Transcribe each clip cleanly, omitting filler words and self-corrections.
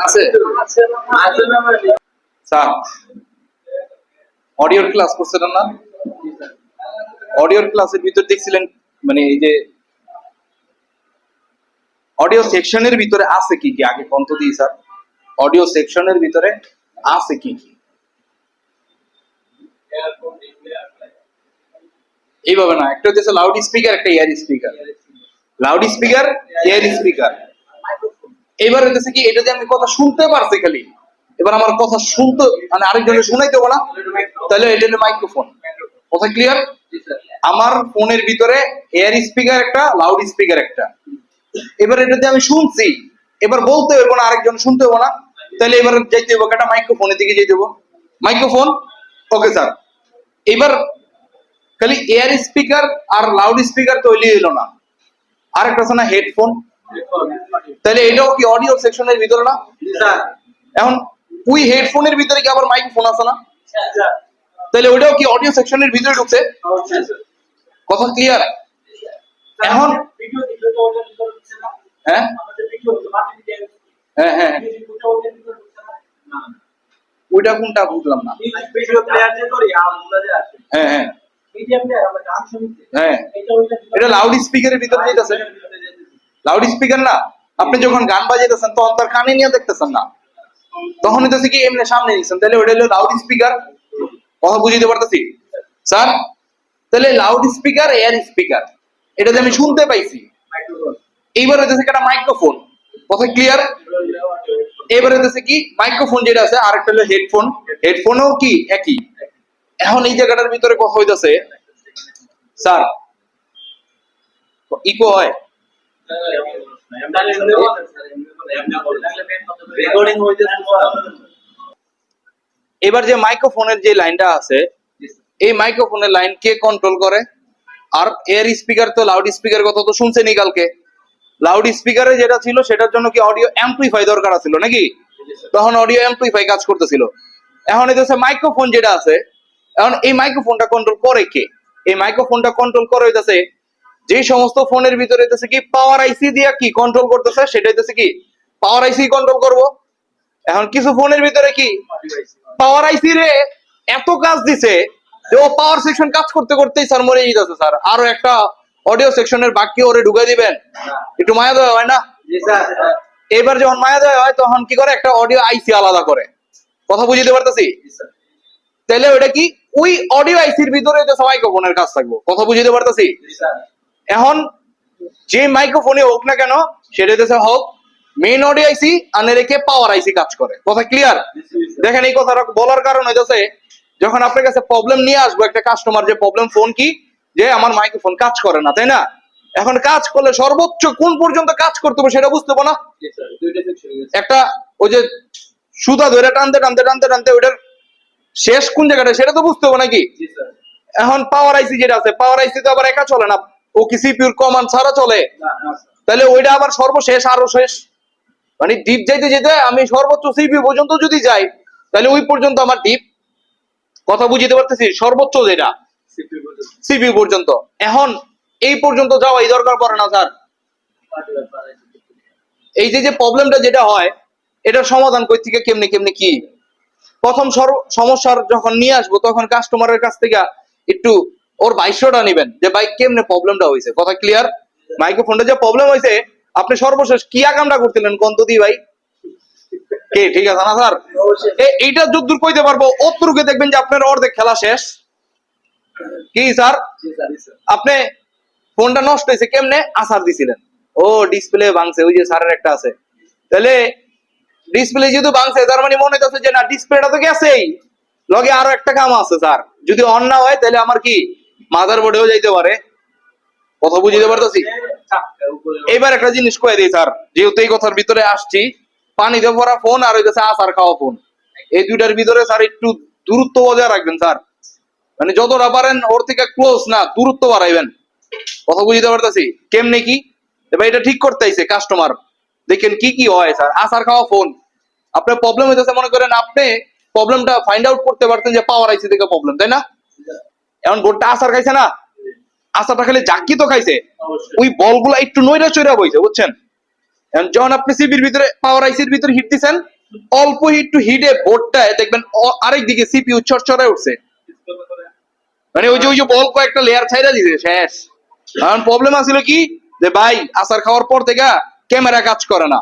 আছে আছে sir অডিওর class করছিলেন না? অডিওর ক্লাসের ভিতর দেখছিলেন মানে এই যে অডিও সেকশনের ভিতরে আছে কি কি আগে কন্ত দিই স্যার, অডিও সেকশনের ভিতরে আছে কি কি? এইভাবে না, একটা হচ্ছে লাউড স্পিকার, একটা air speaker. Loud speaker, air speaker. এবার হচ্ছে কি, এটা যে আমি কথা শুনতে পারছি খালি, এবার আমার কথা শুনতে মানে আরেকজনের শুনাই দেবো না, তাহলে এটা হলো মাইক্রোফোন। কথা ক্লিয়ার? আমার ফোনের ভিতরে এয়ার স্পিকার একটা, লাউড স্পিকার একটা। এবার এটা যে আমি শুনছি, এবার বলতে হইব না, আরেকজন শুনতে হইব না, তাহলে এবার যাইতে হইব একটা মাইক্রোফোনের দিকে যেতে হইব। Microphone, okay sir. এবার খালি এয়ার স্পিকার আর লাউড স্পিকার তো হইলে এলো না, আরেকটা আছে না হেডফোন, তাহলে এটাও কি অডিও সেকশনের ভিতরে না? এখন ওই হেডফোনের ভিতরে কি আবার মাইক্রোফোন আছে না? তাহলে ওইটাও কি অডিও সেকশনের ভিতরে ঢুকছে? কথা ক্লিয়ার? এখন হ্যাঁ হ্যাঁ হ্যাঁ ওইটা কোনটা বুঝলাম না। হ্যাঁ হ্যাঁ হ্যাঁ, এটা লাউড স্পিকারের ভিতরে যেতেছে। লাউড স্পিকার না, আপনি যখন গান বাজাইতেছেন তখন তার কানে নিয়ে দেখতেছেন না, তখন হইতেছে কি এমনি সামনে নিচ্ছেন, তাহলে ওইটা হলো লাউড স্পিকার। কথা বুঝিতে পারতেছি স্যার? তাহলে লাউড স্পিকার, এয়ার স্পিকার, এটা যে আমি শুনতে পাইছি। এইবার হইতেছে একটা মাইক্রোফোন। কথা ক্লিয়ার? এবার হইতেছে কি মাইক্রোফোন যেটা আছে, আর একটা হলো হেডফোন। হেডফোনও কি একই। এখন এই জায়গাটার ভিতরে কথা হইতেছে স্যার, ইকো হয়? এবার যে মাইক্রোফোনের যে লাইনটা আছে, এই মাইক্রোফোনের লাইন কে কন্ট্রোল করে? আর এয়ার স্পিকার তো লাউড স্পিকার কথা তো শুনছেনই কালকে। লাউড স্পিকারে যেটা ছিল সেটার জন্য কি অডিও অ্যাম্পলিফাই দরকার ছিল নাকি? তখন অডিও অ্যাম্পলিফাই কাজ করতেছিল। এখন এটা মাইক্রোফোন যেটা আছে, এখন এই মাইক্রোফোনটা কন্ট্রোল করে কে? এই মাইক্রোফোনটা কন্ট্রোল করে হইতেছে যে সমস্ত ফোনের ভিতরে হইতেছে কি পাওয়ার আইসি দিয়ে কি কন্ট্রোল করতেছে, সেটা হইতেছে কি পাওয়ার আইসি কন্ট্রোল করব। এখন কিছু ফোনের ভিতরে কি পাওয়ার আইসি রে এত কাজ দিছে যে ও পাওয়ার সেকশন কাজ করতে করতেই স্যার মরে যেতেছে স্যার, আরো একটা অডিও সেকশনের বাকি ওরে ঢুকাই দিবেন, একটু মায়া দেওয়া হয় না? এবার যখন মায়া দেওয়া হয় তখন কি করে, একটা অডিও আইসি আলাদা করে। কথা বুঝতে পারতেছি? তাহলে ওটা কি ওই অডিও আইসির ভিতরে তো মাইক্রোফোনের কাজ থাকবো। কথা বুঝতে পারতেছি? এখন যে মাইক্রোফোনে হোক না কেন, সেটা হচ্ছে হোক মেইন অডিও আইসি আর রেখে পাওয়ার আইসি কাজ করে। কথা ক্লিয়ার? দেখেন এই কথাটা বলার কারণ হইতেছে, যখন আপনার কাছে প্রবলেম নিয়ে আসবো একটা কাস্টমার, যে প্রবলেম ফোন কি, যে আমার মাইক্রোফোন কাজ করে না, তাই না? এখন কাজ করলে সর্বোচ্চ কোন পর্যন্ত কাজ করতে হবে সেটা বুঝতে পারো না? একটা ওই যে সুতা ধরে টানতে টানতে টানতে টানতে ওইটার শেষ কোন জায়গাটা সেটা তো বুঝতে হবে নাকি? এখন পাওয়ার আইসি যেটা আছে, পাওয়ার আইসি তো আবার একা চলে না, ও কি সিপিইউর কমান্ড ছাড়া চলে? তাহলে ওইটা আবার সর্বশেষ আরো শেষ, মানে ডিপ যাইতে যেতে আমি সর্বোচ্চ সিপিইউ পর্যন্ত যদি যাই, তাহলে ওই পর্যন্ত আমার ডিপ। কথা বুঝতে পারতেছি? সর্বোচ্চ যেটা সিপিইউ পর্যন্ত। এখন এই পর্যন্ত যাওয়াই দরকার পড়ে না স্যার। এই যে প্রবলেমটা যেটা হয়, এটার সমাধান কই থেকে কেমনে কেমনে কি? প্রথম সমস্যার যখন নিয়ে আসবো তখন কাস্টমারের কাছ থেকে একটু ওর ভাষ্যটা নেবেন যে ভাই কেমনে প্রবলেমটা হয়েছে। কথা ক্লিয়ার? মাইক্রোফোনটা যে প্রবলেম হয়েছে, আপনি সর্বশেষ কি আকামটা করছিলেন কন্ত দি ভাই? কে ঠিক আছে না স্যার? এইটা যদ্দূর কইতে পারবো অতটুকু দেখবেন যে আপনার অর্ধেক খেলা শেষ। কি স্যার? আপনি ফোনটা নষ্ট হয়েছে কেমনে? আসার দিছিলেন, ও ডিসপ্লে ভাঙছে, ওই যে স্যারের একটা আছে। তাহলে ডিসপ্লে যেহেতু ভাঙছে তার মানে মনে হচ্ছে যে না ডিসপ্লেটা তো গেছেই, লগে আরো একটা কাম আছে স্যার। যদি অন না হয় তাহলে আমার কি মাদার বোর্ডেও যাইতে পারে। কথা বুঝতে পারতেছি? এইবার একটা জিনিস কয়ে দিই স্যার, যেহেতু এই কথার ভিতরে আসছি, পানিতে ভরা ফোন আর হইতেছে আচার খাওয়া ফোন, এই দুইটার ভিতরে স্যার একটু দূরত্ব বজায় রাখবেন স্যার। মানে যতটা পারেন ওর থেকে ক্লোজ না, দূরত্ব বাড়াইবেন। কথা বুঝতে পারতেছি? কেমনে কি এবার এটা ঠিক করতে আইছে কাস্টমার, দেখেন কি কি হয় স্যার। আচার খাওয়া ফোন, আপনার প্রবলেম হইতেছে, মনে করেন আপনি প্রবলেমটা ফাইন্ড আউট করতে পারতেন যে পাওয়ার আইসি থেকে প্রবলেম, তাই না? এখন বোর্ডটা আচার খাইছে না, আচারটা খালি জাকি তো খাইছে, ওই বলগুলা একটু নইরা চইরা বইছে, বুঝছেন? এখন যখন আপনি সিপির ভিতরে পাওয়ার আইসির ভিতরে হিট দিচ্ছেন, অল্প হিট টু হিটে বোর্ডটায় দেখবেন আরেক দিকে সিপিইউ চড়চড়ায় উঠছে, মানে ওই যে বল কয়েকটা লেয়ার ছাইড়া দিছে শেষ। কারণ প্রবলেম আছিল কি যে ভাই আসার খাওয়ার পর থেকে ক্যামেরা কাজ করে না,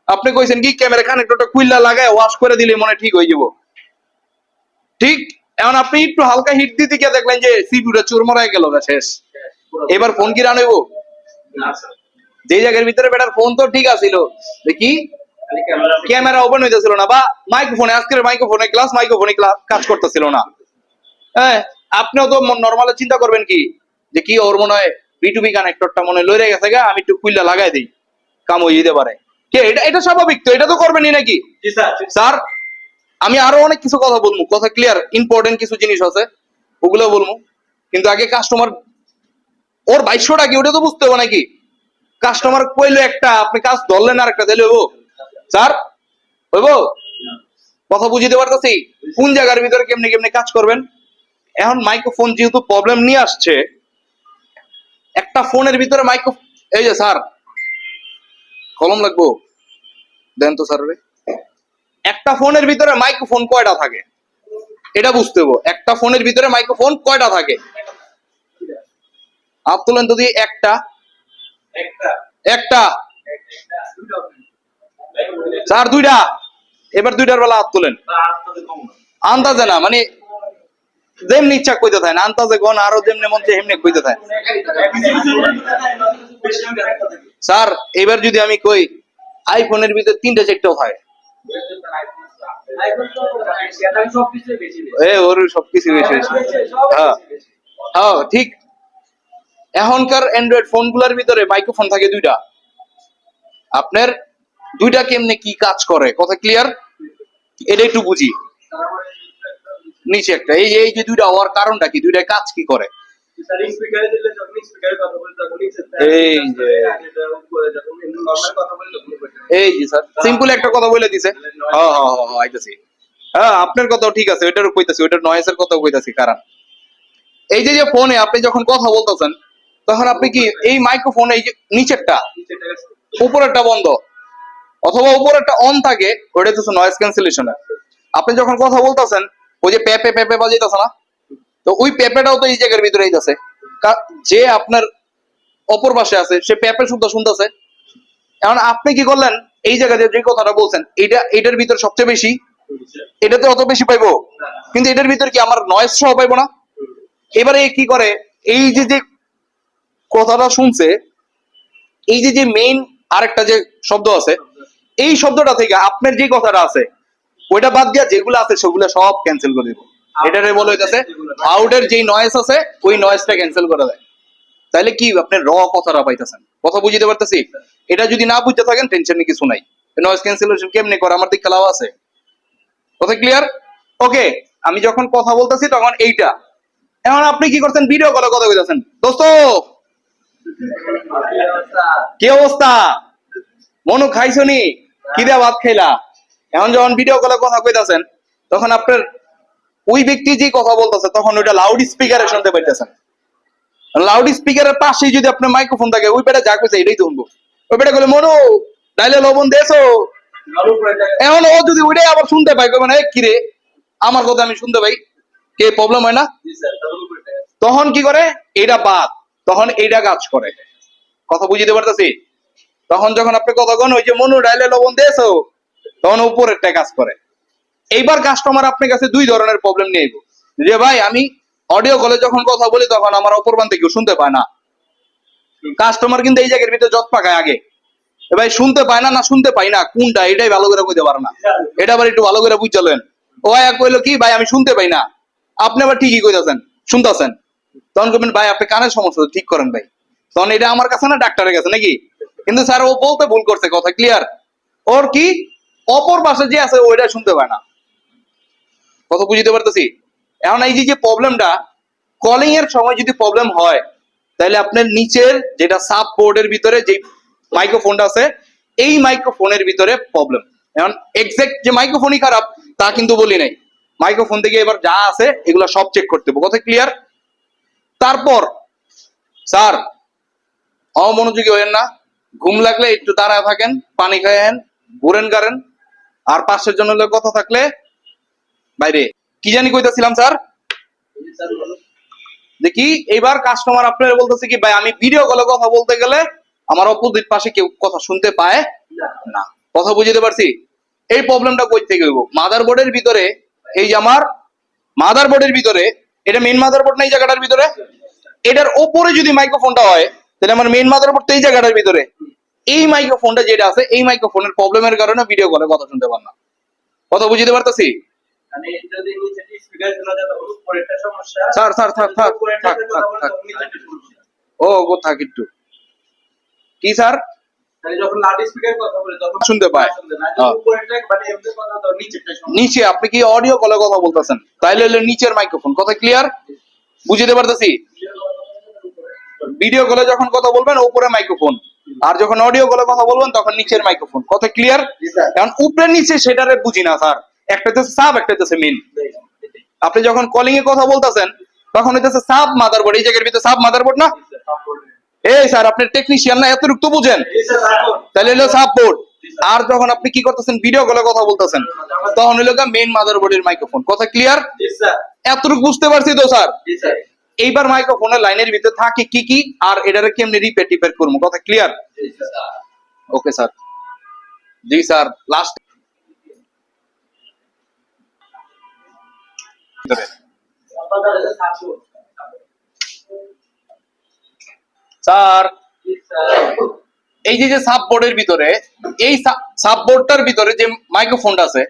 আপনি কইছেন কি ক্যামেরা কানেক্টরটা খুইলা লাগায় ওয়াশ করে দিলে মনে ঠিক হয়ে যাব, ঠিক। এখন আপনি একটু হালকা হিট দিতে গিয়ে দেখলেন যে সিপিইউটা চুরমারায় গেল শেষ। এবার ফোন কি রান হইব? যে জায়গার ভিতরে বেটার ফোন তো ঠিক আছিল, দেখি ক্যামেরা ওপেন হইতেছিল না, বা মাইক্রোফোনে আজকের মাইক্রোফোনে ক্লাস মাইক্রোফোনে কাজ করতেছিল না। হ্যাঁ, আপনিও তো নরমালি চিন্তা করবেন কি যে কি ওর মনে হয় বিটুবি কানেক্টরটা মনে হয় লইরে গেছে গা, আমি একটু খুইলা লাগাই দিই, কাম হয়ে যেতে পারে। কে এটা এটা স্বাভাবিক তো, এটা তো করবেনই নাকি? স্যার আমি আরো অনেক কিছু কথা বলবো, কথা ক্লিয়ার, ইম্পর্টেন্ট কিছু জিনিস আছে ওগুলো বলবো, কিন্তু আগে কাস্টমার ওর 2200 টাকা ওটা তো বুঝতে হবে নাকি? কাস্টমার কইলো একটা, আপনি কাজ ধরলেন আর একটা দিলে হইব? স্যার হইব? কথা বুঝিতে পারতেছি কোন জায়গার ভিতরে কেমনে কেমনে কাজ করবেন। এখন মাইক্রোফোন যেহেতু প্রবলেম নিয়ে আসছে, একটা ফোনের ভিতরে মাইক্রো, এই যে স্যার কলম লাগবো দেন তো স্যার, একটা ফোনের ভিতরে মাইক্রোফোন কয়টা থাকে এটা বুঝতে হবে। একটা ফোনের ভিতরে মাইক্রোফোন কয়টা থাকে? হাত তোলেন যদি। একটা একটা স্যার দুইটা, এবার দুইটার বেলা হাত তোলেন। আন্দাজে না, মানে যেমনি ইচ্ছা কইতে থাকে, আন্দাজে গন আরো যেমনি মন চায় এমনি কইতে থাকে। স্যার এবার যদি আমি কই আইফোনের ভিতরে 3টা 4টাও হয়, ওর সবকিছু বেশি বেশি। হ্যাঁ হ্যাঁ ঠিক। এখনকার অ্যান্ড্রয়েড ফোন গুলার ভিতরে মাইক্রোফোন থাকে 2টা, আপনার 2টা কেমনে কি কাজ করে, কথা ক্লিয়ার? এটা একটু বুঝি। নিচে একটা, এই যে 2টা হওয়ার কারণটা কি, 2টার কাজ কি করে? এই যে স্যার সিম্পল একটা কথা বলে দিছে। হ্যাঁ হ্যাঁ হ্যাঁ আইতাছি। হ্যাঁ আপনার কথাও ঠিক আছে, ওইটারও কইতাছি, ওইটার নয়েজের কথাও কইতাছি। কারণ এই যে ফোনে আপনি যখন কথা বলতেছেন, তখন আপনি কি এই মাইক্রোফোন এই যে নিচেরটা, উপরেরটা বন্ধ অথবা উপরেরটা অন থাকে, ওটা হচ্ছে নয়েজ ক্যান্সেলেশন। আপনি যখন কথা বলতেছেন ওই যে পেপে পেপে বাজাইতেছে না, তো ওই পেপেটাও তো এই জায়গার ভিতরেই আছে। যে আপনার অপর পাশে আছে সে পেপে শুনতে শুনতেছে। এখন আপনি কি করলেন, এই জায়গাতে যে কথাটা বলছেন এটার ভিতর সবচেয়ে বেশি, এটাতে অত বেশি পাইবো, কিন্তু এটার ভিতর কি আমার নয়েজ সহ পাইবো না? এবারে কি করে, এই যে কথাটা শুনছে, এই যে মেইন আরেকটা যে শব্দ আছে, এই শব্দটা থেকে আপনার যে কথাটা আছে ওইটা বাদ দিয়া যেগুলো আছে সেগুলো সব ক্যান্সেল করে দিব। এটারে বলা হইতাছে আউটের যে নয়েজ আছে ওই নয়েজটা ক্যান্সেল করে দেয়। তাহলে কি আপনি র কথাটা পাইতেছেন, কথা বুঝতে পারতেছি? এটা যদি না বুঝতে থাকেন টেনশন কিছু নাই। নয়েজ ক্যান্সেলেশন কেমনে করে আমার দিক খেলাও আছে, কথা ক্লিয়ার? ওকে, আমি যখন কথা বলতেছি তখন এইটা। এখন আপনি কি করছেন, ভিডিও কলে কথা কইতাছেন, দোস্ত কি অবস্থা, মনু খাইছনি, কি দেয়া ভাত খাইলা? এখন যখন ভিডিও কলে কথা কইতাছেন তখন আপনার ওই ব্যক্তি যে কথা বলতেছে তখন ওইটা লাউড স্পিকারে শুনতে পাইতেছেন। লাউড স্পিকারের পাশেই যদি আপনার মাইক্রোফোন থাকে, ওই বেটা যা কইছে এটাই শুনবো। ওই বেটা বলে মনু ডাইলে লবণ দেছো, এখন ও যদি ওইটাই আবার শুনতে পাই মানে কি রে আমার কথা আমি শুনতে পাই, কে প্রবলেম হয় না? তখন কি করে, এটা বাদ, তখন এইটা কাজ করে, কথা বুঝতে পারতেছি? তখন যখন আপনি কথা কন ওই যে মনু ডাইলে লবণ দিয়েছো, তখন উপরেরটা কাজ করে। এইবার কাস্টমার আপনার কাছে 2 ধরনের প্রবলেম নিয়ে আইবো, যে ভাই আমি অডিও কলে যখন কথা বলি তখন আমার অপর প্রান্তে কেউ শুনতে পায় না। কাস্টমার কিন্তু এই জায়গার ভিতরে জট পাকায় আগে, ভাই শুনতে পায় না, না শুনতে পাই না কোনটা, এটাই ভালো করে কইতে পারে না। এটা আবার একটু ভালো করে বুঝালেন। ও ভাই কইলো কি ভাই আমি শুনতে পাই না, আপনি আবার ঠিকই কইতাছেন শুনতাছেন, তখন কইবেন ভাই আপনি কানের সমস্যা ঠিক করেন ভাই। তখন এটা আমার কাছে না ডাক্তারের কাছে নাকি? কিন্তু স্যার ও বলতে ভুল করছে, কথা ক্লিয়ার? ওর কি অপর পাশে যে আছে ওইটা শুনতে পায় না, কথা বুঝতে পারতেছি? এখন এই যে প্রবলেমটা কলিং এর সময় যদি প্রবলেম হয়, তাহলে আপনার নিচের যেটা সাব বোর্ডের ভিতরে যে মাইক্রোফোনটা আছে এই মাইক্রোফোনের ভিতরে প্রবলেম। এখন এক্সাক্ট যে মাইক্রোফোনই খারাপ তা কিন্তু বলি নাই, মাইক্রোফোন থেকে এবার যা আছে এগুলো সব চেক করতে হবে, কথা ক্লিয়ার? তারপর স্যার অমনোযোগী হয়েন না, ঘুম লাগলে একটু দাঁড়ায় থাকেন, পানি খায়েন, ঘুরেন গারেন, আর পাশের জন্য কথা থাকলে বাইরে। কি জানি কইতাছিলাম স্যার? দেখি এইবার কাস্টমার আপনার বলতেছে কি ভাই আমি ভিডিও কলে কথা বলতে গেলে আমার অপোজিট পাশে কেউ কথা শুনতে পায় না। কথা বুঝতে পারছি? এই প্রবলেমটা কই থেকে হইব? মাদারবোর্ডের ভিতরে, এই যে আমার মাদারবোর্ডের ভিতরে, এটা মেইন মাদারবোর্ড না এই জায়গাটার ভিতরে, এটার উপরে যদি মাইক্রোফোনটা হয় তাহলে আমার মেইন মাদারবোর্ড তো এই জায়গাটার ভিতরে। এই মাইক্রোফোনটা যেটা আছে এই মাইক্রোফোনের প্রবলেমের কারণে ভিডিও কলে কথা শুনতে পার না। কথা বুঝতে পারতেছি? মানে যদি নিচে স্পিকার শোনা যায় তখন উপরেরটা সমস্যা, স্যার স্যার থাক থাক উপরেরটা থাক কথা থাক বলে থাক তখন নিচেরটা সমস্যা। ও গো থাক একটু। কি স্যার? মানে যখন লাউড স্পিকার কথা বলে তখন শুনতে পায়। উপরেরটা মানে এমনি কথা তো নিচেরটা সমস্যা। নিচে আপনি কি অডিও কলে কথা বলতেছেন, তাইলে হলো নিচের মাইক্রোফোন। কথা ক্লিয়ার? বুঝতে পারতেছি? ভিডিও কলে যখন কথা বলবেন উপরে মাইক্রোফোন, আর যখন অডিও কলে কথা বলবেন তখন নিচের মাইক্রোফোন। কথা ক্লিয়ার? কারণ উপরে নিচে সেটারে বুঝি না স্যার, একটা হচ্ছে সাব, একটা হচ্ছে মেইন। আপনি যখন কলিং এ কথা বলতেছেন তখন হইতেছে সাব মাদারবোর্ড, এই জায়গার ভিতরে সাব মাদারবোর্ড না? এই স্যার আপনি টেকনিশিয়ান না, এতটুকু তো বুঝেন? তাহলে হলো সাব বোর্ড। আর যখন আপনি কি করতেছেন ভিডিও কলে কথা বলতেছেন তখন হলো মেইন মাদারবোর্ডের মাইক্রোফোন। কথা ক্লিয়ার? জি স্যার। এতটুকু বুঝতে পারছি তো স্যার? জি স্যার। এইবার মাইক্রোফোনের লাইনের ভিতরে থাকে কি কি আর এটারে কেমনে রিপেট করবো। কথা ক্লিয়ার? জি স্যার। Okay sir. জি স্যার। লাস্ট স্যার এই যে সাববোর্ডের ভিতরে, এই সাববোর্ডটার ভিতরে যে মাইক্রোফোনটা আছে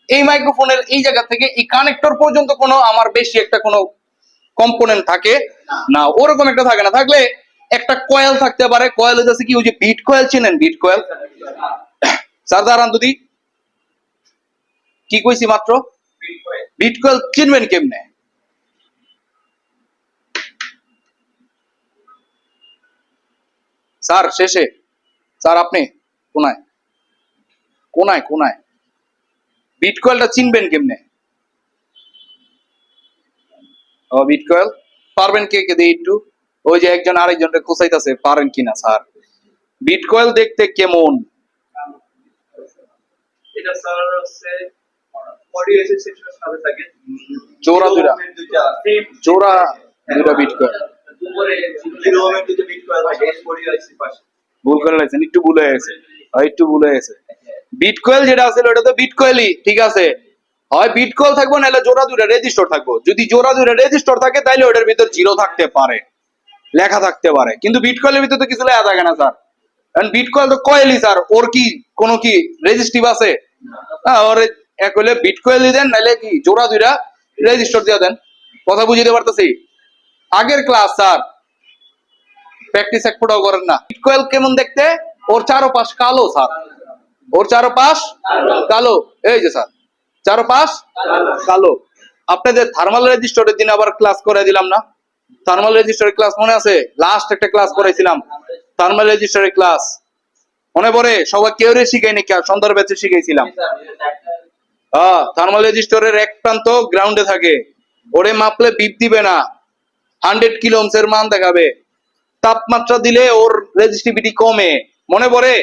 এই মাইক্রোফোনের এই জায়গা থেকে এই কানেক্টর পর্যন্ত কোনো আমার বেশি একটা কোনো কম্পোনেন্ট থাকে না, ওরকম একটা থাকে না। থাকলে একটা কয়েল থাকতে পারে। কয়েল হচ্ছে কি ওই যে বিট কয়েল, চেনেন বিট কয়েল? স্যার দাঁড়ান দুদি, কি কইছি মাত্র? বিট কয়েল চিনবেন কেমনে? স্যার শেষে, স্যার আপনি কোনায় কোনায় কোনায় বিট কয়েলটা চিনবেন কেমনে? ও বিট কয়েল পারবেন কে কে দিয়ে একটু, ওই যে একজন আরেকজনকে খোঁচাইতেছে পারেন কিনা স্যার? বিট কয়েল দেখতে কেমন? এটা স্যার হচ্ছে অডিও সেকশনের সাথে থাকে। জোড়া দুইটা জোড়া দুইটা বিট কয়েল। উপরে 0 ওহমের দুটো বিট কয়েল থাকে, অডিও আইসি পাশে। ভুল করে লাগছেন, একটু ভুল হয়ে গেছে, একটু ভুল হয়ে গেছে। বিট কয়েল যেটা আছে ওটা তো বিট কয়েলই, ঠিক আছে? হয় বিট কয়েল থাকবো নাহলে জোড়া দুইটা রেজিস্টার থাকবো। যদি জোড়া দুইটা রেজিস্টার থাকে তাহলে ওটার ভিতর জিরো থাকতে পারে, লেখা থাকতে পারে, কিন্তু বিট কয়েলের ভিতর তো কিছু লেখা থাকে না স্যার। কারণ বিট কয়েল তো কয়েলই স্যার, ওর কি কোনো কি রেজিস্টিভ আছে? না, ওর এক হলে বিট কয়েলই দেন, নাহলে কি জোড়া দুইটা রেজিস্টার দিয়ে দেন। কথা বুঝতে পারতেছি? আগের ক্লাস স্যার, প্র্যাকটিস এক ফোটাও করেন না। বিট কয়েল কেমন দেখতে? ওর চারোপাশ কালো স্যার, ওর চারোপাশ কালো। এই যে স্যার চারোপাশ কালো। আপনাদের থার্মাল রেজিস্টরের দিন আবার ক্লাস করে দিলাম না? থার্মাল রেজিস্টরের ক্লাস মনে আছে? লাস্ট একটা ক্লাস করাইছিলাম থার্মাল রেজিস্টরের ক্লাস, মনে পড়ে? সবাই কেউ শিখাইনি, সন্ধ্যার ব্যাচে শিখাইছিলাম। হ্যাঁ, থার্মাল রেজিস্টরের এক প্রান্ত গ্রাউন্ডে থাকে, ওরে মাপলে বিপ দিবে না, 100 কিলো ওহমস মান দেখাবে। তাপমাত্রা দিলে ওর রেজিস্টিভিটি কমে, মনে পড়ে?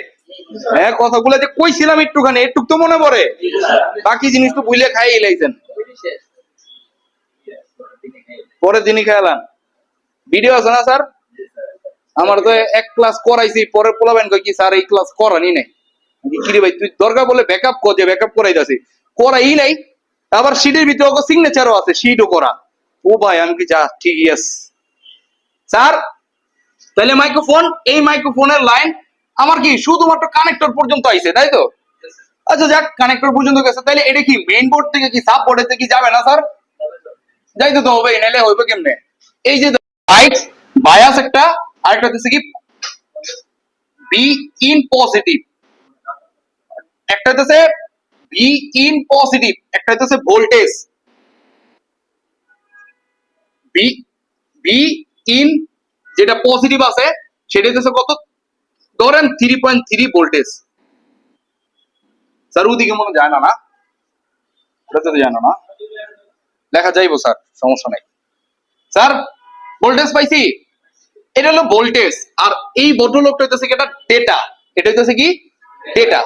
হ্যাঁ, কথাগুলো যে কইছিলাম একটুখানি, একটু তো মনে পড়ে, বাকি জিনিস তো বুঝলে খাই লাইছেন। পরের দিনই খেয়ালাম ভিডিও আছে না স্যার? আমার তো এক ক্লাস করাইছি, পরে পোলাবেন কই কি স্যার এই ক্লাস করানি নাই। কি রে ভাই তুই দরকার বলে ব্যাকআপ কর, যে ব্যাকআপ করাইতাছি, করাই নাই। আবার শিটের ভিতরে ওকে সিগনেচারও আছে, শিটও করা। ও ভাই আমি কি যা ঠিকই আছে স্যার। তাহলে মাইক্রোফোন, এই মাইক্রোফোনের লাইন আমার কি শুধুমাত্র কানেক্টর পর্যন্ত আইছে, তাই তো? আচ্ছা যাক, কানেক্টর পর্যন্ত গেছে, তাহলে এটা কি মেইন বোর্ড থেকে কি সাব বোর্ডে থেকে যাবে না স্যার? যাইতে তো হবে, নাইলে হইবে কেমনে? এই যে লাইট বায়াস একটা, আরেকটা হচ্ছে কি বি ইন পজিটিভ, একটা হচ্ছে বি ইন পজিটিভ, একটা হচ্ছে ভোল্টেজ বি বি ইন, যেটা পজিটিভ আছে সেটা হচ্ছে কত, ধরেন 3.3 ভোল্টেজ। স্যার ওদিকে মনে যায় না, না ওটাতে তো জানো না, লেখা যাইবো স্যার, সমস্যা নাই স্যার। ভোল্টেজ পাইছি, এটা হলো ভোল্টেজ। আর এই ভদ্রলোকটা হচ্ছে এটা ডেটা, এটা হচ্ছে কি ডেটা।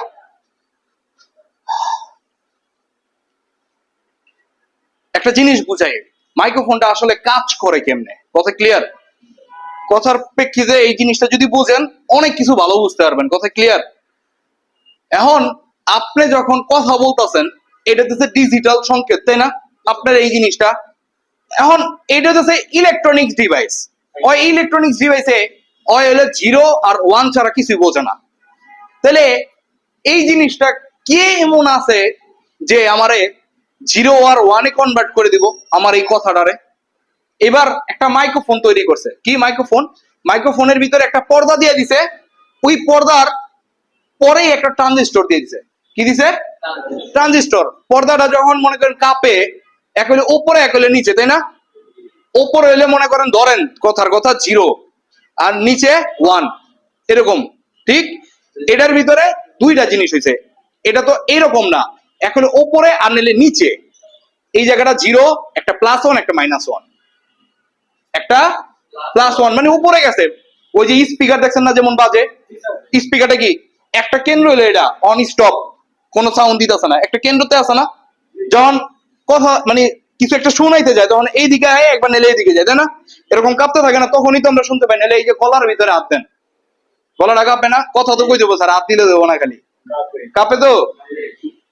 একটা জিনিস বুঝাই, মাইক্রোফোনটা আসলে কাজ করে কেমনে, কথা ক্লিয়ার? কথার প্রেক্ষিতে এই জিনিসটা যদি বুঝেন অনেক কিছু ভালো বুঝতে পারবেন, কথা ক্লিয়ার? এখন আপনি যখন কথা বলতেছেন এটা হচ্ছে ডিজিটাল সংকেত, তাই না? আপনার এই জিনিসটা এখন এটা হচ্ছে ইলেকট্রনিক্স ডিভাইস। ওই ইলেকট্রনিক্স ডিভাইসে ওই হলো 0 আর 1 ছাড়া কিছুই বোঝে না। তাহলে এই জিনিসটা কে এমন আছে যে আমারে 0 আর 1 এ কনভার্ট করে দিব আমার এই কথাটারে? এবার একটা মাইক্রোফোন তৈরি করছে, কি মাইক্রোফোন? মাইক্রোফোনের ভিতরে একটা পর্দা দিয়ে দিছে, ওই পর্দার পরেই একটা ট্রানজিস্টর দিয়ে দিছে। কি দিছে? ট্রানজিস্টর। পর্দাটা যখন মনে করেন কাঁপে, এক হলে উপরে এক হলে নিচে, তাই না? উপরে হলে মনে করেন ধরেন কথার কথা 0 আর নিচে 1, এরকম, ঠিক? এটার ভিতরে দুইটা জিনিস হয়েছে, এটা তো এরকম না, এক হলে উপরে আর নিলে নিচে। এই জায়গাটা 0, একটা +1 একটা -1, একটা +1 মানে উপরে গেছে। ওই যে স্পিকার দেখছেন না যেমন বাজে, স্পিকারটা কি একটা কেন্দ্র হলো, এটা অন স্টপ, কোনো সাউন্ড দিতেছে না, একটা কেন্দ্রতে আছে না? যখন কথা মানে কিছু একটা শোনাইতে যায় তখন এইদিকে আয় একবার নেলে এইদিকে যায়, তাই না? এরকম কাঁপতে থাকে না, তখনই তো আমরা শুনতে পাই। নাহলে এই যে গলার ভিতরে হাত দেন, গলাটা কাঁপে না? কথা তো কই দেবো স্যার, হাত দিলে দেবো না, খালি কাঁপে তো।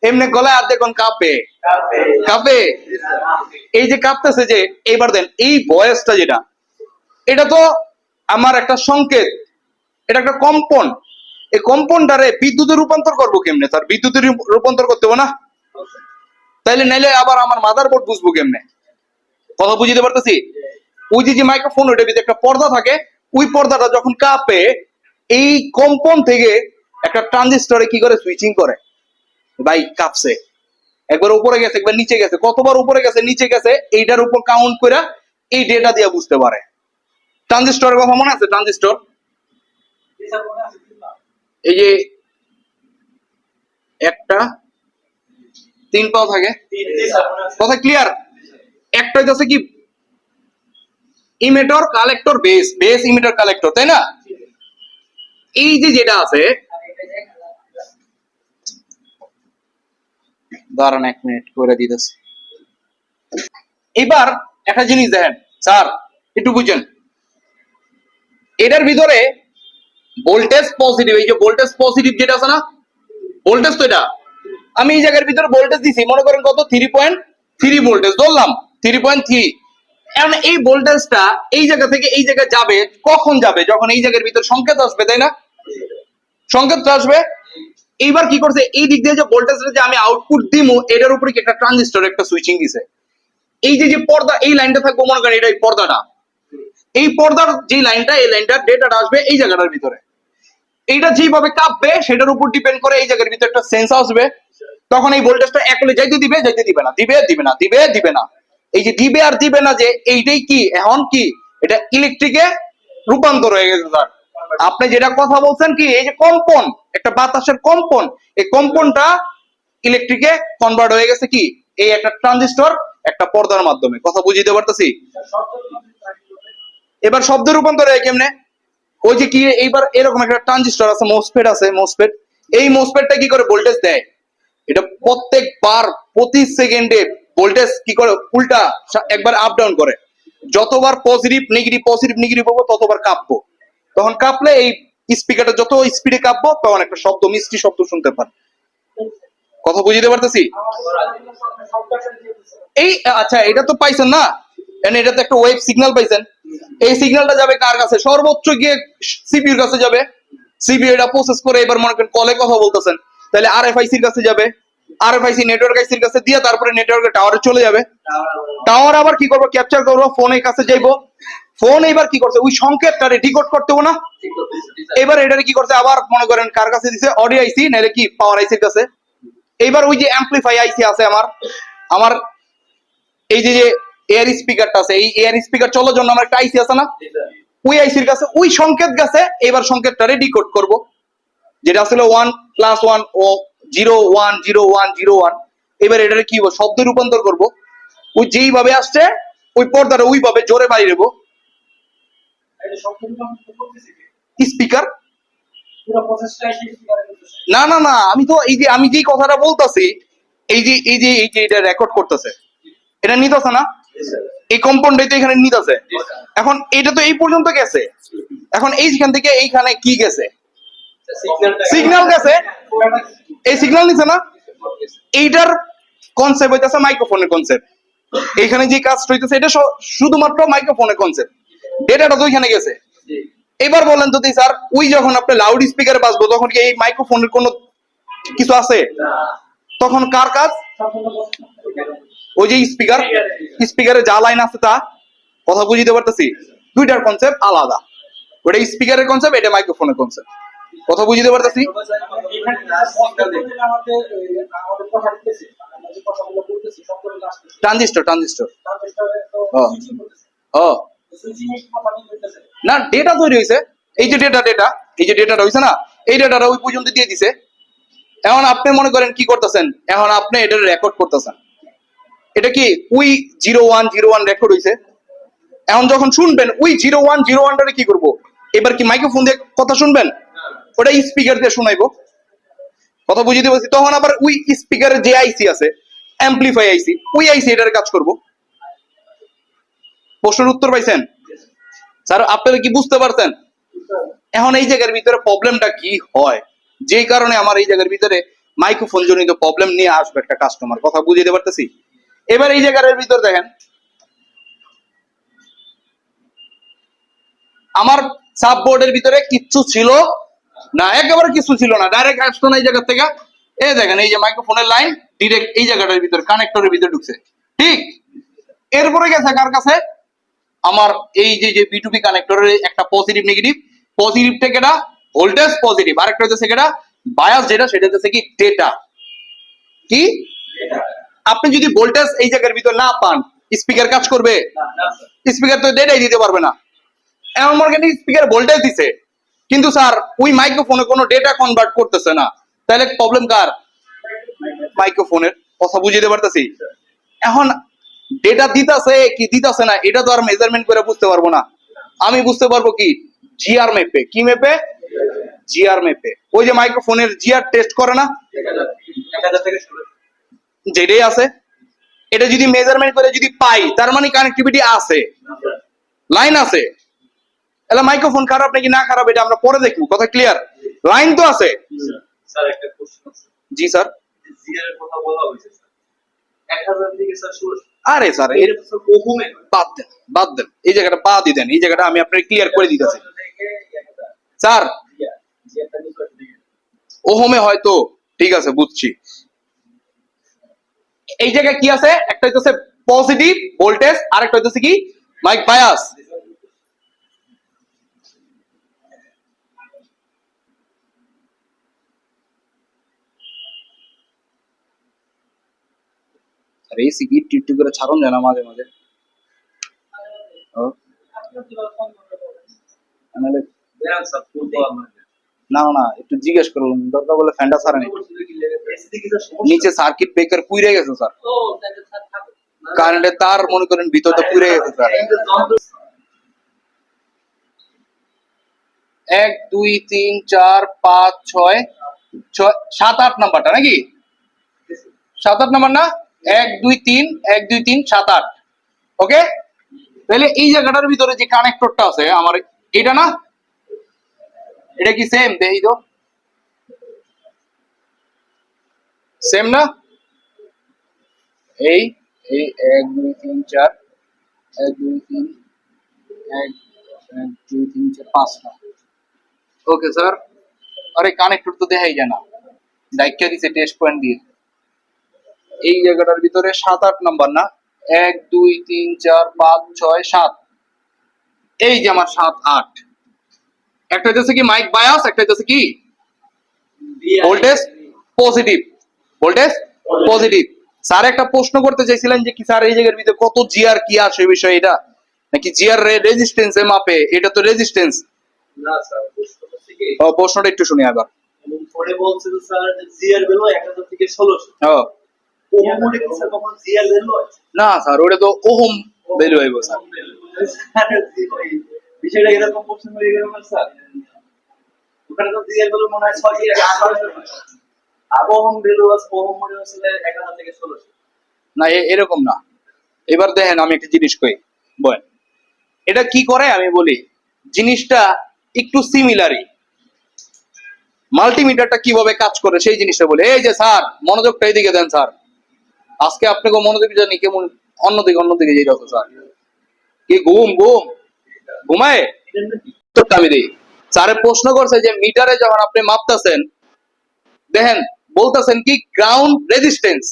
এমনি গলায় হাত দেখুন, কাঁপে কাঁপে। এই যে কাঁপতেছে যে, এইবার দেন এই ভয়েসটা যেটা, এটা তো আমার একটা সংকেত, এটা একটা কম্পন। এই কম্পনটারে বিদ্যুতে রূপান্তর করবো কেমনে স্যার? বিদ্যুতে রূপান্তর করতে হবে না? তাইলে নাইলে আবার আমার মাদারবোর্ড বুঝবো কেমনে? কথা বুঝতে পারতেছি? ওই যে মাইক্রোফোন, ওইটার ভিতরে একটা পর্দা থাকে, ওই পর্দাটা যখন কাঁপে এই কম্পন থেকে একটা ট্রানজিস্টরে কি করে সুইচিং করে, ভাই কাঁপছে, একবার উপরে গেছে একবার নিচে গেছে, কতবার উপরে গেছে নিচে গেছে এইটার উপর কাউন্ট করে এই ডেটা দিয়ে বুঝতে পারে। ট্রানজিস্টরের কথা মনে আছে? ট্রানজিস্টর এই যে একটা 3 পাও থাকে, কথা ক্লিয়ার? একটা হচ্ছে কি emitter collector, base, base emitter collector, তাই না? এই যে যেটা আছে, দাঁড়ান 1 মিনিট করে দিতেছি। এবার একটা জিনিস দেখেন স্যার, একটু বুঝেন, এটার ভিতরে ভোল্টেজ পজিটিভ, এই যে ভোল্টেজ পজিটিভ যেটা আছে না, ভোল্টেজ তো এটা, আমি এই জায়গার ভিতরে ভোল্টেজ দিছি মনে করেন কত, 3.3 ভোল্টেজ ধরলাম, 3.3। এখন এই ভোল্টেজটা এই জায়গা থেকে এই জায়গায় যাবে, কখন যাবে? যখন এই জায়গার ভিতরে সংকেত আসবে, তাই না? সংকেত আসবে। এইবার কি করছে, এই দিক দিয়ে যে ভোল্টেজটা যে আমি আউটপুট দিমু, এটার উপরে কি একটা ট্রানজিস্টর একটা সুইচিং দিছে। এই যে পর্দা, এই লাইনটা থাকবো মনে করেন, এটা এই পর্দাটা, এই পর্দার যে লাইনটা, এই লাইনটার ডেটাটা আসবে এই জায়গাটার ভিতরে। এইটা যেভাবে কাঁপবে সেটার উপর ডিপেন্ড করে এই জায়গার ভিতরে একটা সেন্স আসবে, তখন এই ভোল্টেজটা একলে যাইতে দিবে, যাইতে দিবে না, দিবে দিবে না, দিবে দিবে না। এই যে দিবে আর দিবে না, যে এইটাই কি এখন কি এটা ইলেকট্রিকে রূপান্তর হয়ে গেছে স্যার। আপনি যেটা কথা বলছেন কি, এই যে কম্পন, একটা বাতাসের কম্পন, এই কম্পনটা ইলেকট্রিকে কনভার্ট হয়ে গেছে কি এই একটা ট্রানজিস্টর একটা পর্দার মাধ্যমে। কথা বুঝিতে পারতেছি? এবার শব্দ রূপান্তর হয় কেমনে? ওই যে কি এইবার এরকম একটা ট্রানজিস্টর আছে, মোসফেট আছে, মোসফেট, এই মোসফেটটা কি করে ভোল্টেজ দেয়, এটা প্রত্যেকবার প্রতি সেকেন্ডে ভোল্টেজ কি করে উল্টা একবার আপ ডাউন করে। যতবার পজিটিভ নেগেটিভ হবো ততবার কাঁপবো, তখন কাঁপলে এই স্পিকারটা যত স্পিডে কাঁপবো তখন একটা শব্দ, মিষ্টি শব্দ শুনতে পান। কথা বুঝতে পারতেছি? এই আচ্ছা, এটা তো পাইছেন না, এটা তো একটা ওয়েভ সিগন্যাল পাইছেন। এই সিগন্যালটা যাবে কার কাছে? সর্বোচ্চ গিয়ে সিপিইউর কাছে যাবে। সিপিইউ এটা প্রসেস করে এবার মনে করেন কলে কথা বলতেছেন, তাহলে আরএফআইসি এর কাছে যাবে, আরএফআইসি নেটওয়ার্ক আইসির কাছে দিয়ে তারপরে নেটওয়ার্কের টাওয়ারে চলে যাবে। টাওয়ার আবার কি করবো, ক্যাপচার করবো, ফোনের কাছে যাইবো। ফোন এবার কি করছে, ওই সংকেতটারে ডিকোড করতে হবে না? এবার এটারে কি করছে, আবার মনে করেন কার কাছে দিছে, অডিও আইসি নাহলে কি পাওয়ার আইসির কাছে। এইবার ওই যে অ্যাম্পলিফাই আইসি আছে আমার, আমার এই যে এয়ার স্পিকারটা আছে, এই এয়ার স্পিকার চলার জন্য আমার একটা আইসি আছে না, ওই আইসির কাছে ওই সংকেত গেছে। এবার সংকেতটারে ডিকোড করব, যেটা আসলে 1+1 ও 0 1 0 1 0 1। এবার এটারে কি শব্দ রূপান্তর করব, ওই যেইভাবে আসছে ওই পর্দাটা ওইভাবে জোরে বাড়িয়ে দেবো। স্পিকার পুরো প্রসেসটাই কি করে দিতেছে? না না না, আমি যে কথাটা বলতাছি, এই যে এটা রেকর্ড করতেছে, এটা নিতেছে না, এই কম্পাউন্ডটাই তো এখানে নিতেছে। এখন এটা তো এই পর্যন্ত গেছে, এখন এইখান থেকে এইখানে কি গেছে? সিগন্যাল গেছে, এই সিগন্যাল নিছে না, এইটার কনসেপ্ট হইতেছে মাইক্রোফোনের কনসেপ্ট। এইখানে যে কাজ হইতেছে এটা শুধুমাত্র মাইক্রোফোনের কনসেপ্ট, ডেটাটা তো ওইখানে গেছে। এবার বলেন যদি স্যার ওই যখন আপনি লাউড স্পিকারে বাজবো তখন কি এই মাইক্রোফোনের কোনো কিছু আছে? তখন কার কাজ? ওই যে স্পিকারে যা লাইন আছে তা, কথা বুঝিতে পারতেছি? দুইটার কনসেপ্ট আলাদা, ওটা স্পিকারের কনসেপ্ট, এটা মাইক্রোফোনের কনসেপ্ট, কথা বুঝিতে পারতেছি? এখানে আমাদের আমাদের কথা দিতেছি, আমরা যে কথাগুলো বলতেছি সবগুলো আসতেছে ট্রানজিস্টর ট্রানজিস্টরে তো ও সুইচিং করতেছে, ও সুইচিং এর কথা বলতেছে। না, ডেটা তৈরি হয়েছে, এই যে ডেটা এই যে ডেটাটা হয়েছে না, এই ডেটাটা ওই পর্যন্ত দিয়ে দিছে। এখন আপনি মনে করেন কি করতেছেন, এখন আপনি এটা রেকর্ড করতেছেন, এটা কি ওই 0101 রেকর্ড হয়েছে। এখন যখন শুনবেন ওই 0101টারে কি করব, এবার কি মাইক্রোফোন দিয়ে কথা শুনবেন? ওটা স্পিকার দিয়ে শোনাইবো, কথা বুঝিতে পারছি? তখন আবার ওই স্পিকারের যে আইসি আছে, অ্যাম্পলিফাই আইসি, ওই আইসি এটার কাজ করব। প্রশ্নের উত্তর পাইছেন স্যার? আপনারা কি বুঝতে পারছেন? এখন এই জায়গার ভিতরে প্রবলেমটা কি হয়, যে কারণে আমার এই জায়গার ভিতরে মাইক্রোফোন জনিত প্রবলেম নিয়ে আসবে একটা কাস্টমার, কথা বুঝিতে পারতেছি? এবার এই জায়গার ভিতর দেখেন, আমার সাববোর্ডের ভিতরে কিচ্ছু ছিল না, একেবারে কিছু ছিল না, ডাইরেক্ট আসতো না এই জায়গা থেকে। এই দেখেন এই যে মাইক্রোফোনের লাইন ডিরেক্ট এই জায়গাটার ভিতরে কানেক্টরের ভিতরে ঢুকছে, ঠিক? এরপরে গেছে কার কাছে? আমার এই যে যে বিটুবি কানেক্টরের একটা পজিটিভ নেগেটিভ, পজিটিভ থেকে এটা ভোল্টেজ পজিটিভ, আরেকটা হচ্ছে সেটা বায়াস, যেটা সেটা হচ্ছে কি ডেটা। কি আপনি যদি ভোল্টেজ এই জায়গার ভিতর না পান, স্পিকার কাজ করবে? স্পিকার তো ডেটাই দিতে পারবে না। এমন মনে করেন স্পিকার ভোল্টেজ দিছে, কিন্তু স্যার ওই মাইক্রোফোনে কোনো ডেটা কনভার্ট করতেছে না, তাহলে প্রবলেম কার? মাইক্রোফোনের, কথা বুঝিতে পারতেছি? এখন ডেটা দিতাছে কি দিতাছে না এটা তো আর মেজারমেন্ট করে বুঝতে পারবো না, আমি বুঝতে পারবো কি জিআর মেপে। কি মেপে? জিআর মেপে। ওই যে মাইক্রোফোনের জিআর টেস্ট করে না, 1000 থেকে শুরু। যেটাই আছে এটা যদি মেজারমেন্ট করে যদি পাই, তার মানে কানেক্টিভিটি আছে, লাইন আছে। তাহলে মাইক্রোফোন খারাপ নাকি না খারাপ এটা আমরা পরে দেখবো, কথা ক্লিয়ার? লাইন তো আছে। স্যার একটা কোশ্চেন আছে। জি স্যার। জিআর এর কথা বলা হয়েছে স্যার, 1000 থেকে স্যার শুরু। আরে স্যার এর এটা তো ওহমে বাদ দেন এই জায়গাটা, বাদই দেন, এই জায়গাটা আমি আপনাকে ক্লিয়ার করে দিতেছি থেকে 1000 স্যার। জিআরটা নিয়ে করে দিই। ওহমে হয়তো, ঠিক আছে বুঝছি। এই জায়গায় কি আছে, একটা হইতেছে পজিটিভ ভোল্টেজ, আর একটা হইতেছে কি মাইক বায়াস। আর এই সিগিট টিট্টু করে ছাড়ুন জানা মাঝে মাঝে। ও, নাহলে দেন স্যার ফুল আমরা। না না একটু জিজ্ঞেস করুন, দরকার বলে ফ্যানটা ছাড়েনি। এসডি কি স্যার সমস্যা? নিচে সার্কিট ব্রেকার পুইরে গেছে স্যার, ও তাহলে স্যার থাকুন। কারেন্টের তার মনে করেন ভিতরটা পুইরে গেছে স্যার। 1 2 3 4 5 6 7 8 নাম্বারটা নাকি? 7 8 নাম্বার না? 1 2 3 1 2 3 7 8। ওকে, তাহলে এই জায়গাটার ভিতরে যে কানেক্টরটা আছে আমার, এটা না, এটা কি সেম? দেখি তো, সেম না? এই এই 1 2 3 4 1 2 3 1 2 3 4 5টা। ওকে স্যার, আরে কানেক্টর তো দেখাই যায় না, ডাইকা দিছে টেস্ট পয়েন্ট দিয়ে। এই জায়গাটার ভিতরে 7 8 নাম্বার না? 1 2 3 4 5 6 7, এই যে আমার 7 8। একটা হচ্ছে কি মাইক বায়াস, একটা হচ্ছে কি voltage positive, voltage positive. Sir একটা প্রশ্ন করতে চাইছিলেন যে কি স্যার এই জায়গার ভিতরে কত জিআর কি আসে বিষয়, এটা নাকি জিআর রেজিস্ট্যান্স এ মাপে? এটা তো রেজিস্ট্যান্স। না স্যার প্রশ্ন হচ্ছে কি, প্রশ্নটা একটু শুনি আবার। পরে বলছে যে স্যার জিআর ভ্যালু 1000 থেকে 1600। ও ওহম মনে কি স্যার কখন জিআর ভ্যালু আছে? না স্যার, ওটা তো ওহম ভ্যালু হইব স্যার। বিষয়টা এরকম প্রশ্ন হয়ে গেল না স্যার। ওখানে তো দিয়ে গেল মনে হয় 6 থেকে 18 আর ওহম ভ্যালু আছে, ওহম মনে হচ্ছে 1000 থেকে 1600। না এরকম না। এবার দেখেন আমি একটা জিনিস কই, বলেন এটা কি করে আমি বলি, জিনিসটা একটু সিমিলারই। মাল্টিমিটারটা কিভাবে কাজ করে সেই জিনিসটা বলে। এই যে স্যার মনোযোগটা এইদিকে দেন স্যার, আজকে আপনাকে মনোযোগ জানি কেমন অন্যদিকে যেতে হবে স্যার। কি ঘুমায় উত্তরটা আমি দিই। স্যারে প্রশ্ন করছে যে মিটারে যখন আপনি মাপতেছেন, দেখেন বলতেছেন কি গ্রাউন্ড রেজিস্ট্যান্স,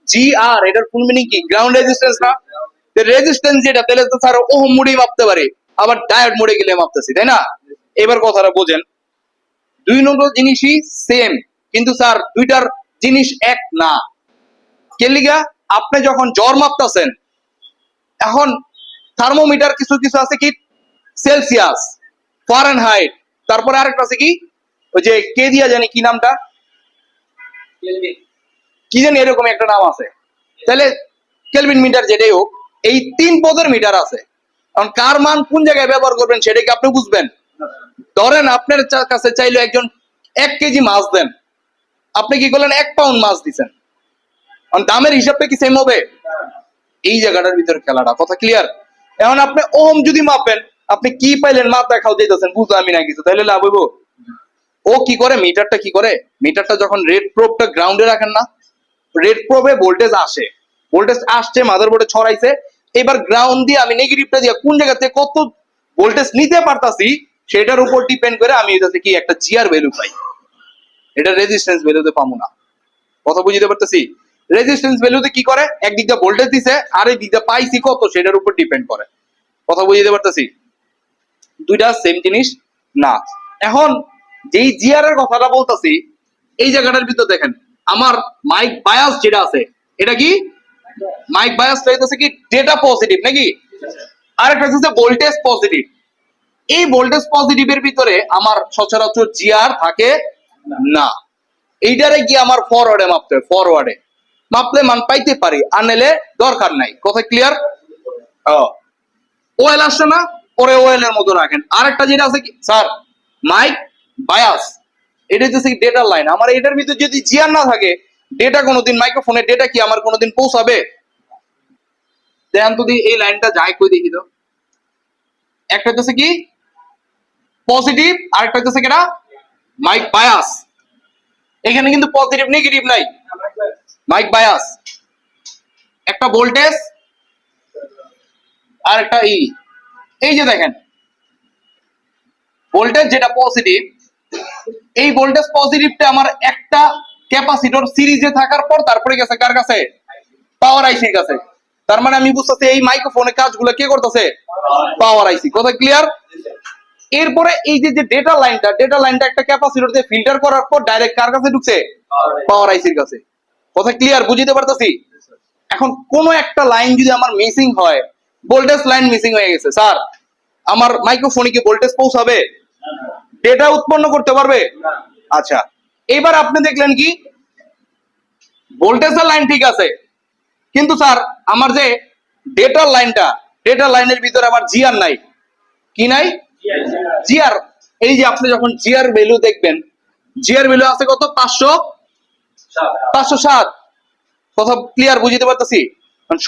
GR, এটার ফুল মিনিং কি? গ্রাউন্ড রেজিস্ট্যান্স না? রেজিস্ট্যান্স যেটা, তাহলে তো স্যার ওহম মোডেই মাপতে পারি, আবার ডায়োড মোডে গেলে মাপতেছি, তাই না? এবার কথাটা বোঝেন, দুই নম্বর জিনিসই সেম, কিন্তু স্যার দুইটার জিনিস এক না। কেলিগা আপনি যখন জ্বর মাপতেছেন, এখন থার্মোমিটার কিছু কিছু আছে কি সেলসিয়াস, ফারেনহাইট, তারপরে আরেকটা আছে কি ওই যে কে দিয়া জানি কি নামটা, কি জানি এরকম একটা নাম আছে। তাহলে কেলভিন মিটার যেটাই হোক, এই 3 পদের মিটার আছে। এখন কার মান কোন জায়গায় ব্যবহার করবেন সেটা কি আপনি বুঝবেন? ধরেন আপনার কাছে চাইলো একজন 1 কেজি মাছ দেন, আপনি কি করলেন 1 পাউন্ড মাছ দিচ্ছেন, দামের হিসাবটা কি সেম হবে? এই জায়গাটার ভিতরে খেলাটা, কথা ক্লিয়ার? এখন আপনি ওহম যদি মাপেন, আপনি কি পাইলেন মাথায় খাও যেতেছেন, বুঝলাম আমি না কিছু, তাহলে লাভ হইব? ও কি করে, মিটারটা কি করে, মিটারটা যখন রেড প্রোবটা গ্রাউন্ডে রাখেন না, রেড প্রোবে ভোল্টেজ আসে, ভোল্টেজ আসছে মাদারবোর্ডে ছড়াইছে, এবার গ্রাউন্ড দিয়ে আমি নেগেটিভটা দিয়ে কোন জায়গাতে কত ভোল্টেজ নিতে পারতাছি সেটার উপর ডিপেন্ড করে আমি এটাতে কি একটা জিআর ভ্যালু পাই। এটা রেজিস্ট্যান্স ভ্যালুতে পাবো না, কথা বুঝতে পারতেছি? রেজিস্ট্যান্স ভ্যালুতে কি করে, একদিক দিয়ে ভোল্টেজ দিছে আর এই দিক দিয়ে পাইছি কত সেটার উপর ডিপেন্ড করে, কথা বুঝতে পারতেছি? দুইটা সেম জিনিস না। এখন যেই জিআর এর কথাটা বলতেছি, এই জায়গাটার ভিতর দেখেন আমার মাইক বায়াস যেটা আছে, এটা কি মাইক বায়াস চাইতেছে কি ডেটা পজিটিভ নাকি, আরেকটা হচ্ছে ভোল্টেজ পজিটিভ। এই ভোল্টেজ পজিটিভের ভিতরে আমার সচরাচর জিআর থাকে না, এইটারে গিয়ে আমার ফরওয়ার্ডে মাপতে হয়, ফরওয়ার্ডে মাপলে মান পাইতে পারি, আনলে দরকার নাই, কথা ক্লিয়ার? ওয়েল আসছে না, পরে ওয়েল এর মতো রাখেন। আরেকটা যেটা আছে কি স্যার মাইক বায়াস, এটা হচ্ছে ডেটা লাইন। আমার এটার ভিতরে যদি জিআর না থাকে, ডেটা কোনোদিন মাইক্রোফোনের ডেটা কি আমার কোনোদিন পৌঁছাবে? দেখেন যদি এই লাইনটা যায় কই দেখি তো, একটা হচ্ছে কি পজিটিভ, আরেকটা হচ্ছে কিনা মাইক বায়াস। এখানে কিন্তু পজিটিভ নেগেটিভ নাই, মাইক বায়াস, একটা ভোল্টেজ আর একটা এই যে দেখেন ভোল্টেজ যেটা পজিটিভ, এই ভোল্টেজ পজিটিভটা আমার একটা ক্যাপাসিটর সিরিজে থাকার পর তারপরে গেছে কার কাছে? পাওয়ার আইসির কাছে। তার মানে আমি বুঝতেছি এই মাইক্রোফোনের কাজগুলো কে করতেছে? পাওয়ার আইসি, কথা ক্লিয়ার? এরপরে এই যে ডেটা লাইনটা একটা ক্যাপাসিটর দিয়ে ফিল্টার করার পর ডাইরেক্ট কার কাছে ঢুকছে? পাওয়ার আইসির কাছে, কথা ক্লিয়ার? বুঝতে পারতেছি? এখন কোন একটা লাইন যদি আমার মিসিং হয়, ভোল্টেজ লাইন মিসিং হয়ে গেছে স্যার, আমার মাইক্রোফোনে কি ভোল্টেজ পৌঁছাবে? ডেটা উৎপন্ন করতে পারবে? আচ্ছা, এবার আপনি দেখলেন কি ভোল্টেজের লাইন ঠিক আছে, কিন্তু স্যার আমার যে ডেটা লাইনের ভিতরে আমার জিআর নাই, কি নাই? জিআর। এই যে আপনি যখন জিআর ভ্যালু দেখবেন, জিআর ভ্যালু আছে কত? 507, কথা ক্লিয়ার? বুঝতে পারতেছি?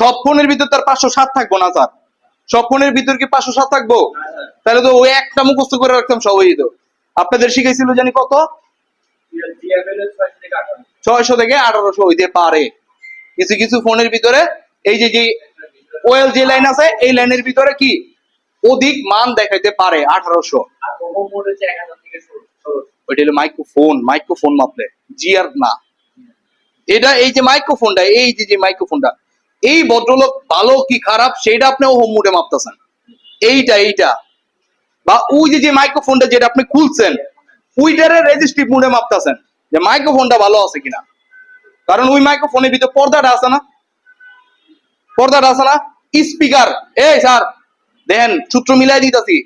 সব ফোনের ভিতর তার 507 থাকবো না স্যার, সব ফোনের ভিতর কি 507 থাকবো? তাহলে তো ওই একটা মুখস্থ করে রাখতাম সব হয়ে যেত। আপনাদের শিখাইছিল জানি কত, 600 থেকে 1800 হইতে পারে। কিছু কিছু ফোনের ভিতরে এই যে ওয়েল যে লাইন আছে, এই লাইনের ভিতরে কি অধিক মান দেখাইতে পারে 1800। ওইটা হলো মাইক্রোফোন মাপলে, জিআর না। এটা এই যে মাইক্রোফোনটা, এই যে মাইক্রোফোনটা, এই ভদ্রলোক ভালো কি খারাপ সেটা আপনি হোম মোডে মাপতেছেন, এইটা বা ওই যে মাইক্রোফোনটা যেটা আপনি খুলছেন ওইটারে রেজিস্ট্রিভ মোডে মাপতেছেন যে মাইক্রোফোনটা ভালো আছে কিনা। কারণ ওই মাইক্রোফোনের ভিতরে পর্দাটা আছে না, স্পিকার। এই স্যার দেখেন সূত্র মিলাই দিতেছি,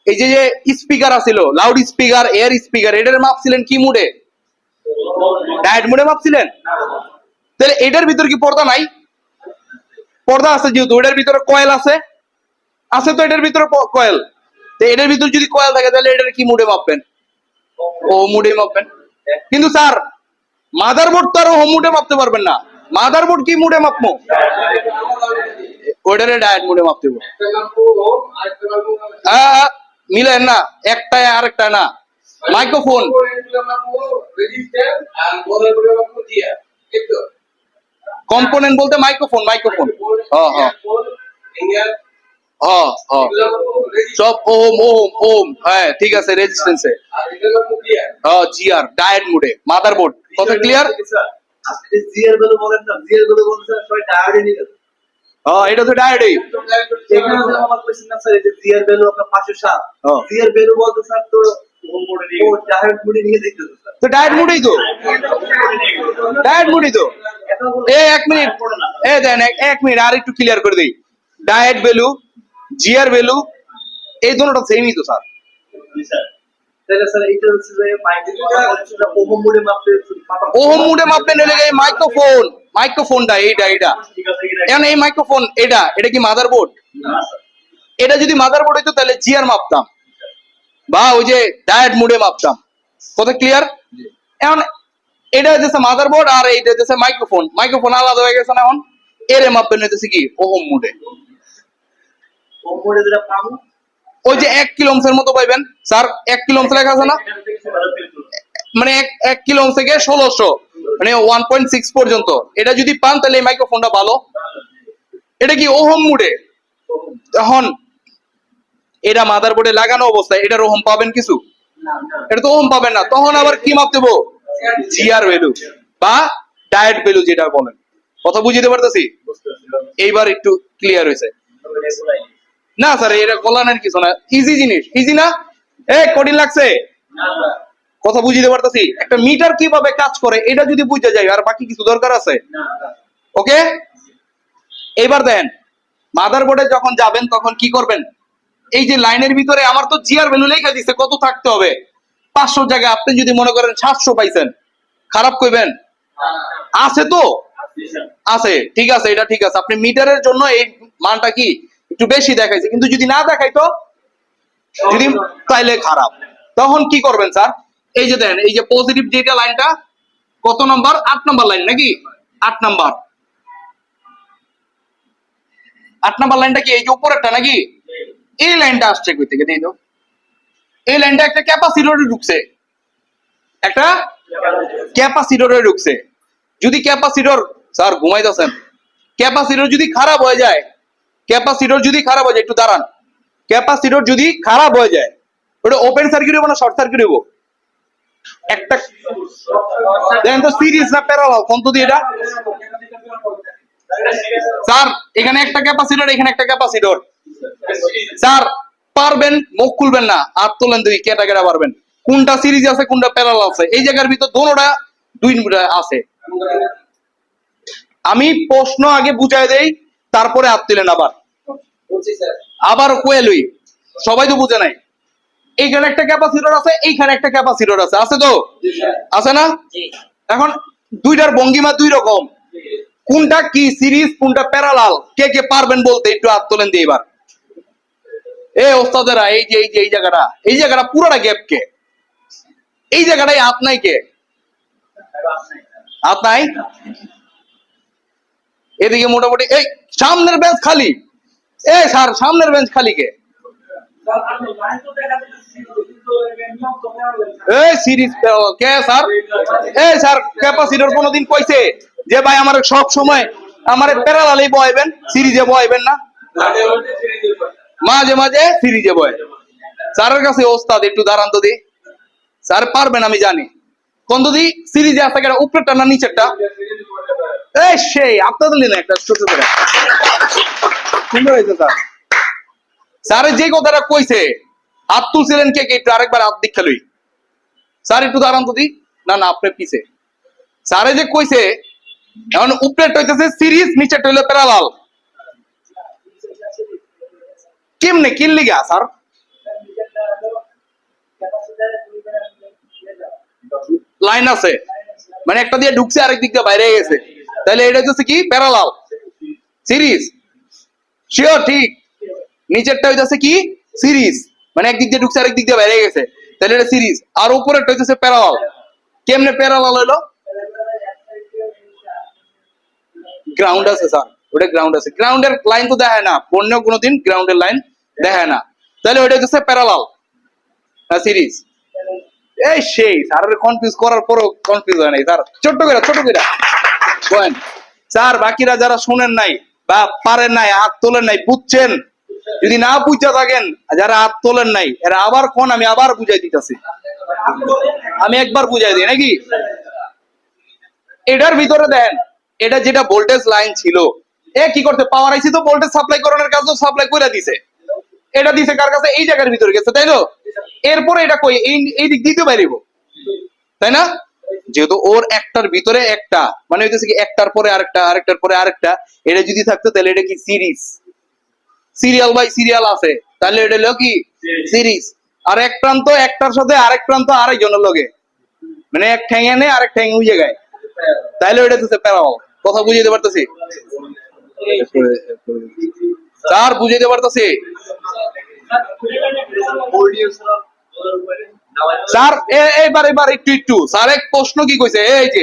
এই যে স্পিকার আছিল, লাউড স্পিকার, এয়ার স্পিকার, এটার মাপছিলেন কি মুডে? ডায়েট মুডে মাপছিলেন। তাহলে এটার ভিতর কি পর্দা নাই? পর্দা আছে, যেহেতু এটার ভিতরে কয়েল আছে তো এটার ভিতরে কয়েল, তো এটার ভিতর যদি কয়েল থাকে তাহলে এটার কি মুডে মাপবেন? ও মুডে মাপবেন। কিন্তু স্যার মাদারবোর্ড তো আর হোম মুডে মাপতে পারবেন না। মাদারবোর্ড কি মুডে মাপবো? ওইটারে ডায়েট মুডে মাপতে হবে। মিলেন না, একটা আরেকটা না। মাইক্রোফোন কম্পোনেন্ট বলতে মাইক্রোফোন, মাইক্রোফোন হ্যাঁ হ্যাঁ হ্যাঁ হ্যাঁ সব ওম ওম ওম, হ্যাঁ ঠিক আছে, রেজিস্ট্যান্সে হ্যাঁ জিআর ডায়েট মুডে মাদারবোর্ড। কথা ক্লিয়ার? আপনি জিআর ভ্যালু বলেন না, জিআর ভ্যালু বলছেন সবাই ডায়োডে নিয়ে গেছে। হ্যাঁ এটা তো ডায়েটই। এখানে যে আমার কোশ্চেন না স্যার, এই যে জিআর ভ্যালু আপনার 507, হ্যাঁ। জিআর ভ্যালু বলতে স্যার তো হোম মোডে নিয়ে গেছে, ডায়োড মোডে নিয়ে যেতেছে স্যার। তো ডায়েট মুডেই তো, ডায়েট মুডেই তো। এক মিনিট, দেন এক মিনিট আর একটু ক্লিয়ার করে দিই। ডায়েট ভ্যালু, জিআর ভ্যালু এই দুটোটা সেমই তো স্যার। জি স্যার। তাহলে স্যার এটা হচ্ছে যে মাইক্রোফোনটা ওহম মোডে মাপতে ওহম মুডে মাপবেন হলে এই মাইক্রোফোন, মাইক্রোফোনটা এইটা এটা। ঠিক আছে কিনা? এখন এই মাইক্রোফোন এটা, এটা কি মাদারবোর্ড? না স্যার। এটা যদি মাদারবোর্ড হইতো তাহলে জিআর মাপতাম বা ওই যে ডায়েট মুডে মাপতাম। কথা ক্লিয়ার? এখন এটা হচ্ছে মাদারবোর্ড আর এইটা হচ্ছে মাইক্রোফোন, মাইক্রোফোন আলাদা হয়ে গেছে না। এখন এর মাপবেন হইতেছে কি ওহম মুডে। ওহম মোডে যেটা পাবো ওই যে 1 কিলো ওহমসের মতো পাইবেন স্যার, 1 কিলো ওহমস লেখা আছে না, মানে এক কিলো ওহম থেকে 1600 মানে 1.6 পর্যন্ত। এটা যদি পান তাহলে এই মাইক্রোফোনটা ভালো। এটা কি ওহম মুডে। এখন এটা মাদারবোর্ডে লাগানো অবস্থায় এটার ওহম পাবেন কিছু? এটা তো ওহম পাবেন না। তখন আবার কি মাপতে দেবো? জিআর ভ্যালু বা ডায়েট ভ্যালু যেটা বলেন। কথা বুঝতে পারতেছি? এইবার একটু ক্লিয়ার হয়েছে না স্যার? এটা কল্যাণের কিছু না, ইজি জিনিস। ইজি না? কঠিন লাগছে? কথা বুঝতে পারতেছি। একটা মিটার কিভাবে কাজ করে এটা যদি বুঝতে যাই আর বাকি কিছু দরকার আছে? ওকে, এবার দেন মাদারবোর্ডে যখন যাবেন তখন কি করবেন? এই যে লাইনের ভিতরে আমার তো জিআর ভ্যালু লেখা দিচ্ছে কত থাকতে হবে। 500 জায়গায় আপনি যদি মনে করেন 700 পাইছেন, খারাপ কইবেন? আছে তো, আছে, ঠিক আছে, এটা ঠিক আছে। আপনি মিটারের জন্য এই মানটা কি একটু বেশি দেখাইছে, কিন্তু যদি না দেখাইতো যদি তাইলে খারাপ। তখন কি করবেন স্যার? এই যে দেন, এই যে পজিটিভ যেটা লাইনটা কত নাম্বার? 8 নাম্বার লাইন নাকি? 8 নাম্বার, 8 নাম্বার লাইনটা কি এই যে উপরেরটা নাকি? এই লাইনটা আসছে কই থেকে দেই তো? এই লাইনটা একটা ক্যাপাসিটরে ঢুকছে, একটা ক্যাপাসিটরে ঢুকছে। যদি ক্যাপাসিটর, স্যার ঘুমাইতেছেন, ক্যাপাসিটর যদি খারাপ হয়ে যায়, ক্যাপাসিটর যদি খারাপ হয়ে যায়, একটু দাঁড়ান, ক্যাপাসিটর যদি খারাপ হয়ে যায় ওটা ওপেন সার্কিট হইব না শর্ট সার্কিট হইব? একটা দেখেন তো সিরিজ না প্যারালাল কোন তো দিয়ে এটা? স্যার এখানে একটা ক্যাপাসিটর, এখানে একটা ক্যাপাসিটর। স্যার পারবেন, মুখ খুলবেন না, হাত তোলেন, দুই কেটা কেটা পারবেন কোনটা সিরিজ আছে কোনটা প্যারালাল আছে। এই জায়গার ভিতর দোনোটা দুই আছে। আমি প্রশ্ন আগে বুঝাই দেই, তারপরে হাত তুলেন। আবার কোয়েলই সবাই তো বুঝে নাই। এইখানে একটা ক্যাপাসিটর আছে, এইখানে একটা ক্যাপাসিটর আছে, আছে তো? আছে না? এখন দুইটার ভঙ্গিমা দুই রকম, কোনটা কি সিরিজ কোনটা প্যারালাল, কে কে পারবেন বলতে? একটু হাত তোলেন দিয়ে এবার। ওস্তাদেরা এই যে এই জায়গাটা, এই জায়গাটা পুরোটা গ্যাপ কে? এই জায়গাটাই হাত নাই কে? হাত নাই। এদিকে মোটামুটি এই সামনের বেঞ্চ খালি। স্যার সামনের বেঞ্চ খালি কে? সিরিজ কে স্যার? স্যার ক্যাপাসিটর কোনদিন কইছে যে ভাই আমার সব সময় আমার প্যারালালই বয়াইবেন, সিরিজে বয়াইবেন না? মাঝে মাঝে সিরিজে বয়। স্যারের কাছে ওস্তাদ একটু দাঁড়ান তো দি, স্যার পারবেন আমি জানি। কোন যদি সিরিজে আছে কেন, উপরেরটা না নিচেরটা? সেই আপনাদের না একটা ছোট করে সুন্দর হয়েছে স্যার। স্যার যে কথাটা কইছে হাত তুলছিলেন কে কে? একটু আরেকবার হাত দীক্ষা লই। স্যার একটু দাঁড়ান তো দি, না না আপনার পিছে। স্যারে যে কইছে এখন উপরেরটা হইতেছে সিরিজ, নিচেরটা হইলো প্যারালাল। কেমনে কি লিগা স্যার? লাইন আছে মানে একটা দিয়ে ঢুকছে আরেক দিক দিয়ে বাইরে গেছে, তাহলে এটা হচ্ছে কি প্যারালাল। সিরিজ শিওর ঠিক, নিচেরটা হইতাছে কি সিরিজ। মানে একদিক দিয়ে ঢুকছে আরেক দিক দিয়ে বাইরে গেছে, তাহলে এটা সিরিজ। আর উপরেরটা হচ্ছে প্যারালাল। কেমনে প্যারালাল হইলো? গ্রাউন্ড আছে স্যার, ওটা গ্রাউন্ড আছে। গ্রাউন্ডের লাইন তো দেখায় না, অন্য কোনোদিন গ্রাউন্ডের লাইন দেখায় না, তাহলে ওটা হচ্ছে প্যারালাল না সিরিজ। এই সেই স্যার কনফিউজ করার পরও কনফিউজ হয় নাই স্যার, ছোট্ট করে বলেন স্যার। বাকিরা যারা শুনেন নাই বা পারেন নাই, হাত তোলেন নাই, বুঝছেন? যদি না বুঝা থাকেন, যারা হাত তোলেন নাই এরা আবার কোন, আমি আবার বুঝাই দিতেছি। আমি একবার বুঝাই দিই নাকি? এটার ভিতরে দেন, এটা যেটা ভোল্টেজ লাইন ছিল, এ কি করতে, পাওয়ার আইসি তো ভোল্টেজ সাপ্লাই করানোর কাজও সাপ্লাই করে দিছে। এটা দিছে কার কাছে? এই জায়গার ভিতরে গেছে, তাই না? এরপরে এটা কই, এই দিক দিয়ে বাইরেব, তাই না? যেহেতু ওর একটার ভিতরে একটা, মানে হইতেছে কি একটার পরে আরেকটা, আরেকটার পরে আরেকটা, এটা যদি থাকতো তাহলে এটা কি সিরিজ। সিরিয়াল বাই সিরিয়াল আছে, তাহলে এটা হলো কি সিরিজ। আর এক প্রান্ত একটার সাথে আরেক প্রান্ত আরেকজনের লগে, মানে এক ঠ্যাং এনে আরেক ঠ্যাং ওই জায়গায়, তাহলে ওইটা হচ্ছে প্যারালাল। কথা বুঝাইতে পারতেছি স্যার? বুঝাইতে পারতেছি স্যার? এবার একটু স্যার এক প্রশ্ন কি কইছে, এই যে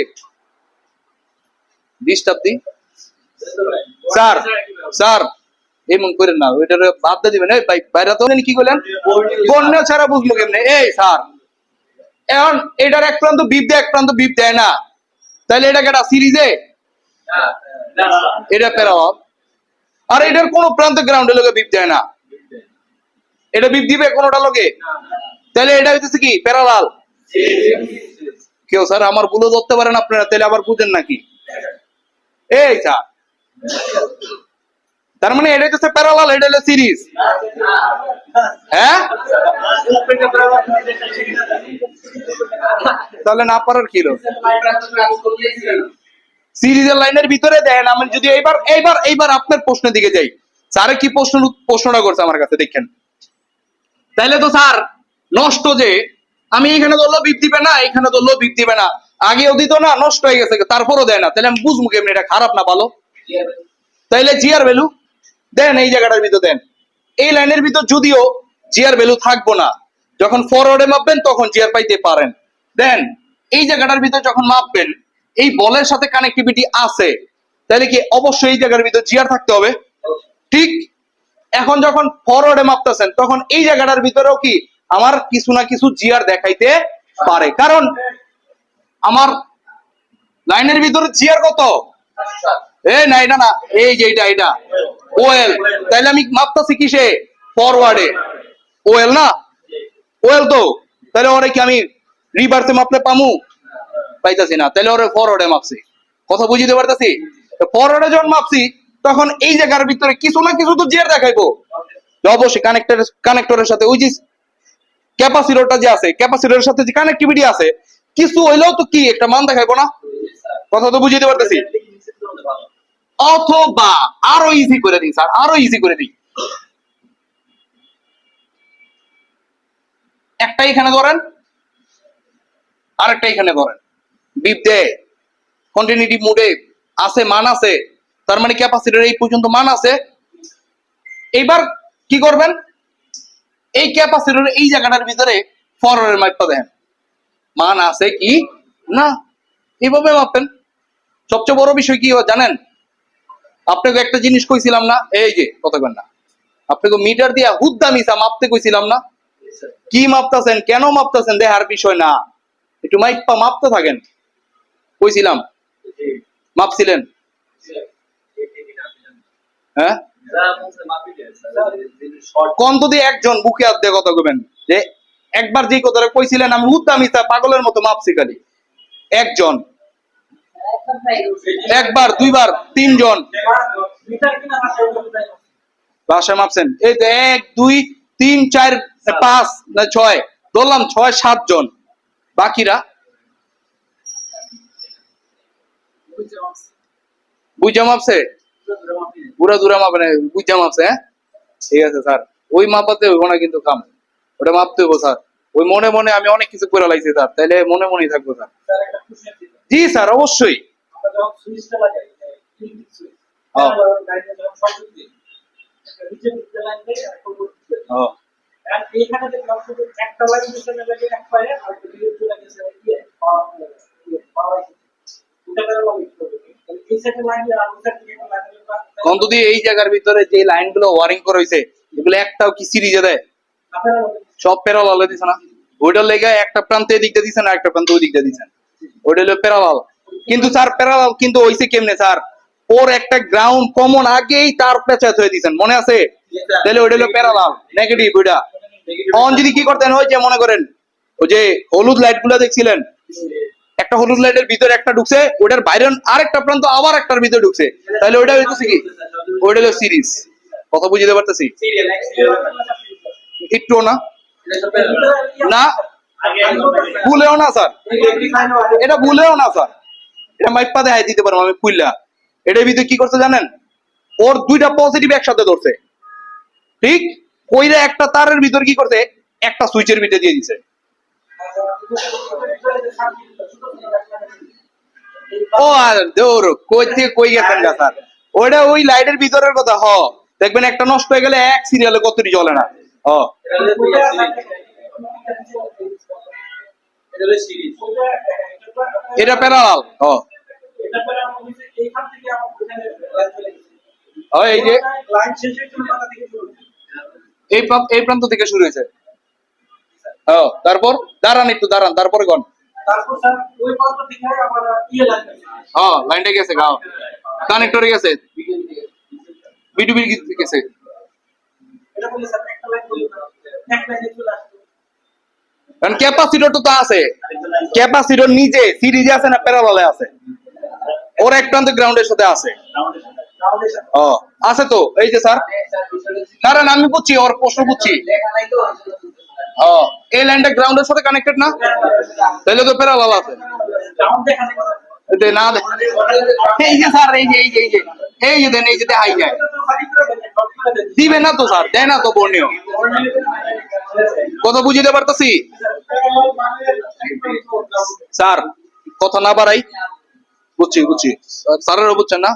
ডিস্টার্ব দি স্যার, স্যার এমন করেন না, ওইটার বাদ দিয়ে দিবেন। এই ভাই বাইরে তো কি কইলেন? বন্য ছাড়া বুঝবো কেমনে? এই স্যার এখন এটার এক প্রান্ত বিপ দেয়, এক প্রান্ত বিপ দেয় না, তাহলে এটা কেটা সিরিজে? এটা প্যারালাল। আর এটার কোন প্রান্ত গ্রাউন্ডের লগে বিপ দেয় না, এটা বিপ দিবে কোনটা লগে, তাহলে এটা হইতেছে কি প্যারালাল। কেউ স্যার আমার ভুলও ধরতে পারেন আপনারা, তাহলে আবার বুঝেন নাকি? এই স্যার তার মানে এটা হচ্ছে প্যারালাল, এটা হলো সিরিজ। হ্যাঁ, তাহলে না পারার কি হলো? সিরিজের লাইনের ভিতরে দেন। আমি যদি এইবার আপনার প্রশ্নের দিকে যাই, স্যার কি প্রশ্নটা করছে আমার কাছে দেখেন, তাইলে তো স্যার নষ্ট, যে আমি এখানে ধরলো বিপ দিবে না, এখানে ধরলো বিপ দিবে না, আগেও দিত না, নষ্ট হয়ে গেছে, তারপরও দেয় না, তাহলে আমি বুঝবো কেমনি এটা খারাপ না ভালো? তাইলে জিআর ভ্যালু দেন এই জায়গাটার ভিতর দেন। এই লাইনের ভিতর যদিও জিআর ভ্যালু থাকবো না, যখন ফরওয়ার্ডে মাপবেন তখন জিআর পাইতে পারেন। দেন এই জায়গাটার ভিতর যখন মাপবেন, এই বলের সাথে কানেক্টিভিটি আছে, তাহলে কি অবশ্যই এই জায়গার ভিতর জিআর থাকতে হবে, ঠিক? এখন যখন ফরওয়ার্ডে মাপতেছেন, তখন এই জায়গাটার ভিতরেও কি আমার কিছু না কিছু জিআর দেখাইতে পারে, কারণ আমার লাইনের ভিতরে জিআর কত? না এটা না, এই যে এটা ওএল, তাইলে আমি মাপতাছি কিসে? ফরওয়ার্ডে। ওএল না, ওএল তো, তাহলে ওরে কি আমি রিভার্সে মাপলে পামু? পাইতাছি না, তাহলে ওরে ফরওয়ার্ডে মাপছি। কথা বুঝিতে পারতাছি? ফরওয়ার্ডে যখন মাপছি, তখন এই জায়গার ভিতরে কিছু না কিছু তো জিআর দেখাইবো, অবশ্যই কানেক্টরের সাথে ওই যে ক্যাপাসিটরটা যে আছে, ক্যাপাসিটরের সাথে যে কানেক্টিভিটি আছে, কিছু হইলেও তো কি একটা মান দেখাইবো না? কথা তো বুঝিতে পারতেছি? অথবা আরো ইজি করে দিই স্যার, আরো ইজি করে দিই, একটা এখানে ধরেন, আরেকটা এখানে ধরেন, বিপ দেয়, কন্টিনিউটি মোডে আছে, মান আছে, তার মানে ক্যাপাসিটর এই পর্যন্ত মান আছে। এইবার কি করবেন, এই ক্যাপাসিটর এই জায়গাটার ভিতরে ফরওয়ার্ডের মাপটা দেখেন, মান আছে কি না, এইভাবে মাপেন। সবচেয়ে বড় বিষয় কি জানেন? আপনাকে একটা জিনিস কইছিলাম না, এই যে কথা বলেন না, আপনাকে মিটার দিয়া হুদ্দা মিসা মাপতে কইছিলাম না? কি মাপতাছেন, কেন মাপতাছেন দেখার বিষয় না, একটু মাইপা মাপতে থাকেন। কইছিলাম, মাপছিলেন? হ্যাঁ, কোন যদি একজন বুকে হাত দিয়ে কথা কইবেন যে একবার যে কথাটা কইছিলেন আমি হুদ্দা মিসা পাগলের মতো মাপছি, খালি একজন, একবার, দুইবার, তিনজন বাসায় মাপছেন? এই তো 1 2 3 4 5 না 6, ধরলাম 6 7 জন, বাকিরা বুঝা মাপছে? পুরা দূরা মাপে না, বুঝা মাপছে। হ্যাঁ ঠিক আছে স্যার, ওই মাপাতে হইব না কিন্তু কাম, ওটা মাপতে হইব স্যার। ওই মনে মনে আমি অনেক কিছু করে লাইছি স্যার, তাইলে মনে মনেই থাকবো স্যার। জি স্যার অবশ্যই। আর এইখানে দেখলাম শুধু একটা লাইন পিছনে লাগে এক পায়ে আর দুটো চলে গেছে পাওয়ার এটা করে বলি এই সাইডে লাগিয়ে আর ওই সাইডে লাগিয়ে অন্তত এই জায়গার ভিতরে যে লাইনগুলো ওয়ারিং করা হয়েছে এগুলো একটাও কি সিরিজে দেয়? আপনারা সব প্যারালাল দিছে না? ওইটার লেগে একটা প্রান্ত এদিক দিয়ে দিছেন আর একটা প্রান্ত ওই দিক দিয়ে দিছেন, ওইটা হলো প্যারালাল। কিন্তু স্যার প্যারালাল কিন্তু হইছে কেমনে স্যার? ওর একটা গ্রাউন্ড কমন আগেই তার পেঁচাত হয়ে দিছেন, মনে আছে? তাহলে ওইটা হলো প্যারালাল, নেগেটিভ ওইটা। অন যদি কি করতেন, ওই যে মনে করেন ওই যে হলুদ লাইট গুলা দেখছিলেন, একটা হলুদ লাইটের ভিতরে একটা ঢুকছে, ওটার বাইরে আরেকটা প্রান্ত আবার একটার ভিতরে ঢুকছে, তাহলে ওইটা হইতেছে কি? ওইটা হলো সিরিজ। কথা বুঝতে পারতেছি? একটু না না ভুলেও না স্যার, এটা ভুলেও না স্যার, এটা মাইপা দেখাই দিতে পারবো আমি খুললা। এটার ভিতরে কি করছে জানেন? ওর দুইটা পজিটিভ একসাথে ধরছে, ঠিক কইরা একটা তারের ভিতর কি করছে, একটা সুইচের ভিতরে দিয়ে দিছে। ও আর দৌড় কই থেকে কই গেছেন গা স্যার? ওইটা ওই লাইটের ভিতরের কথা। দেখবেন একটা নষ্ট হয়ে গেলে এক সিরিয়ালে কতটি জ্বলে না। এটা প্যারালাল। এই যে এই প্রান্ত থেকে শুরু হয়েছে। তারপর দাঁড়ান, একটু দাঁড়ান, তারপরে গন। লাইনটা গেছে, গাও কানেক্টরে গেছে, বিটুবি গেছে। কারণ ক্যাপাসিটর তো আছে, ক্যাপাসিটর নিচে সিরিজে আছে না প্যারালালে আছে? ওর এক প্রান্ত গ্রাউন্ডের সাথে আছে। আছে তো, এই যে স্যার কারণ আমি বুঝছি, ওর প্রশ্ন বুঝছি। এই লাইনটা গ্রাউন্ডের সাথে কানেক্টেড না? তাহলে তো প্যারালাল আছে। না এই যে স্যার, এই যে এই যে এই যে এই যে দেন, এই যে দেখাই যায়। দিবে না তো স্যার, দেয় না তো বর্ণীয়। কথা বুঝতে পারতেছি স্যার, কথা না বাড়াই। বুঝছি বুঝছি, স্যারেরও বুঝছেন না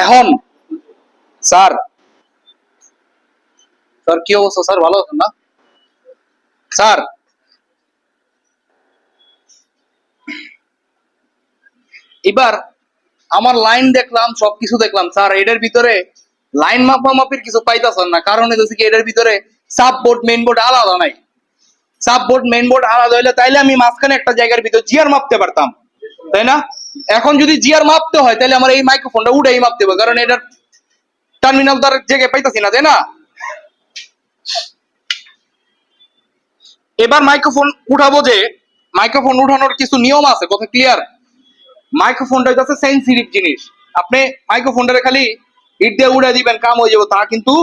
এখন? স্যার স্যার কি অবস্থা স্যার, ভালো আছেন না স্যার? এবার আমার লাইন দেখলাম, সবকিছু দেখলাম স্যার, এটার ভিতরে লাইন মাপামাপির কিছু পাইতেছেন না। কারণ হচ্ছে কি, এটার ভিতরে সাব বোর্ড মেইন বোর্ড আলাদা নাই। সাব বোর্ড মেইন বোর্ড আলাদা হইলে তাইলে আমি মাঝখানে একটা জায়গার ভিতর জিআর মাপতে পারতাম, তাই না? এখন যদি জিআর মাপতে হয় তাহলে আমার এই মাইক্রোফোনটা উঠেই মাপতে হবে, কারণ এটার টার্মিনাল তার জায়গায় পাইতাছি না, তাই না? এবার মাইক্রোফোন উঠাবো, যে মাইক্রোফোন উঠানোর কিছু নিয়ম আছে, কথা ক্লিয়ার? মাইক্রোফোনটা হচ্ছে সেন্সিটিভ জিনিস। আপনি মাইক্রোফোনটা খালি হিট দিয়ে উড়ে দিবেন কাম হয়ে যাবে তা কিন্তু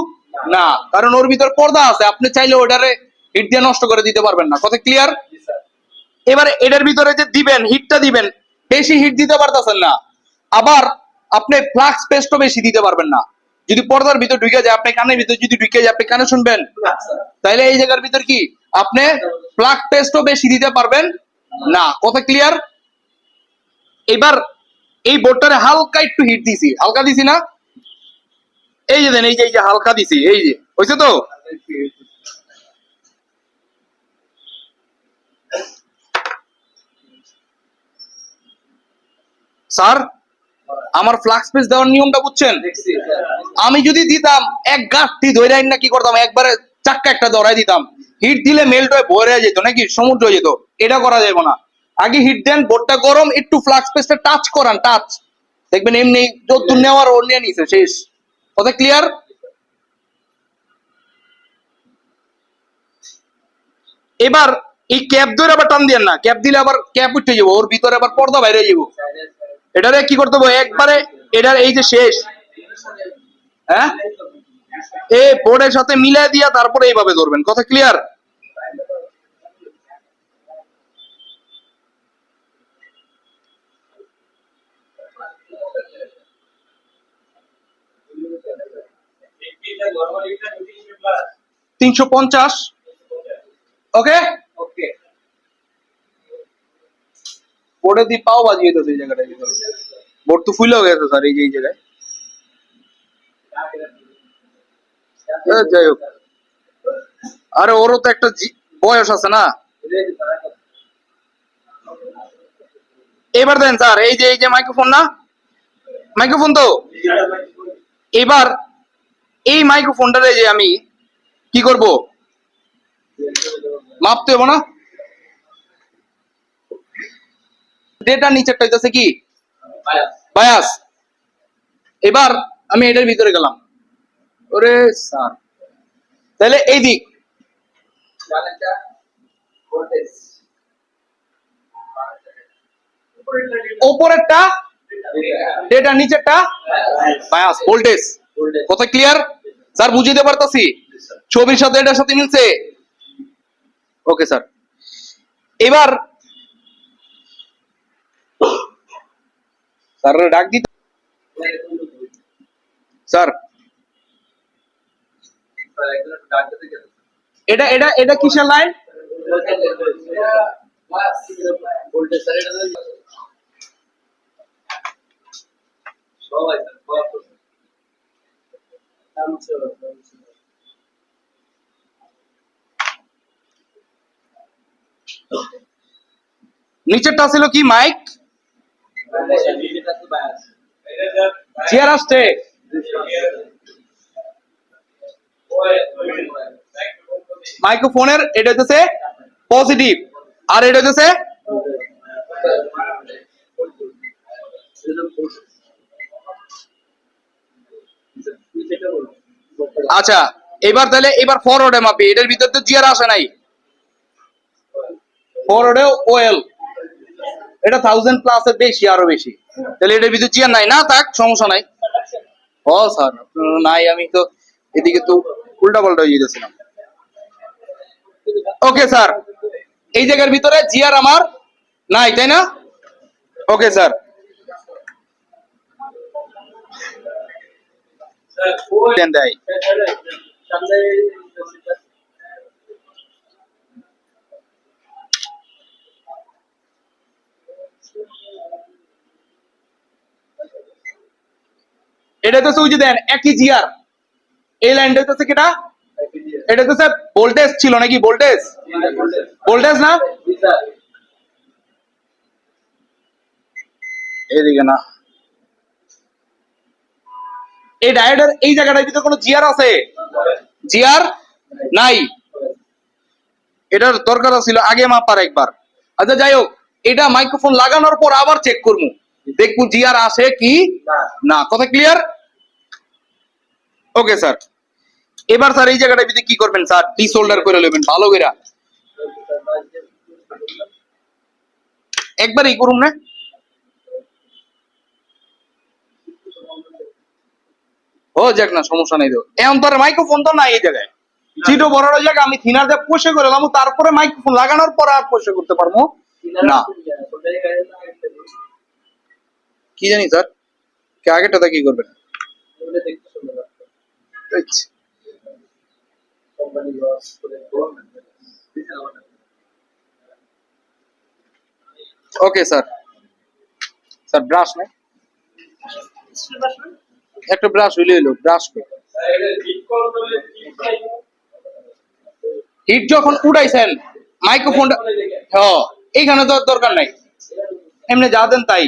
না, কারণ ওর ভিতর পর্দা আছে, আপনি চাইলে ওটারে হিট দিয়ে নষ্ট করে দিতে পারবেন না, কথা ক্লিয়ার? এবারে এটার ভিতরে যে দিবেন, হিটটা দিবেন, বেশি হিট দিতে পারতেছেন না, আবার আপনি ফ্লাক্স পেস্টও বেশি দিতে পারবেন না। যদি পর্দার ভিতর ঢুকে যায়, আপনি কানের ভিতর যদি ঢুকে যায়, আপনি কানে শুনবেন, তাইলে এই জায়গার ভিতর কি আপনি ফ্লাক্স পেস্টও বেশি দিতে পারবেন না, কথা ক্লিয়ার? এবার এই বোর্ডটারে হালকা একটু হিট দিছি, হালকা দিছি না? এই যে দেন, এই যে হালকা দিছি, এই যে হয়েছে তো। স্যার আমার ফ্লাক্স পেজ দেওয়ার নিয়মটা বুঝছেন? আমি যদি দিতাম এক গাঁটটি ধরে না কি করতাম, একবারে চাক্কা একটা ধরাই দিতাম, হিট দিলে মেল্ট হয়ে ভরে যেত, নাকি সমুদ্র হয়ে যেত। এটা করা যাবে না। আগে হিট দেন, বোর্ডটা গরম, একটু ফ্লাক্স পেজটা টাচ করান, টাচ, দেখবেন এমনি যত নেওয়ার ও নিয়ে নিছে, শেষ, কথা ক্লিয়ার? এবার এই ক্যাপ ধরে আবার টান দিয়েন না, ক্যাপ দিলে আবার ক্যাপ উঠে যাবো, ওর ভিতরে আবার পর্দা বাইরে যাবো। এটারে কি করতে হবে একবারে, এটার এই যে শেষ, হ্যাঁ, এই বোর্ডের সাথে মিলাই দিয়া তারপরে এইভাবে ধরবেন, কথা ক্লিয়ার? তিনশো 350। ওকে, বোর্ডে দিয়ে পাও বাজিয়ে তো, এই জায়গাটা বোর্ড তো ফুলেও গেছে স্যার, এই যে এই জায়গায়। যাই হোক, আরে ওরও তো একটা বয়স আছে না। এবার দেন স্যার, এই যে মাইক্রোফোন না, মাইক্রোফোন তো এবার এই মাইক্রোফোনটারে যে আমি কি করব, মাপতে হবে না, ডেটা নিচেরটা হইতেছে কি বায়াস। এবার আমি এটার ভিতরে গেলাম, ওরে স্যার, তাহলে এই দিক ওপরেরটা ডেটা, নিচেরটা বায়াস ভোল্টেজ। কথা ক্লিয়ার স্যার? বুঝিতে পারতাছি? ছবির সাথে এটার সাথে মিলছে? Okay sir. এবার স্যার ডাক দিতে, স্যার এটা এটা এটা কিসের লাইন? নিচেরটা ছিল কি মাইক, চেয়ার আসছে, মাইক্রোফোনের এটা হচ্ছে পজিটিভ আর এটা হচ্ছে, আচ্ছা এবার তাহলে এবার ফরওয়ার্ডে মাপি, এটার ভিতর তো জিআর আসে নাই, ফরওয়ার্ডে ওএল, এটা 1000 প্লাস এর বেশি, আরো বেশি, তাহলে এটার ভিতর জিআর নাই, না থাক সমস্যা নাই। ও স্যার নাই, আমি তো এদিকে তো উল্টা পাল্টা হয়ে যেতেছিলাম। ওকে স্যার, এই জায়গার ভিতরে জিআর আমার নাই, তাই না? ওকে স্যার, দেন দেয়। এটা তো ওই যে দেন একই জিআর, এই লাইনটা হচ্ছে কেটা, এটা তো স্যার ভোল্টেজ ছিল নাকি, ভোল্টেজ, ভোল্টেজ না, এইদিকে না, এই ডায়োডের এই জায়গাটার ভিতরে কোনো জিআর আছে? জিআর নাই, এটার দরকার ছিল আগে মাপার একবার। আচ্ছা যাই হোক, এটা মাইক্রোফোন লাগানোর পর আবার চেক করবো, দেখবো জিআর আসে কি না। কথা ক্লিয়ার? Okay sir. এবার স্যার এই জায়গাটার ভিতরে কি করবেন স্যার? ডিসোল্ডার করে নেবেন ভালো করে, একবারই করুন না। ও যাক না, সমস্যা নেই তো, এখন তো আর মাইক্রোফোন তো নাই এই জায়গায়, চিটো বড় জায়গা, আমি থিনার দিয়ে পোষে করে দিলাম, তারপরে মাইক্রোফোন লাগানোর পর আর পোষে করতে পারবো না। কি জানি স্যার, কে আগেরটা কি করবেন? Okay sir. স্যার ব্রাশ নাই, একটা ব্রাশ হইলে হইলো, ব্রাশ হিট যখন উড়াইছেন মাইক্রোফোনটা, হ্যাঁ এইখানে তো আর দরকার নাই, এমনি যা দেন তাই।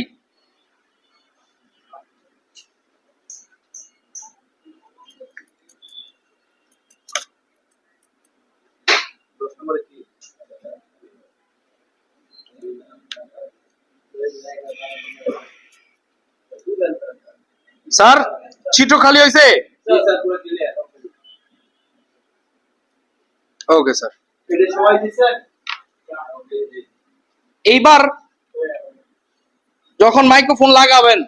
স্যার চিত্র খালি হয়েছে? Okay sir. এইবার যখন মাইক্রোফোন লাগাবেন,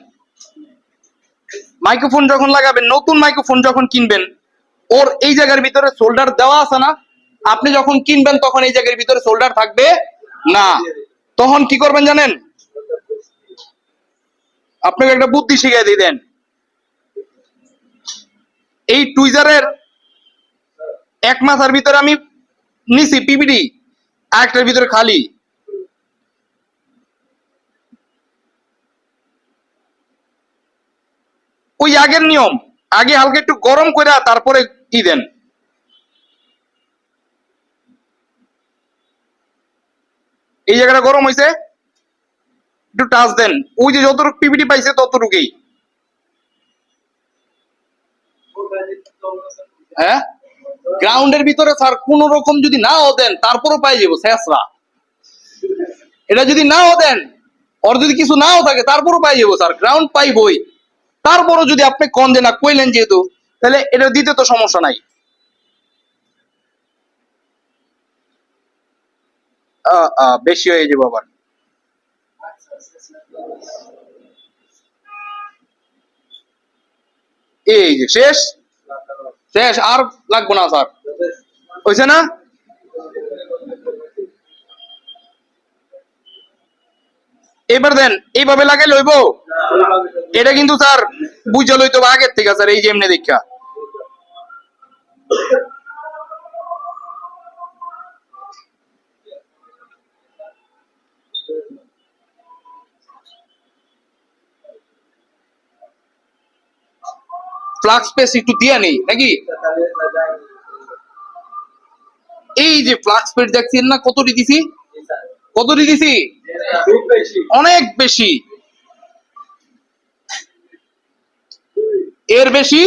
মাইক্রোফোন যখন লাগাবেন, নতুন মাইক্রোফোন যখন কিনবেন, ওর এই জায়গার ভিতরে সোল্ডার দেওয়া আছে না? আপনি যখন কিনবেন তখন এই জায়গার ভিতরে সোল্ডার থাকবে না, তখন কি করবেন জানেন? আপনাকে একটা বুদ্ধি শিখিয়ে দিয়ে দেন, এই টুইজারের এক মাথার ভিতরে আমি নিছি পিবিডি, আরেকটার ভিতরে খালি, ওই আগের নিয়ম, আগে হালকা একটু গরম করে তারপরে ই দেন। এই জায়গাটা গরম হয়েছে, একটু টাচ দেন, ওই যে যতটুকু পিভিটি পাইছে ততটুকুই। হ্যাঁ, গ্রাউন্ডের ভিতরে স্যার কোন রকম যদি নাও দেন তারপরও পাই যাবো শেষরা। এটা যদি নাও দেন, ওর যদি কিছু নাও থাকে তারপরও পাই যাবো স্যার, গ্রাউন্ড পাইবই। তারপরও যদি আপনি কন যে না কইলেন যেহেতু, তাহলে এটা দিতে তো সমস্যা নাই। বেশি হয়ে যাবো আবার। এই যে শেষ, শেষ আর লাগবো না স্যার, হয়েছে না? এবার দেন, এইভাবে লাগাই লইব। এটা কিন্তু স্যার বুঝে লইতে হবে আগের থেকে স্যার, এই যে এমনি দেখা। ফ্লাক্স পেস একটু দিয়ে নেই নাকি? এই যে ফ্লাক্স পেস দেখছেন না কতটি দিছি, কতটি দিছি? অনেক বেশি। এর বেশি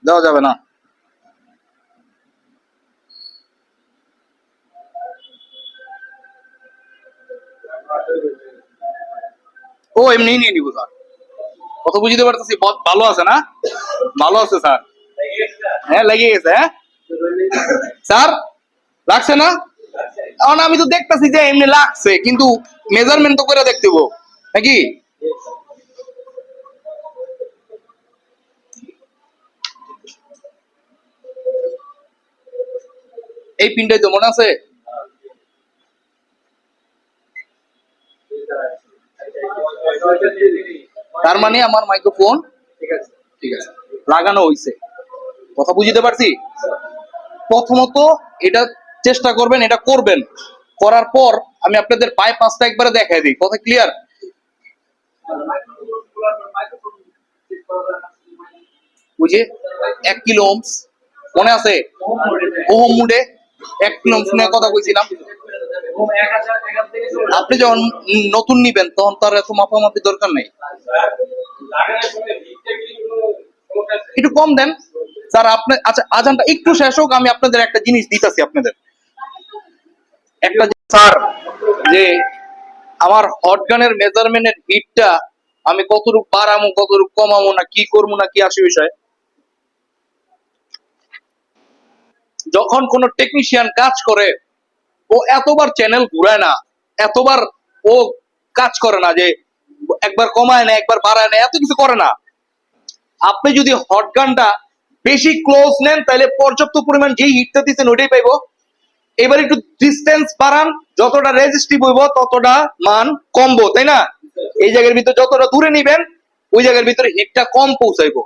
দেওয়া যাবে না। ও এমনি নিয়ে নিব স্যার, কত বুঝতে পারতেছি। ভালো আছে না? ভালো আছে স্যার। হ্যাঁ লেগে গেছে। হ্যাঁ স্যার লাগছে না? কারণ আমি তো দেখতেছি যে এমনি লাগছে, কিন্তু মেজারমেন্ট তো করে দেখতে হবো নাকি? এই পিনটাই তো মনে আছে। তার মানে আমার মাইক্রোফোন ঠিক আছে, লাগানো হয়েছে। কথা বুঝতে পারছি। প্রথমত এটা চেষ্টা করবেন, এটা করবেন, করার পর আমি আপনাদের বাইপাসটা একবারে দেখাই দিই। কথা ক্লিয়ার? ওই যে 1 কিলো ওহমস মনে আছে, ওহম মুডে 1 কিলো ওহমস নিয়ে কথা কইছিলাম। আপনি যখন নতুন নিবেন তখন তার এত মাপামাপি দরকার নেই, একটু কম দেন স্যার আপনি। আচ্ছা আজানটা একটু শেষ হোক, আমি আপনাদের একটা জিনিস দিতেছি আপনাদের একটা স্যার, যে আমার হটগানের মেজারমেন্টের হিটটা আমি কতটুকু বাড়ামো কতটুকু কমামো না কি করবো না কি আসে বিষয়। যখন কোন টেকনিশিয়ান কাজ করে ও এতবার চ্যানেল ঘুরায় না, এতবার ও কাজ করে না যে একবার কমায় না একবার বাড়ায় না, এত কিছু করে না। আপনি যদি হটগানটা বেশি ক্লোজ নেন তাহলে পর্যাপ্ত পরিমাণ যেই হিটটা দিচ্ছেন ওইটাই পাইবো। এবার একটু ডিস্টেন্স বাড়ান, যতটা রেজিস্টিভ হইব ততটা মান কমবো, তাই না? এই জায়গার ভিতরে যতটা দূরে নিবেন ওই জায়গার ভিতরে হিটটা কম পৌঁছাইবো।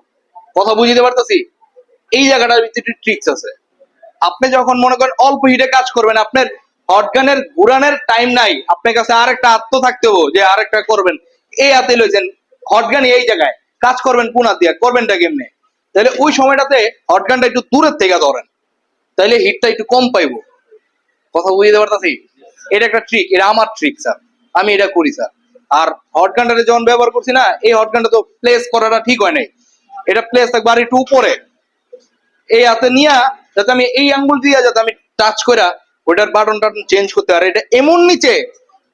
কথা বুঝতে পারতেছি? এই জায়গাটার ভিতরে ট্রিক্স আছে। আপনি যখন মনে করেন অল্প হিটে কাজ করবেন, আপনার হটগানের ঘুরানোর টাইম নাই, আপনার কাছে আরেকটা হাত তো থাকতে হবে যে আরেকটা করবেন। এই হাতে লইছেন হটগান, এই জায়গায় কাজ করবেন কোন হাত দিয়ে, করবেনটা কেমনে? তাহলে ওই সময়টাতে হটগানটা একটু দূরের থেকে ধরেন, তাহলে হিটটা একটু কম পাইবো। কথা বুঝতে পারতেছি? এটা একটা ট্রিক, এটা আমার ট্রিক স্যার, আমি এটা করি স্যার। আর হটগানটা যখন ব্যবহার করছি না, এই হটগানটা তো প্লেস করাটা ঠিক হয় নাই, এটা প্লেস থাকবে আর একটু উপরে। এই হাতে নিয়ে যাতে আমি এই আঙ্গুল দিয়ে যাতে আমি টাচ করে ওইটার বাটনটা চেঞ্জ করতে পারি। এটা এমন নিচে,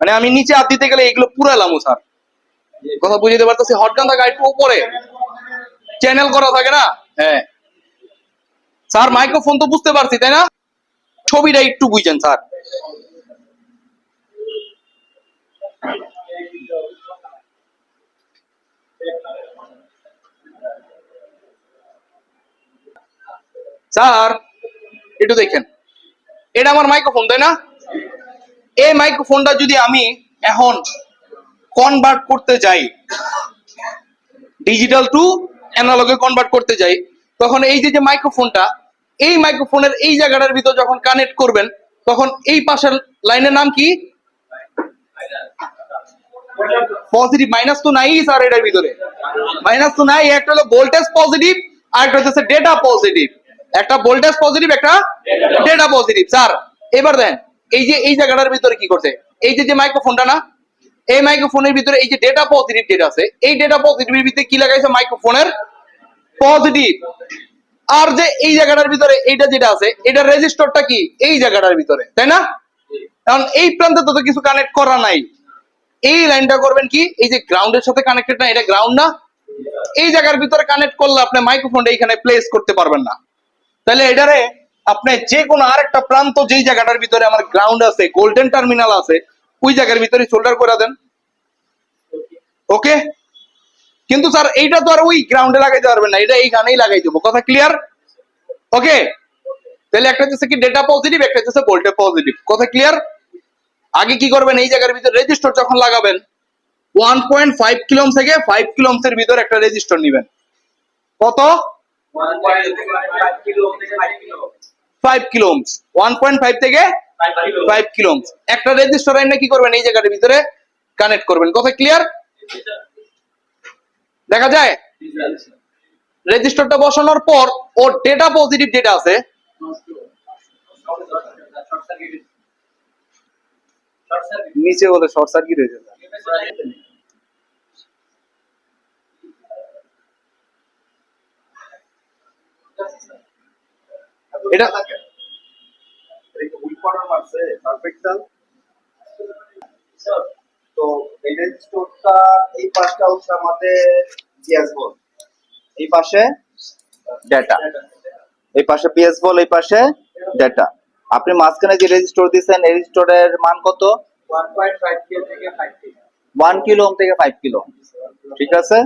মানে আমি নিচে হাত দিতে গেলে এগুলো পুরালাম স্যার। কথা বুঝতে পারতেছি? হটগান থাকে একটু উপরে চ্যানেল করা থাকে না। হ্যাঁ স্যার, মাইক্রোফোন তো বুঝতে পারছি তাই না, ছবিটা একটু বুঝছেন স্যার। স্যার একটু দেখেন, এটা আমার মাইক্রোফোন তাই না? এই মাইক্রোফোনটা যদি আমি এখন কনভার্ট করতে যাই, ডিজিটাল টু অ্যানালগে কনভার্ট করতে যাই, তখন এই যে যে মাইক্রোফোনটা, এই মাইক্রোফোনের এই জায়গাটার ভিতর যখন কানেক্ট করবেন, তখন এই পাশের লাইনের নাম কি? পজিটিভ। মাইনাস তো নাই স্যার এটার ভিতরে, মাইনাস তো নাই। একটা হলো ভোল্টেজ পজিটিভ আর একটা হচ্ছে ডেটা পজিটিভ। একটা ভোল্টেজ পজিটিভ একটা ডেটা পজিটিভ স্যার। এবার দেন এই যে এই জায়গাটার ভিতরে কি করছে, এই যে যে মাইক্রোফোনটা না, এই মাইক্রোফোনের ভিতরে এই যে ডেটা পজিটিভ যেটা আছে, এই ডেটা পজিটিভের ভিতরে কি লাগাইছে, মাইক্রোফোনের পজিটিভ। আর যে এই জায়গাটার ভিতরে এইটা যেটা আছে, এটা রেজিস্টারটা কি এই জায়গাটার ভিতরে, তাই না? কারণ এই প্রান্তে তো কিছু কানেক্ট করা নাই। এই লাইনটা করবেন কি, এই যে গ্রাউন্ডের সাথে কানেক্টেড না, এটা গ্রাউন্ড না, এই জায়গার ভিতরে কানেক্ট করলে আপনি মাইক্রোফোনটা এখানে প্লেস করতে পারবেন না। তাহলে এটারে আপনি যে কোনো আরেকটা প্রান্ত, যেই জায়গাটার ভিতরে আমার গ্রাউন্ড আছে, গোল্ডেন টার্মিনাল আছে, ওই জায়গার ভিতরে সোল্ডার করে দেন। ওকে, কিন্তু স্যার এইটা তো আর ওই গ্রাউন্ডে লাগাইতে পারবেন না, এটা এইখানেই লাগাই দেবো, কথা ক্লিয়ার? ওকে, তাহলে একটা হচ্ছে কি ডেটা পজিটিভ, একটা হচ্ছে ভোল্টেজ পজিটিভ, কথা ক্লিয়ার? আগে কি করবেন, এই জায়গার ভিতরে রেজিস্টার যখন লাগাবেন 1.5 কিলো ওহম থেকে 5 কিলো ওহমস এর ভিতরে একটা রেজিস্টার নেবেন। কত? 5 কিলো ওহমস, 1.5 থেকে 5 কিলো ওহমস একটা রেজিস্টার এনে কি করবেন, এই জায়গার ভিতরে কানেক্ট করবেন, কথা ক্লিয়ার? দেখা যায় রেজিস্টারটা বসানোর পর ওর ডেটা পজিটিভ যেটা আছে, নিচে বলে শর্ট সার্কিট হয়ে যাবে। এটা তো এই রেজিস্টারটা এই পাশটা হচ্ছে আমাদের বিএস বল, এই পাশে ডেটা, এই পাশে বিএস বল, এই পাশে ডেটা। আপনি মাঝখানে যে রেজিস্টার দিয়েছেন, এই রেজিস্টারের মান কত? 1.5 কিলো থেকে 5 কিলো। 1 কিলো ওহম থেকে 5 কিলো, ঠিক আছে?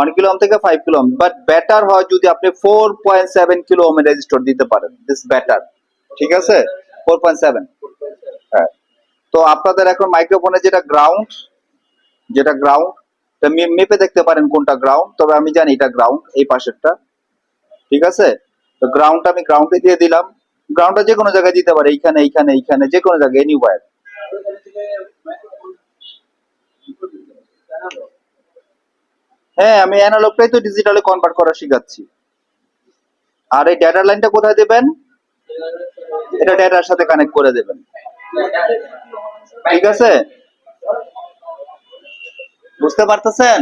1 কিলো ওহম থেকে 5 কিলো ওহম, বাট বেটার হয় যদি আপনি 4.7 কিলো ওহমের রেজিস্টার দিতে পারেন, দিস বেটার, ঠিক আছে? 4.7, হ্যাঁ। তো আপনাদের এখন মাইক্রোফোনে যেটা গ্রাউন্ড, মেপে দেখতে পারেন কোনটা গ্রাউন্ড, তবে আমি জানি এটা গ্রাউন্ড, এই পাশেরটা, ঠিক আছে? তো গ্রাউন্ডটা আমি গ্রাউন্ডে দিয়ে দিলাম। গ্রাউন্ডটা যে কোনো জায়গায় দিতে পারে, এইখানে এইখানে এইখানে, যে কোনো জায়গায়, এনিওয়্যার। হ্যাঁ, আমি অ্যানালগটাই তো ডিজিটালে কনভার্ট করা শিখাচ্ছি। আর এই ডেটা লাইনটা কোথায় দেবেন? এটা ডেটার সাথে কানেক্ট করে দেবেন, ঠিক আছে? বুঝতে পারতেছেন?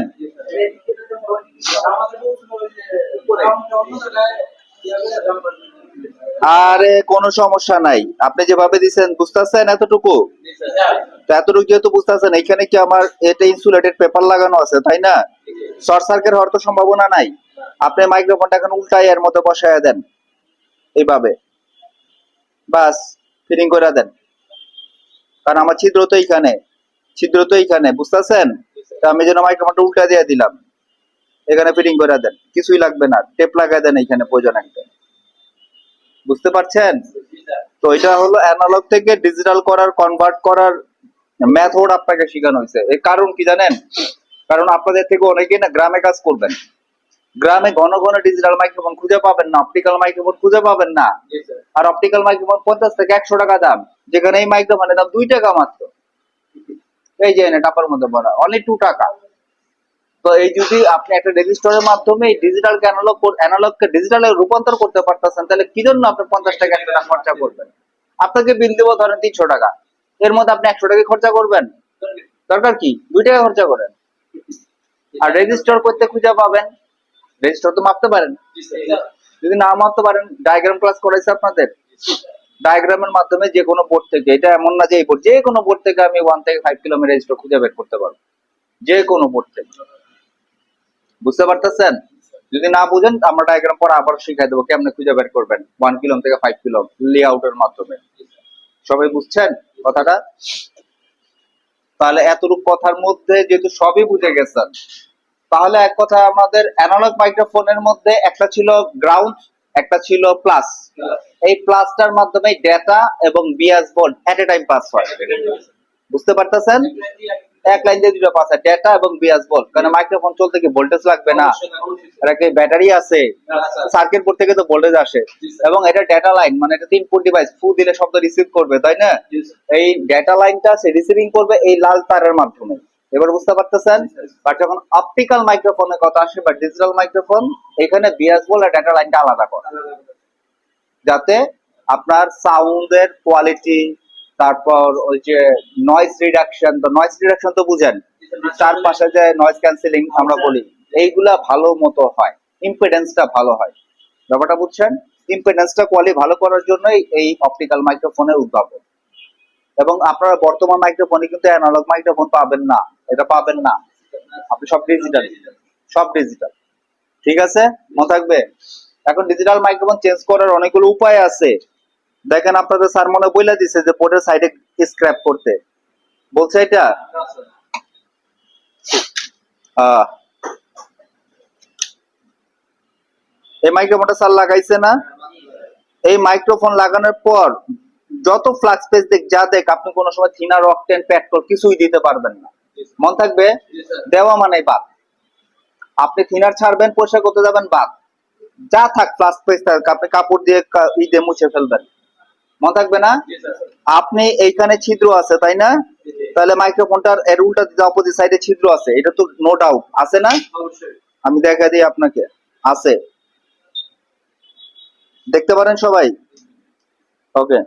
আরে কোনো সমস্যা নাই, আপনি যেভাবে দিচ্ছেন বুঝতেছেন এতটুকু? তো এতটুকু যেহেতু বুঝতেছেন, এখানে কি আমার এটা ইনসুলেটেড পেপার লাগানো আছে, তাই না? শর্ট সার্কিট হওয়ার তো সম্ভাবনা নাই। আপনি মাইক্রোফোনটা এখন উল্টাই এর মধ্যে বসায় দেন, এইভাবে, বাস ফিটিং করে দেন। কারণ আমার ছিদ্র তো এইখানে, বুঝতেছেন? তো আমি যেন মাইক্রোফোনটা উল্টা দিয়ে দিলাম, এখানে ফিটিং করে দেন, কিছুই লাগবে না, টেপ লাগাই দেন এইখানে প্রয়োজন একটা, বুঝতে পারছেন? তো এটা হলো অ্যানালগ থেকে ডিজিটাল করার, কনভার্ট করার মেথড আপনাকে শেখানো হয়েছে। এর কারণ কি জানেন? কারণ আপনাদের থেকে অনেকেই না গ্রামে কাজ করবেন, গ্রামে ঘন ঘন ডিজিটাল মাইক্রোফোন খুঁজে পাবেন না, অপটিক্যাল মাইক্রোফোন খুঁজে পাবেন না। আর অপটিক্যাল মাইক্রোফোন 50 থেকে 100 টাকা দাম, যেখানে এই মাইক্রোফোনের দাম 2 টাকা মাত্র। এই যে এনে টাকার মধ্যে ভরা, অনলি 2 টাকা। তো এই যদি আপনি একটা রেজিস্টারের মাধ্যমে ডিজিটাল কে অ্যানালগকে ডিজিটালে রূপান্তর করতে পারতেছেন, তাহলে কি জন্য আপনি 50 টাকা 100 টাকা খরচা করবেন? আপনাকে বিল দেবো ধরেন 300 টাকা, এর মধ্যে আপনি 100 টাকা খরচা করবেন? দরকার কি 2 টাকা খরচা করেন। আর রেজিস্টার করতে খুঁজে পাবেন, রেজিস্টার তো মাপতে পারেন, যদি না মাপতে পারেন ডায়াগ্রাম ক্লাস করাইছে আপনাদের, ডায়াগ্রামের মাধ্যমে যে কোনো বোর্ড থেকে, এটা এমন না যে এই বোর্ড, যে কোনো বোর্ড থেকে আমি 1 থেকে 5 কিলো রেজিস্টার খুঁজে বের করতে পারবো, যে কোনো বোর্ড থেকে। বুঝতে পারতেছেন? যদি না বুঝেন আমরা ডায়াগ্রাম পরে আবার শিখাই দেবো কেমনে খুঁজে বের করবেন 1 কিলো থেকে 5 কিলো লেআউটের মাধ্যমে। সবাই বুঝছেন কথাটা? তাহলে এতটুকু কথার মধ্যে যেহেতু সবই বুঝে গেছেন, তাহলে এক কথা আমাদের অ্যানালগ মাইক্রোফোনের মধ্যে একটা ছিল গ্রাউন্ড, একটা ছিল প্লাস। এই প্লাসটার মাধ্যমে ডেটা এবং বিএস ভোল্ট এট এ টাইম পাস হয়, বুঝতে পারতেছেন? এক লাইন দিয়ে দুটো পাস হয়, ডেটা এবং বিএস ভোল্ট। কারণ মাইক্রোফোন চলতে কি ভোল্টেজ লাগবে না, এর কি ব্যাটারি আছে, সার্কিট বোর্ড থেকে তো ভোল্টেজ আসে। এবং এটা ডেটা লাইন, মানে এটা 3 ইনপুট ডিভাইস, ফু দিলে শব্দ রিসিভ করবে, তাই না? এই ডেটা লাইনটা সে রিসিভিং করবে এই লাল তারের মাধ্যমে। এবার বুঝতে পারতেছেন? বাট যখন অপটিক্যাল মাইক্রোফোনের কথা আসে বা ডিজিটাল মাইক্রোফোন, এখানে বিএস ভোল্ট আর ডেটা লাইনটা আলাদা করা, যাতে আপনার সাউন্ডের কোয়ালিটি, তারপর ওই যে নয়েজ রিডাকশন, তো বুঝেন, চারপাশে যে নয়েজ ক্যান্সেলিং আমরা বলি, এইগুলা ভালো মতো হয়, ইম্পিডেন্সটা ভালো হয়। ব্যাপারটা বুঝছেন? ইম্পিডেন্সটা কোয়ালিটি ভালো করার জন্যই এই অপটিক্যাল মাইক্রোফোনের উদ্ভাবন। এবং আপনারা বর্তমান মাইক্রোফোনে কিন্তু অ্যানালগ মাইক্রোফোন পাবেন না, এটা পাবেন না। আপনি সব ডিজিটাল, সব ডিজিটাল। ঠিক আছে, মনে থাকবে। এখন ডিজিটাল মাইক্রোফোন চেঞ্জ করার অনেকগুলো উপায় আছে। দেখেন আপনাদের স্যার মনে বইলা দিছে যে পোর্টের সাইডে স্ক্র্যাপ করতে বলছে, এটা এই মাইক্রোফোনটা স্যার লাগাইছে না? এই মাইক্রোফোন লাগানোর পর যত ফ্লাক্স স্পেস দেখ যা দেখ, আপনি কোনো সময় থিনার অকটেন পেট্রোল কিছুই দিতে পারবেন না। মনে থাকবে, দেওয়া মানে বাদ। আপনি থিনার ছাড়বেন, পরিষ্কার করতে যাবেন, বাদ। যা থাক ফ্লাক্স স্পেস থাক, আপনি কাপড় দিয়ে দিয়ে মুছে ফেলবেন। মনে থাকবে না? আপনি এইখানে ছিদ্র আছে তাই না? তাহলে মাইক্রোফোনটার এর উল্টা দিকে অপোজিট সাইডে ছিদ্র আছে, এটা তো নো ডাউট আছে না? আমি দেখা দিই আপনাকে, আছে, দেখতে পারেন সবাই। ওকে,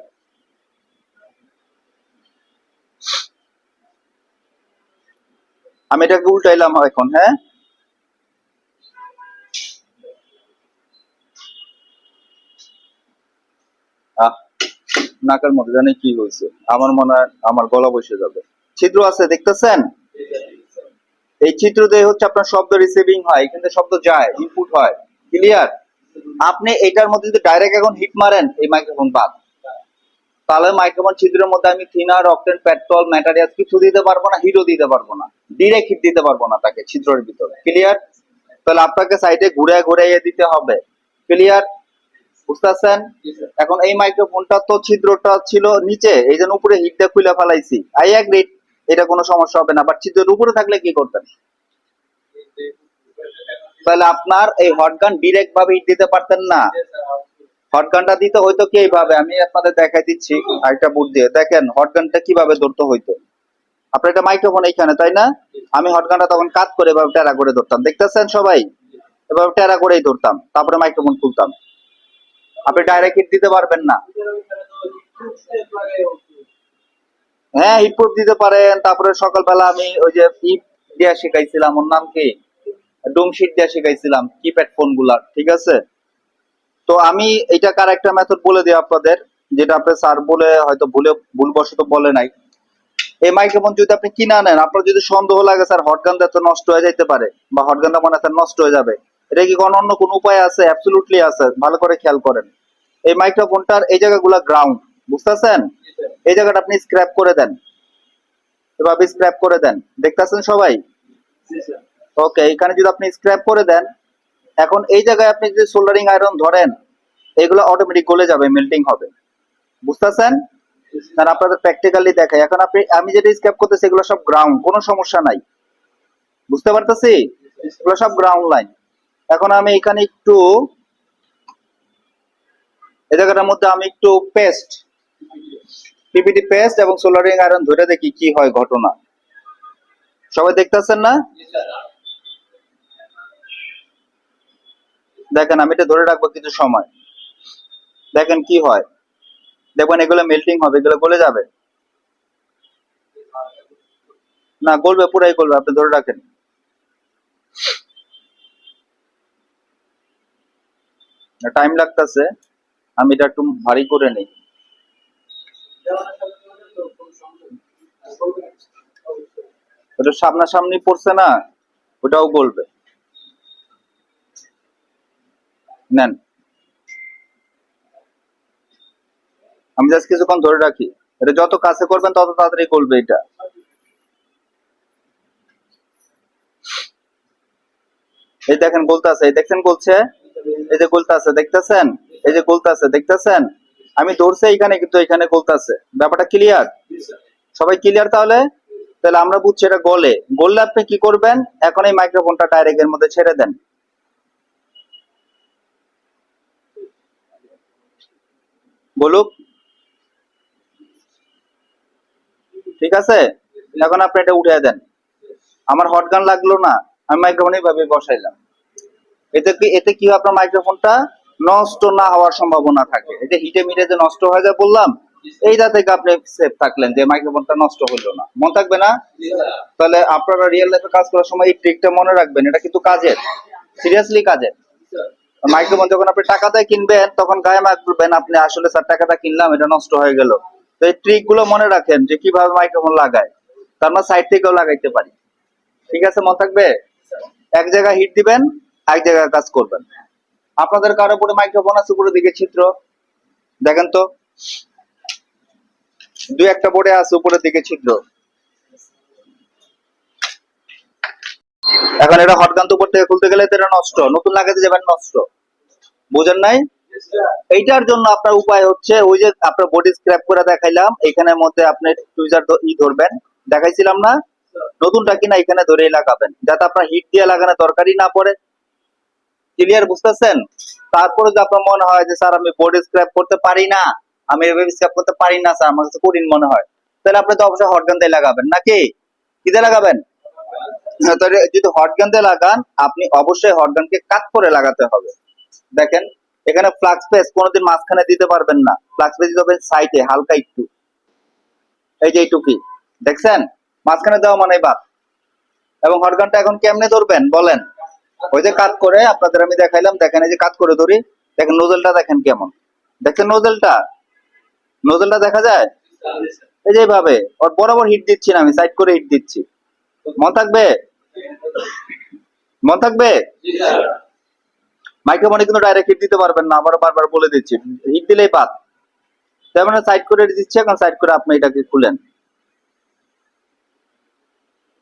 আমি এটাকে উল্টাইলাম এখন। হ্যাঁ, নাকের মধ্যে জানি কি হয়েছে, আমার মনে হয় আমার গলা বসে যাবে। ছিদ্র আছে দেখতেছেন? এই চিত্র দিয়ে হচ্ছে আপনার শব্দ রিসিভিং হয়, কিন্তু শব্দ যায়, ইনপুট হয়। ক্লিয়ার? আপনি এটার মধ্যে যদি ডাইরেক্ট এখন হিট মারেন, এই মাইক্রোফোন বাদ। তাহলে মাইক্রোফোন ছিদ্রের মধ্যে আমি থিনার, অকটেন, পেট্রোল, ম্যাটেরিয়াল কিছু দিতে পারবো না, হিটও দিতে পারবো না, ডিরেক্ট হিট দিতে পারবো না তাকে ছিদ্রের ভিতরে। ক্লিয়ার? তাহলে আপনাকে সাইডে ঘুরে ঘুরাইয়ে দিতে হবে। ক্লিয়ার? বুঝতেছেন? এখন এই মাইক্রোফোনটা তো ছিদ্রটা ছিল নিচে, এই জন্য উপরে হিট দিয়ে খুলে ফেলাইছি। আই এগ্রি, এটা কোনো সমস্যা হবে না। বাট ছিদ্রের উপরে থাকলে কি করতেন? তাহলে আপনার এই হটগান ডিরেক্ট ভাবে হিট দিতে পারতেন না। হটগানটা দিতে হইতো কি এইভাবে, আমি আপনাদের দেখাই দিচ্ছি আরেকটা বুট দিয়ে। দেখেন হটগানটা কিভাবে ধরতে হইতো। আপনার এটা মাইক্রোফোন এইখানে তাই না? আমি হটগানটা তখন কাট করে এভাবে টেরা করে ধরতাম, দেখতেছেন সবাই? এভাবে টেরা করেই ধরতাম, তারপরে মাইক্রোফোন খুলতাম। আপনি ডাইরেক্ট হিট দিতে পারবেন না। হ্যাঁ, হিট প্রুফ দিতে পারেন। তারপরে সকালবেলা আমি ওই যে ইট দিয়া শিখাইছিলাম, ওর নাম কি, ডুম শিট দিয়া শিখাইছিলাম কিপ্যাড ফোন গুলার। ঠিক আছে, তো আমি এটা কার একটা মেথড বলে দিই আপনাদের, যেটা আপনি স্যার বলে হয়তো ভুলবশত বলে নাই। এই মাইক্রোফোন যদি আপনি কিনা নেন, আপনার যদি সন্দেহ লাগে স্যার হটগান দিয়ে তো নষ্ট হয়ে যেতে পারে, বা হটগানটা মনে হয় নষ্ট হয়ে যাবে, এটা কি কোনো অন্য কোনো উপায় আছে? অ্যাবসলিউটলি আছে, ভালো করে খেয়াল করেন। এই মাইক্রোফোনটার এই জায়গাগুলো গ্রাউন্ড, বুঝতেছেন? এই জায়গাটা আপনি স্ক্র্যাপ করে দেন, এভাবে স্ক্র্যাপ করে দেন, দেখতেছেন সবাই? ওকে, এখানে যদি আপনি স্ক্র্যাপ করে দেন, এখন এই জায়গায় আপনি যদি সোল্ডারিং আয়রন ধরেন, এগুলো অটোমেটিক গলে যাবে, মেল্টিং হবে। বুঝতেছেন? কারণ আপনাদের প্র্যাকটিক্যালি দেখাই। এখন আমি যেটা স্ক্র্যাপ করতেছি এগুলো সব গ্রাউন্ড, কোনো সমস্যা নাই। বুঝতে পারতেছি? এগুলো সব গ্রাউন্ড লাইন। এখন আমি এখানে একটু এই জায়গাটার মধ্যে আমি একটু পেস্ট, পিপিটি পেস্ট এবং সোল্ডারিং আয়রন ধরে দেখি কি হয় ঘটনা। সবাই দেখতেছেন না? দেখেন আমি এটা ধরে রাখবো কিছু সময়, দেখেন কি হয়। দেখবেন এগুলো মেল্টিং হবে, এগুলো গলে যাবে না, গলবে, পুরাই গলবে। আপনি ধরে রাখেন। টাইম লাগতেছে, আমি এটা একটু ভারী করে নিই। ওটা সামনাসামনি পড়ছে না, ওটাও গলবে। নেন, আমি জাস্ট কিছুক্ষণ ধরে রাখি। এটা যত কাছে করবেন তত তাড়াতাড়ি গলবে এটা। এই দেখেন গলতাছে, এই দেখছেন গলছে, এই যে গলতাছে দেখতেছেন, এই যে গলতাছে দেখতেছেন। আমি ধরছি এখানে, কিন্তু এখানে গলতাছে। ব্যাপারটা ক্লিয়ার? সবাই ক্লিয়ার? তাহলে তাহলে আমরা বুঝছি এটা গলে। গললে আপনি কি করবেন, এখন এই মাইক্রোফোনটা ডাইরেক্ট এর মধ্যে ছেড়ে দেন, বলুক। ঠিক আছে, এখন আপনি এটা উঠিয়ে দেন। আমার হটগান লাগলো না, আমি মাইক্রোফোন এইভাবে বসাইলাম। এতে কি আপনার মাইক্রোফোনটা নষ্ট না হওয়ার সম্ভাবনা থাকে। এই যে হিটে মিটে যে নষ্ট হয়ে যায় বললাম, এইটা থেকে আপনি সেফ থাকলেন যে মাইক্রোফোনটা নষ্ট হলো না, মন থাকবে না? তাহলে আপনারা রিয়েল লাইফে কাজ করার সময় এই ট্রিকটা মনে রাখবেন, এটা কিন্তু কাজের, সিরিয়াসলি কাজের। মাইক্রোফোন যখন আপনি টাকা দিয়ে কিনবেন তখন গায়ে মাখবেন আপনি আসলে স্যার টাকাটা কিনলাম এটা নষ্ট হয়ে গেল। তো এই ট্রিক গুলো মনে রাখেন যে কিভাবে মাইক্রোফোন লাগায়, তার আমরা সাইড থেকেও লাগাইতে পারি। ঠিক আছে, মন থাকবে? এক জায়গায় হিট দিবেন, এক জায়গায় কাজ করবেন। আপনাদের কারো উপরে মাইক্রোফোন আছে উপরের দিকে ছিদ্র, দেখেন তো, দুই একটা বোর্ডে আছে উপরের দিকে ছিদ্র। এখন এটা হটগান তো উপর থেকে খুলতে গেলে তো এটা নষ্ট, নতুন লাগাতে যাবেন নষ্ট, বুঝেন নাই? এইটার জন্য আপনার উপায় হচ্ছে ওই যে আপনার বডি স্ক্র্যাপ করে দেখাইলাম, এখানের মধ্যে আপনি টুইজার ধরবেন, দেখাইছিলাম না? নতুনটা কিনা এখানে ধরেই লাগাবেন যাতে আপনার হিট দিয়ে লাগানো দরকারই না পড়ে। ক্লিয়ার, বুঝতেছেন? তারপরে যদি আপনার মনে হয় যে স্যার আমি বডি স্ক্র্যাপ করতে পারি না, আমি এভাবে স্ক্র্যাপ করতে পারি না স্যার, আমার কাছে কঠিন মনে হয়, তাহলে আপনি তো অবশ্যই হটগান দিয়ে লাগাবেন, নাকি কি দিয়ে লাগাবেন? তাহলে যদি হটগান দিয়ে লাগান আপনি অবশ্যই হটগানকে কাট করে লাগাতে হবে। দেখেন এখানে ফ্লাক্স পেস কোনোদিন মাঝখানে দিতে পারবেন না, ফ্লাক্স পেস দিতে হবে সাইডে হালকা একটু, এই যে এইটুকুই, দেখছেন? মাঝখানে দেওয়া মানে বাদ। এবং হটগানটা এখন কেমনে ধরবেন বলেন? ওই যে কাট করে আপনাদের আমি দেখাইলাম, দেখেন এই যে কাট করে ধরি, দেখেন নোজেলটা দেখেন কেমন, দেখেন নোজেলটা, নোজেলটা দেখা যায়? এই যে এইভাবে ওর বরাবর হিট দিচ্ছি না, আমি সাইড করে হিট দিচ্ছি, মন থাকবে? মন থাকবে? মাইক্রোফোনে কিন্তু ডাইরেক্ট হিট দিতে পারবেন না, আবার বারবার বলে দিচ্ছি, হিট দিলেই বাদ। তার মানে সাইড করে দিচ্ছি, এখন সাইড করে আপনি এটাকে খুলেন,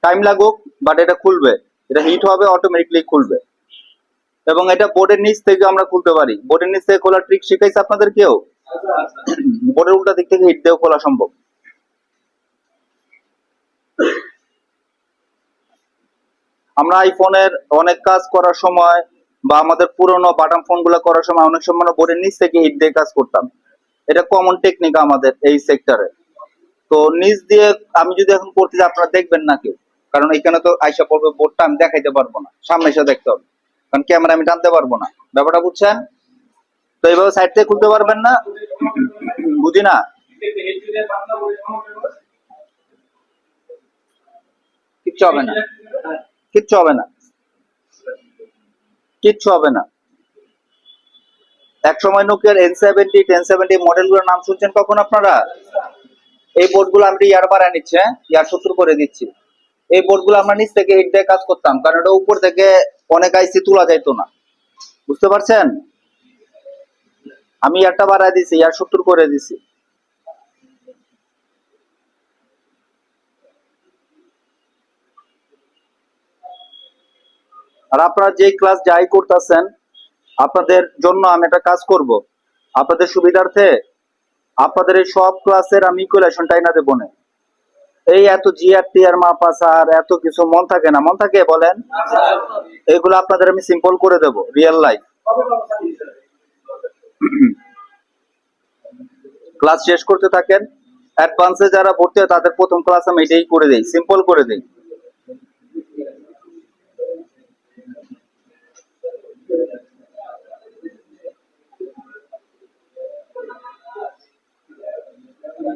টাইম লাগুক বাট এটা খুলবে, এটা হিট হবে অটোমেটিকলি খুলবে। এবং এটা বোর্ডের নিচ থেকে আমরা খুলতে পারি, বোর্ডের নিচ থেকে খোলার ট্রিক শিখাইছে আপনাদের কেউ? বোর্ডের উল্টা দিক থেকে হিট দিয়েও খোলা সম্ভব। আমরা আইফোনের অনেক কাজ করার সময় বা আমাদের পুরোনো বাটন ফোন গুলো করার সময় অনেক সময় বোর্ডের নিচ থেকে হিট দিয়ে কাজ করতাম, এটা কমন টেকনিক আমাদের এই সেক্টরে। তো নিচ দিয়ে আমি যদি এখন করতে যাই আপনারা দেখবেন না কেউ, কারণ এখানে তো আইসা পড়বে বোর্ডটা, আমি দেখাইতে পারবো না, সামনে এসে দেখতে হবে, কারণ ক্যামেরা আমি টানতে পারবো না, ব্যাপারটা বুঝছেন? তো এইভাবে সাইড থেকে খুলতে পারবেন না, বুঝি না? কিচ্ছু হবে না, কিচ্ছু হবে না, কিচ্ছু হবে না। এক সময় নোকিয়ার N70 1070 মডেলগুলোর নাম শুনছেন কখন আপনারা? এই বোর্ডগুলো আমরা ইয়ার বাড়ায় নিচ্ছে, ইয়ার 70 করে দিচ্ছি। এই বোর্ডগুলো আমরা নিচ থেকে হিট দিয়ে কাজ করতাম, কারণ এটা উপর থেকে অনেক আইসি তোলা যাইতো না, বুঝতে পারছেন? আমি ইয়ারটা বাড়ায় দিছি, ইয়ার 70 করে দিছি। আর আপনারা যে ক্লাস যাই করতেছেন আপনাদের জন্য আমি একটা কাজ করব, আপনাদের সুবিধার্থে আপনাদের এই সব ক্লাসের আমি ইকুয়েশনটাই না দেবো না। এই এত জিআরটি আর মাপা স্যার এত কিছু মন থাকে না, মন থাকে বলেন? এগুলো আপনাদের আমি সিম্পল করে দেব রিয়েল লাইফ। ক্লাস শেষ করতে থাকেন, অ্যাডভান্সে যারা ভর্তি হয় তাদের প্রথম ক্লাস আমি এটাই করে দেই, সিম্পল করে দেই।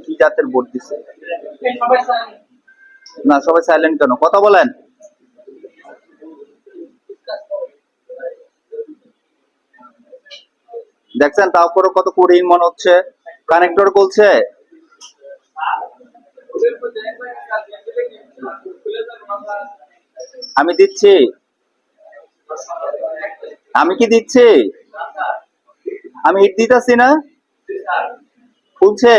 কি জাতের বোর্ড দিছে? না সবাই সাইলেন্ট কেন, কথা বলেন। দেখছেন তাও করে কত কঠিন মনে হচ্ছে, কানেক্টর বলছে। আমি দিচ্ছি, আমি কি দিচ্ছি? আমি হিট দিতেছি না, খুলছে।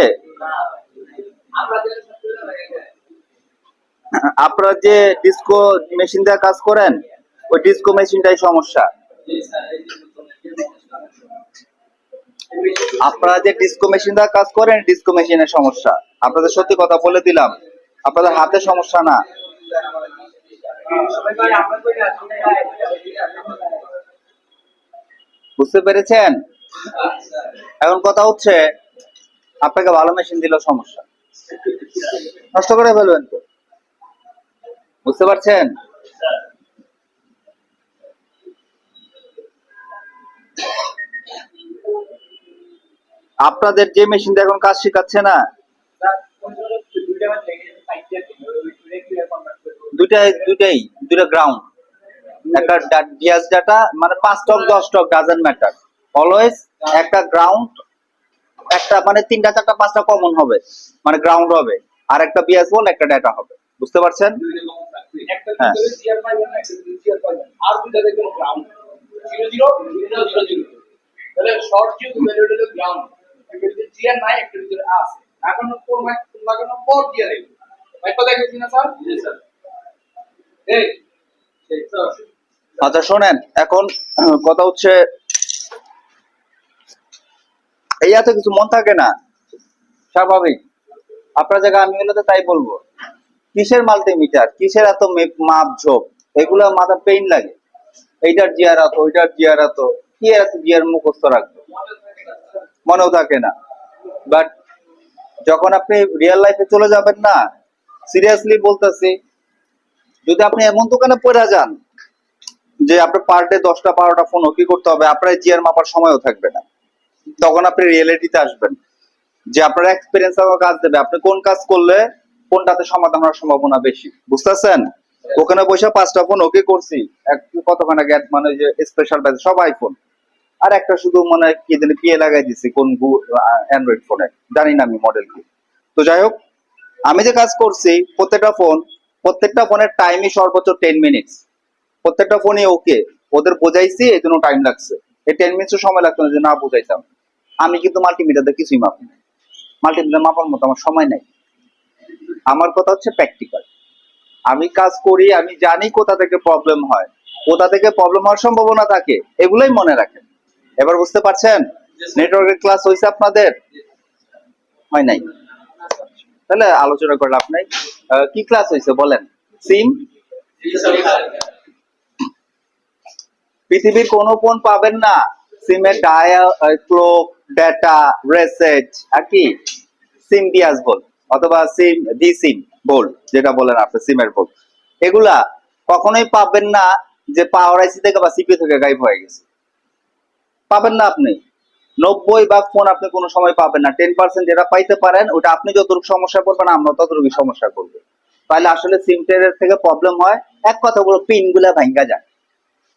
আপনারা যে ডিস্কো মেশিন দিয়ে কাজ করেন ওই ডিস্কো মেশিনটাই সমস্যা। আপনারা যে ডিস্কো মেশিন দিয়ে কাজ করেন ডিস্কো মেশিনের সমস্যা, আপনাদের সত্যি কথা বলে দিলাম, আপনাদের হাতে সমস্যা না। বুঝতে পেরেছেন? এখন কথা হচ্ছে আপনাকে ভালো মেশিন দিলেও সমস্যা, নষ্ট করে ফেলবেন তো, বুঝতে পারছেন? আপনাদের যে মেশিন এখন কাজ শেখাচ্ছে না, দুইটা গ্রাউন্ড, একটা ডিএস ডাটা, মানে 5 stock 10 stock doesn't matter, always একটা গ্রাউন্ড, একটা মানে 3টা 4টা 5টা কমন হবে, মানে গ্রাউন্ড হবে, আর একটা বিএস বল, একটা ডাটা হবে। বুঝতে পারছেন? হ্যাঁ। আর দুইটা দেখবেন গ্রাউন্ড 0 0 0 0 তাহলে শর্ট যেহেতু ভ্যালুটা হলো গ্রাউন্ড, একটা যদি জিআর নাই একটা ভিতরে আছে, এখন কোন মাইক লাগানো পর জিআর এলো মাইক কথা গেছি না স্যার? জি স্যার। এই স্যার আচ্ছা শোনেন, এখন কথা হচ্ছে এই এত কিছু মন থাকে না, স্বাভাবিক। আপনার জায়গায় আমি হলে তো তাই বলবো, কিসের মাল্টিমিটার, কিসের এত মাপ ঝোপ, এগুলো মাথা পেইন লাগে। এইটার জিআর এত, ওইটার জিআর এত, কি এত জিআর মুখস্থ রাখবে, মনেও থাকে না। বাট যখন আপনি রিয়েল লাইফে চলে যাবেন না, সিরিয়াসলি বলতেছি, যদি আপনি এমন দোকানে পড়ে যান যে আপনার পার ডে 10টা 12টা ফোন কি করতে হবে, আপনার জিআর মাপার সময়ও থাকবে না, তখন আপনি রিয়েলিটিতে আসবেন যে আপনার এক্সপিরিয়েন্স আপনার কাজ দেবে, আপনি কোন কাজ করলে কোনটাতে সমাধান হওয়ার সম্ভাবনা বেশি। বুঝতেছেন? ওখানে বসে 5টা ফোন ওকে করছি, কতখানা গ্যাট, মানে যে স্পেশাল ব্যাচ সব আইফোন, আর একটা শুধু মানে কি জানি পিএ লাগাই দিছি কোন অ্যান্ড্রয়েড ফোনে, জানি না আমি মডেল কি। তো যাই হোক, আমি যে কাজ করছি প্রত্যেকটা ফোনের টাইমই সর্বোচ্চ 10 মিনিটস, প্রত্যেকটা ফোনই ওকে, ওদের বোঝাইছি এই জন্য টাইম লাগছে। এই 10 মিনিটস সময় লাগতো না যে না বুঝাইতাম। আমি কিন্তু মাল্টিমিটারে কিছুই মাপি না, মাল্টিমিটার মাপার মতো আমার সময় নাই। আমার কথা হচ্ছে প্র্যাকটিক্যাল। আমি কাজ করি, আমি জানি কোথা থেকে প্রবলেম হয়, কোথা থেকে প্রবলেম হওয়ার সম্ভাবনা থাকে, এগুলোই মনে রাখেন। এবার বুঝতে পারছেন? নেটওয়ার্কের ক্লাস হয়েছে আপনাদের? হয় নাই? তাহলে আলোচনা করে লাভ নাই। কি ক্লাস হয়েছে বলেন? সিম? পৃথিবীর কোন ফোন পাবেন না সিমের ডায়াল, ক্লক, ডেটা, রেসেট, আর কি সিম ডিয়াস বল, অথবা সিম ডি সিম বোল্ড, যেটা বলেন আপনি সিমের বোল্ড, এগুলা কখনোই পাবেন না যে পাওয়ার আইসি থেকে বা সিপি থেকে গায়েব হয়ে গেছে। পাবেন না আপনি। 90 ভাগ ফোন আপনি কোনো সময় পাবেন না। 10% যেটা পাইতে পারেন, ওটা আপনি যতটুকু সমস্যা করবেন, আমরা ততটুকু সমস্যা করবো। তাহলে আসলে সিম টেরের থেকে প্রবলেম হয়। এক কথা বলো, পিন গুলা ভাঙ্গা যায়।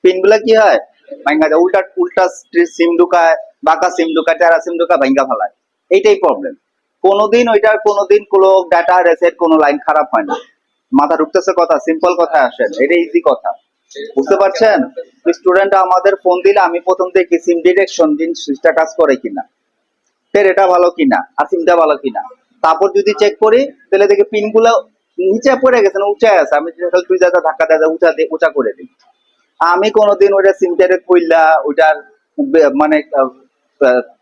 পিন গুলা কি হয়? ভাঙ্গা যায়। উল্টা উল্টা সিম ঢুকায়, বাঁকা সিম ঢুকায়, টেরা সিম ঢুকায়, ভাঙ্গা ফেলায়। এইটাই প্রবলেম। কোনোদিন কোনো ডাটা রেসেট কোনো লাইন খারাপ হয় না। মাথা ঢুকতেছে কথা? সিম্পল কথা আসেন, এটা ইজি কথা। বুঝতে পারছেন? স্টুডেন্ট আমাদের ফোন দিলে আমি প্রথম দেখি সিম ডিটেকশন জিনিসটা কাজ করে কিনা, এটা ভালো কিনা, আর সিমটা ভালো কিনা। তারপর যদি চেক করি তাহলে দেখি পিন গুলো নিচে পড়ে গেছে না উঁচা আছে, আমি দুই জায়গা ধাক্কা দেওয়া উঁচা করে দিই। আমি কোনোদিন ওইটা সিমটারে কইলা ওইটার মানে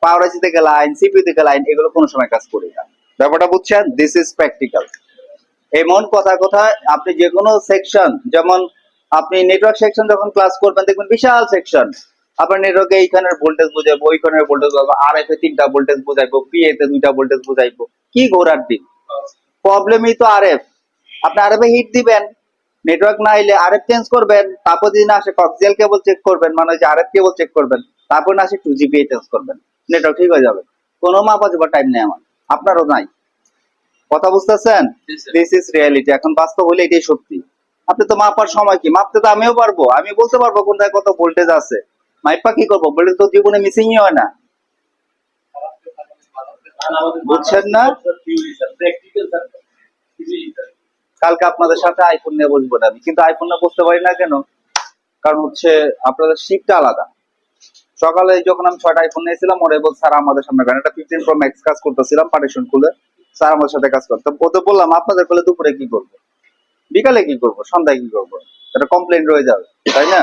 পাওয়ার আইসি থেকে লাইন, সিপি থেকে লাইন, এগুলো কোনো সময় কাজ করি না। ব্যাপারটা বুঝছেন? This is practical. এমন কথা আপনি যে কোনো সেকশন, যেমন আপনি নেটওয়ার্ক সেকশন যখন ক্লাস করবেন দেখবেন বিশাল সেকশন, আপনার নেটওয়ার্কে এইখানের ভোল্টেজ বুঝাইবো, ওইখানের ভোল্টেজ বুঝাইবো, আর এফ এ 3টা ভোল্টেজ বুঝাইবো, পিএ তে 2টা ভোল্টেজ বুঝাইবো। কি ঘোরার দিন? প্রবলেমই তো আরএফ। আপনি আরএফ এ হিট দিবেন, নেটওয়ার্ক না এলে আরএফ চেঞ্জ করবেন, তারপর যদি না আসে কক্সিয়াল কেবল চেক করবেন, মানে যে আরএফ কেবল চেক করবেন, তারপর না আসে 2GPA চেঞ্জ করবেন, নেটওয়ার্ক ঠিক হয়ে যাবে। কোনো মাপা যাবার টাইম নেই আমার, আপনারও নাই। কথা বুঝতেছেন? This is reality. এখন বাস্তব হলে এটাই সত্যি। আপনি তো মাপার সময় কি, মাপতে তো আমিও পারবো, আমি বলতে পারবো কোনটায় কত ভোল্টেজ আছে। মাইপা কি করবো? ভোল্টেজ তো জীবনে মিসিংই হয় না। বুঝছেন না? কালকে আপনাদের সাথে আইফোন নিয়ে বসবো না আমি, কিন্তু আইফোন নিয়ে বসতে পারি না কেন? কারণ হচ্ছে আপনাদের শিফটটা আলাদা। সকালে যখন আমি 6টা আইফোন নিয়েছিলাম, ওরা বল স্যার আমাদের সামনে একটা 15 Pro Max কাজ করতেছিলাম পার্টিশন খুলে, স্যার আমাদের সাথে কাজ করতাম। ওদের বললাম আপনাদের খুলে দুপুরে কি করবো, বিকালে কি করবো, সন্ধ্যায় কি করবো, এটা কমপ্লেন রয়ে যাবে, তাই না?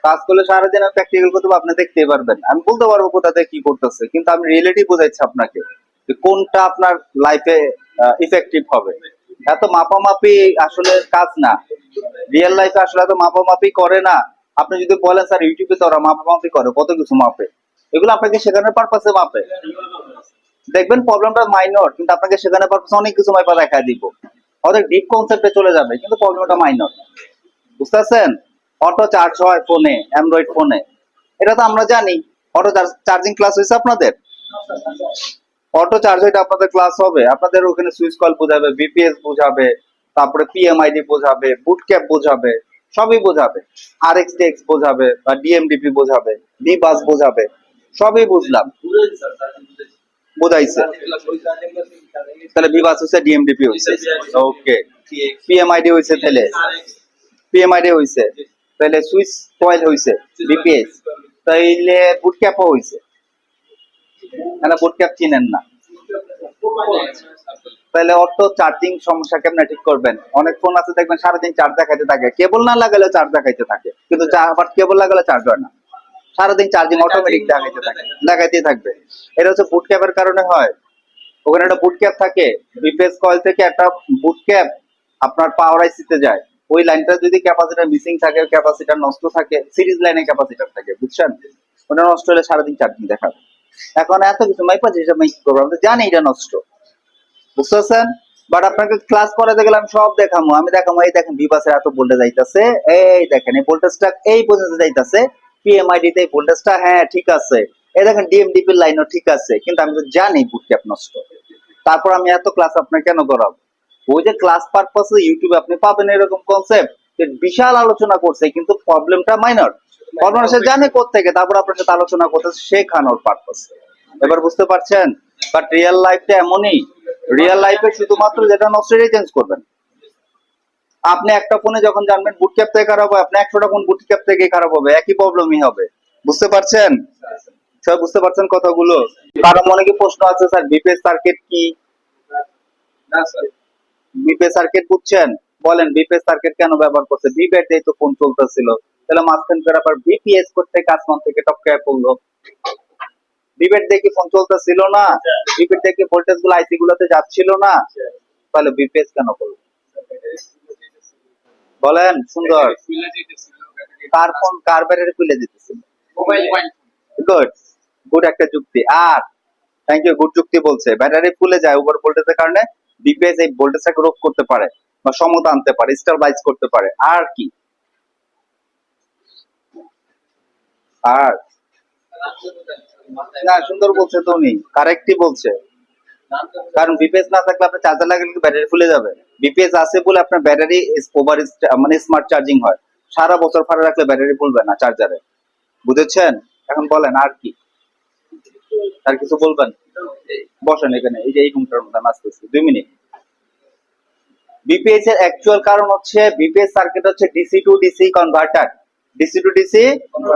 কাজ করলে সারাদিন আমি প্র্যাকটিক্যাল করতে আপনি দেখতেই পারবেন, আমি বলতে পারবো কোথাতে কি করতেছে, কিন্তু আমি রিয়েলিটি বোঝাচ্ছি আপনাকে যে কোনটা আপনার লাইফে ইফেক্টিভ হবে। এত মাপামাপি আসলে কাজ না, রিয়েল লাইফে আসলে এত মাপামাপি করে না। আপনি যদি বলেন স্যার ইউটিউবে তো ওরা মাপামাপি করে, কত কিছু মাপে, এগুলো আপনাকে শেখানোর পারপাসে মাপে। দেখবেন প্রবলেমটা মাইনর, কিন্তু আপনাকে শেখানোর পারপাসে অনেক কিছু মাপা দেখা দিব, অনেক ডিপ কনসেপ্টে চলে যাবে, কিন্তু প্রবলেমটা মাইনর। বুঝতে পারছেন? অটো চার্জ হয় ফোনে, অ্যান্ড্রয়েড ফোনে, এটা তো আমরা জানি। অটো চার্জিং ক্লাস হয়েছে আপনাদের? অটো চার্জ এটা আপনাদের ক্লাস হবে, আপনাদের ওখানে সুইচ কল বোঝাবে, বিপিএস বোঝাবে, তারপরে পিএমআইডি বোঝাবে, বুট ক্যাপ বোঝাবে, সবই বোঝাবে, আরএক্সটিএক্স বোঝাবে বা ডিএমডিপি বোঝাবে, বি বাস বোঝাবে, সবই বুঝলাম, বোঝাইছে। তাহলে বি বাস হচ্ছে, ডিএমডিপি হইছে, ওকে, পিএমআইডি হইছে, তাহলে পিএমআইডি হইছে, তাহলে সুইচ কয়েল হইছে, বিপিএস, তাইলে বুট ক্যাপও হইছে, না বুট ক্যাপ চিনেন না, তাহলে অটো চার্জিং সমস্যা কেমনে ঠিক করবেন? অনেক ফোন আছে দেখবেন সারাদিন চার্জ দেখাইতে থাকে, কেবল না লাগালে চার্জ দেখাইতে থাকে, কিন্তু আবার কেবল লাগালে চার্জ হয় না, সারাদিন চার্জিং অটোমেটিক দেখাইতে থাকবে। এটা হচ্ছে বুট ক্যাপের কারণে হয়। ওখানে একটা বুট ক্যাপ থাকে, বিপিএস কয়েল থেকে একটা বুট ক্যাপ আপনার পাওয়ার আইসিতে যায়, ওই লাইনটা যদি ক্যাপাসিটার মিসিং থাকে, ক্যাপাসিটার নষ্ট থাকে, সিরিজ লাইনে ক্যাপাসিটার থাকে, বুঝছেন? ওটা নষ্ট হলে সারাদিন চার্জিং দেখাবে। এখন এত কিছু মাইপা যেটা মাইক করবো, আমরা তো জানি এটা নষ্ট, বুঝতে পারছেন? বাট আপনাকে ক্লাস করাতে গেলে আমি সব দেখাবো, আমি দেখাবো এই দেখেন বিপাসের এত ভোল্টেজ যাইতাছে, এই দেখেন এই ভোল্টেজটা এই পর্যন্ত যাইতাছে, পিএমআইডি তে ভোল্টেজটা হ্যাঁ ঠিক আছে, এই দেখেন ডিএমডিপি লাইনও ঠিক আছে, কিন্তু আমি তো জানি বুট ক্যাপ নষ্ট। তারপর আমি এত ক্লাস আপনাকে কেন করাবো? ওই যে ক্লাস পারপাসে ইউটিউবে আপনি পাবেন এরকম কনসেপ্ট, বিশাল আলোচনা করছে, কিন্তু প্রবলেমটা মাইনর, প্রবলেম সে জানে কোত্থেকে, তারপর আপনার সাথে আলোচনা করতেছে শেখানোর পারপাস। এবার বুঝতে পারছেন? বাট রিয়েল লাইফটা এমনই, রিয়েল লাইফে শুধুমাত্র যেটা নষ্ট সেটাই চেঞ্জ করবেন। আপনি একটা ফোনে যখন জানবেন বুট ক্যাপ থেকে খারাপ হয়, আপনি 100টা ফোন বুট ক্যাপ থেকে খারাপ হবে, একই প্রবলেমই হবে, বুঝতে পারছেন? সবাই বুঝতে পারছেন কথাগুলো? কারো মনে কি প্রশ্ন আছে স্যার বিপিএস সার্কিট কি? না স্যার, বিপিএস সার্কিট বুঝছেন? বলেন বিপিএস সার্কিট কেন ব্যবহার করছে? বিব্যাট দিয়ে তো ফোন চলতেছিল, তাহলে মাঝখান করে আবার বিপিএস করতে কাজমান থেকে টপকায় পড়লো, বিবেট দেখে ফোন চলতেছিল না, বিবেট দেখে ভোল্টেজ গুলো আইসি গুলোতে যাচ্ছিল না, তাহলে বিপিএস কেন করলো? বলেন সুন্দর, কার ফোন কার ব্যাটারি খুলে দিতেছিল? গুড, গুড একটা যুক্তি। আর থ্যাংক ইউ, গুড যুক্তি বলছে, ব্যাটারি ফুলে যায় ওভার ভোল্টেজের কারণে, বিপিএস এই ভোল্টেজটাকে রোধ করতে পারে বা সমতা আনতে পারে, স্টেবিলাইজ করতে পারে। আর কি? আর না, সুন্দর বলছে তো উনি, কারেক্টই বলছে, কারণ বিপিএস না থাকলে আপনার চার্জার লাগালে কিন্তু ব্যাটারি ফুলে যাবে, বিপিএস আছে বলে আপনার ব্যাটারি ওভার মানে স্মার্ট চার্জিং হয়, সারা বছর ফারে রাখলে ব্যাটারি ফুলবে না চার্জারে, বুঝেছেন? এখন বলেন আর কি, আর কিছু বলবেন? বসেন এখানে, এই যে এই রুমটার মধ্যে আমি আসতেছি, 2 মিনিট। বিপিএস এর অ্যাকচুয়াল কারণ হচ্ছে, বিপিএস সার্কিট হচ্ছে DC two DC converter, DC two DC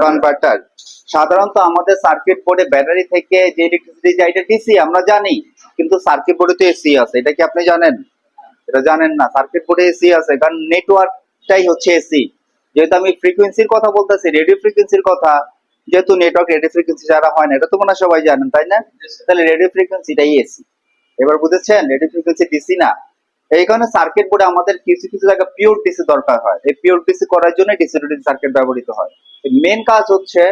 converter. সাধারণত আমাদের সার্কিট বোর্ডে ব্যাটারি থেকে যে ইলেকট্রিসিটি যায় এটা ডিসি আমরা জানি, কিন্তু সার্কিট বোর্ডে তো এসি আছে, এটা কি আপনি জানেন? এটা জানেন না, সার্কিট বোর্ডে এসি আছে, কারণ নেটওয়ার্কটাই হচ্ছে এসি। যেহেতু আমি ফ্রিকোয়েন্সির কথা বলতেছি, রেডিও ফ্রিকোয়েন্সির কথা, যেহেতু নেটওয়ার্ক রেডিও ফ্রিকোয়েন্সি যারা হয় না, এটা তো মনে হয় সবাই জানেন তাই না? তাহলে রেডিও ফ্রিকোয়েন্সিটাই এসি। এবার বুঝেছেন? রেডিও ফ্রিকোয়েন্সি ডিসি না। এই কারণে সার্কিট বোর্ডে আমাদের কিছু কিছু জায়গায় পিওর ডিসি দরকার হয়, এই পিওর ডিসি করার জন্য ডিসি টু ডিসি সার্কিট ব্যবহৃত হয়। মেন কাজ হচ্ছে,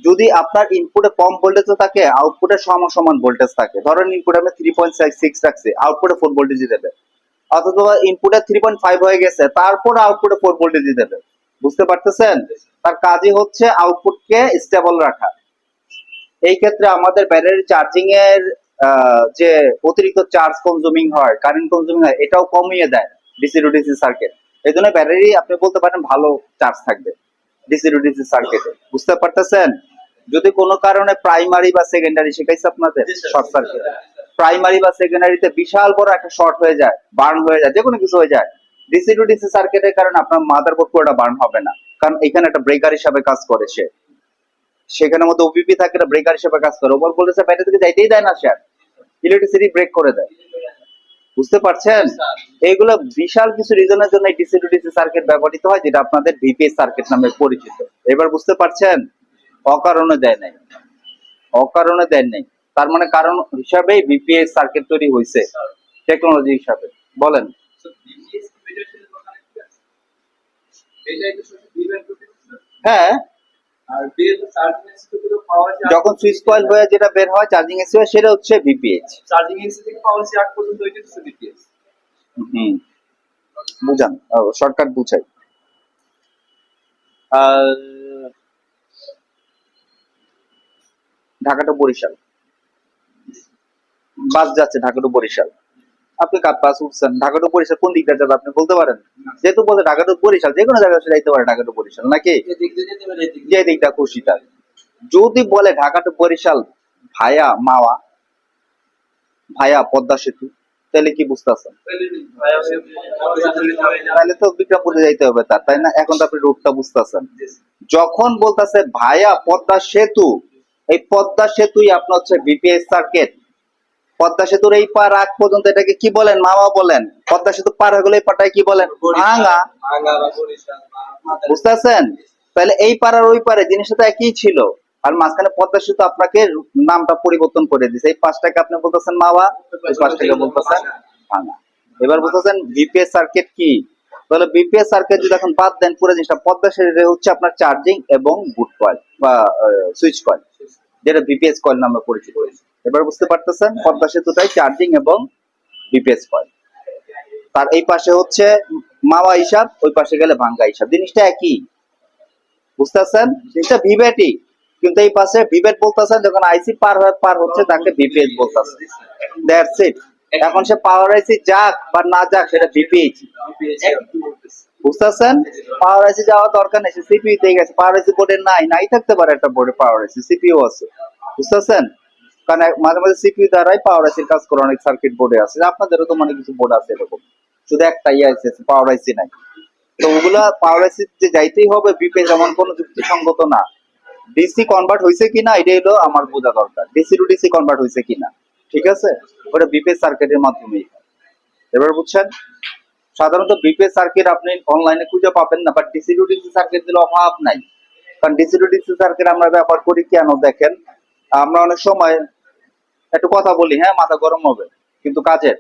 যদি আপনার ইনপুটে কম ভোল্টেজ থাকে, আউটপুটে সমান ভোল্টেজ থাকে, ধরেন ইনপুট আমি 3.6 রাখছি, আউটপুটে 4 ভোল্টেজ দেবে, অথবা ইনপুটে 3.5 হয়ে গেছে, তারপর আউটপুটে 4 ভোল্টেজ দেবে, বুঝতে পারতেছেন? তার কাজই হচ্ছে আউটপুটকে স্টেবল রাখা। এই ক্ষেত্রে আমাদের ব্যাটারি চার্জিং এর যে অতিরিক্ত চার্জ কনজিউমিং হয়, কারেন্ট কনজিউমিং হয়, এটাও কমিয়ে দেয় ডিসি টু ডিসি সার্কিট। এই জন্য ব্যাটারি আপনি বলতে পারেন ভালো চার্জ থাকবে ডিসি টু ডিসি সার্কিটে, বুঝতে পারতেছেন? যদি কোনো কারণে প্রাইমারি বা সেকেন্ডারি, শিখাইছে আপনাদের শর্ট সার্কিট, প্রাইমারি বা সেকেন্ডারিতে বিশাল বড় একটা শর্ট হয়ে যায়, বার্ন হয়ে যায়, যে কোনো কিছু হয়ে যায়, ডিসি টু ডিসি সার্কিটের কারণে আপনার মাদারবোর্ড পুরোটা বার্ন হবে না, কারণ এখানে একটা ব্রেকার হিসাবে কাজ করে সে, সেখানের মধ্যে ওবিপি থাকে, এটা ব্রেকার হিসেবে কাজ করে, ওভার ভোল্টেজে ব্যাটারি থেকে যাইতেই দেয় না, সে ইলেকট্রিসিটি ব্রেক করে দেয়, বুঝতে পারছেন? এইগুলো বিশাল কিছু রিজনের জন্য ডিসি টু ডিসি সার্কিট ব্যবহৃত হয়, যেটা আপনাদের ভিপিএস সার্কিট নামে পরিচিত। এবার বুঝতে পারছেন? অকারণে দেয় নাই, অকারণে দেন নাই, তার মানে কারণ হিসাবেই ভিপিএস সার্কিট তৈরি হয়েছে, টেকনোলজি হিসাবে। বলেন। হ্যাঁ, যখন সুইচ কয়েল হয়ে যেটা বের হয় চার্জিং এসি হয়, সেটা হচ্ছে ভিপিএস। চার্জিং এসি থেকে পাওয়ার আসি 8 পর্যন্ত ওইটা হচ্ছে বিপিএস। হুম, বুঝান, শর্টকাট বুঝাই। ঢাকা টু বরিশাল বাস যাচ্ছে ঢাকা টু বরিশাল, আপনি বাস উঠছেন, ঢাকা টু বরিশাল কোন দিকটা যাবে আপনি বলতে পারেন? যেহেতু বলতে ঢাকা টু বরিশাল, যে কোনো জায়গায় যাইতে পারে ঢাকা টু বরিশাল, নাকি যে দিকটা খুশি তার। যদি বলে ঢাকা টু বরিশাল ভায়া মাওয়া, ভায়া পদ্মা সেতু, তাহলে কি বুঝতেছেন? তাহলে তো বিক্রমপুরে যাইতে হবে তার, তাই না? এখন তো আপনি রুটটা বুঝতেছেন। যখন বলতেছে ভায়া পদ্মা সেতু, এই পদ্মা সেতুই আপনার হচ্ছে বিপিএস সার্কিট। পদ্মা সেতুর এই পার আগ পর্যন্ত এটাকে কি বলেন? মাওয়া বলেন। পদ্মা সেতু পার হয়ে গেলে এই পারটাকে কি বলেন? ভাঙা। বুঝতেছেন? তাহলে এই পার আর ওই পারে জিনিসটা তো একই ছিল, আর মাঝখানে পদ্মা সেতু আপনাকে নামটা পরিবর্তন করে দিয়েছে। এই পাশটাকে আপনি বলতেছেন মাওয়া, এই পাশটাকে বলতেছেন ভাঙা। এবার বলতেছেন বিপিএস সার্কিট কি? তাহলে বিপিএস সার্কিট যদি এখন বাদ দেন, পুরো জিনিসটা পদ্মা সেতু হচ্ছে আপনার চার্জিং এবং বুট কয়েল বা সুইচ কয়েল, যেটা বিপিএস কয়েল নামে পরিচিত। এবার বুঝতে পারতেছেন, পদ্মা সেতুটাই চার্জিং এবং বিপিএস কয়েল। তার এই পাশে হচ্ছে মাওয়া হিসাব, ওই পাশে গেলে ভাঙ্গা হিসাব, জিনিসটা একই। বুঝতেছেন? জিনিসটা ভিভেটই, কিন্তু এই পাশে ভিভেট বলতেছেন, যখন আইসি পার হচ্ছে তাকে ভিপিএস বলতেছে। That's it. এখন সে পাওয়ার আইসি যাক বা না যাক, সেটা ভিপিএইচ। বুঝতেছেন? পাওয়ার আইসি যাওয়ার দরকার নেই, সিপিইউ তে গেছে। পাওয়ার আইসি বোর্ডে নাই থাকতে পারে একটা বোর্ডে পাওয়ার আইসি, সিপিইউ আছে। বুঝতেছেন? কারণ মাঝে মাঝে সিপিইউ দ্বারাই পাওয়ার আইসির কাজ করে অনেক সার্কিট বোর্ডে আছে। আপনাদেরও তো মানে কিছু বোর্ড আছে এরকম, শুধু একটাই আছে পাওয়ার আইসি নাই। তো ওগুলা পাওয়ার আইসি যে যাইতেই হবে বিপে, যেমন কোনো যুক্তিসঙ্গত না। ডিসি কনভার্ট হয়েছে কিনা এটা হলো আমার বোঝা দরকার, ডিসি টু ডিসি কনভার্ট হয়েছে কিনা, ঠিক আছে? ওটা বিপে সার্কিটের মাধ্যমেই। এবার বুঝছেন? সাধারণত বিপে সার্কিট আপনি অনলাইনে খুঁজে পাবেন না, but DC two DC circuit দিলে অভাব নাই। কারণ ডিসি টু ডিসি সার্কিট আমরা ব্যবহার করি কেন দেখেন, আমরা অনেক সময় একটু কথা বলি, হ্যাঁ মাথা গরম হবে, কিন্তু কাজের।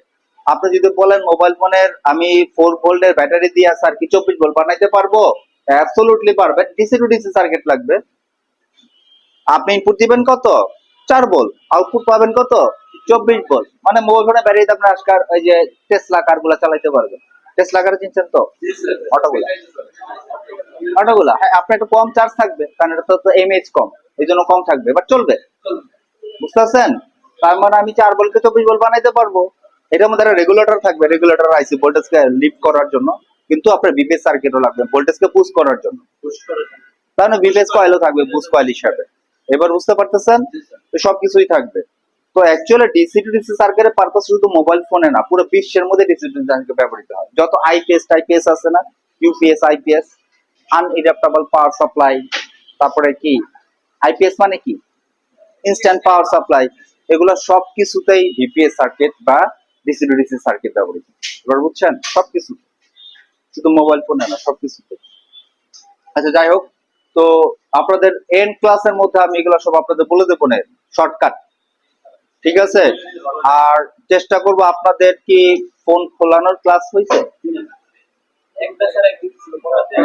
আপনি যদি বলেন মোবাইল ফোনের আমি 4 ভোল্টের ব্যাটারি দিয়ে সার্কিট 24 ভোল্ট বানাইতে পারবো, অ্যাবসলিউটলি পারবেন। ডিসি টু ডিসি সার্কিট লাগবে। আপনি ইনপুট দিবেন কত? 4 ভোল্ট, আউটপুট পাবেন কত? 24 ভোল্ট। মানে মোবাইল ফোনের ব্যাটারিতে আপনি আজকাল ওই যে টেসলা কারগুলো চালাইতে পারবেন। টেসলা কার চিনছেন তো? অটোগুলা, অটোগুলা। হ্যাঁ, আপনার একটু কম চার্জ থাকবে, কারণ এটা তো এমএইচ কম, এই জন্য কম থাকবে, বাট চলবে। বুঝতেছেন? তার মানে আমি 4 ভোল্টকে 24 ভোল্ট বানাইতে পারবো। এটার মধ্যে একটা রেগুলেটর থাকবে, রেগুলেটর আইসি ভোল্টেজকে লিফট করার জন্য, কিন্তু আপনার বিপিএস সার্কিটও লাগবে ভোল্টেজকে পুশ করার জন্য। তাহলে বিপিএস কয়েলও থাকবে বুশ কয়েল হিসাবে। এবার বুঝতে পারতেছেন? তো সবকিছুই থাকবে। তো অ্যাকচুয়ালি ডিসি টু ডিসি সার্কিটের পারপাস শুধু মোবাইল ফোনে না, পুরো বিশ্বের মধ্যে ডিসি টু ডিসি সার্কিট ব্যবহৃত হয়। যত আইপিএস টাইপিএস আছে না, ইউপিএস আইপিএস, আনএডাপ্টেবল পাওয়ার সাপ্লাই, তারপরে কি আইপিএস মানে কি, ইনস্ট্যান্ট পাওয়ার সাপ্লাই, এগুলো সবকিছুতেই ভিপিএস সার্কিট বা ডিসি টু ডিসি সার্কিট ব্যবহৃত। এবার বুঝছেন? সবকিছু, শুধু মোবাইল ফোনে না, সবকিছুতে। আচ্ছা যাই হোক, তো আপনাদের এন্ড ক্লাসের মধ্যে আমি এগুলো সব আপনাদের বলে দেবো না, শর্টকাট, ঠিক আছে? আর চেষ্টা করব আপনাদের কি ফোন খোলানোর ক্লাস হয়েছে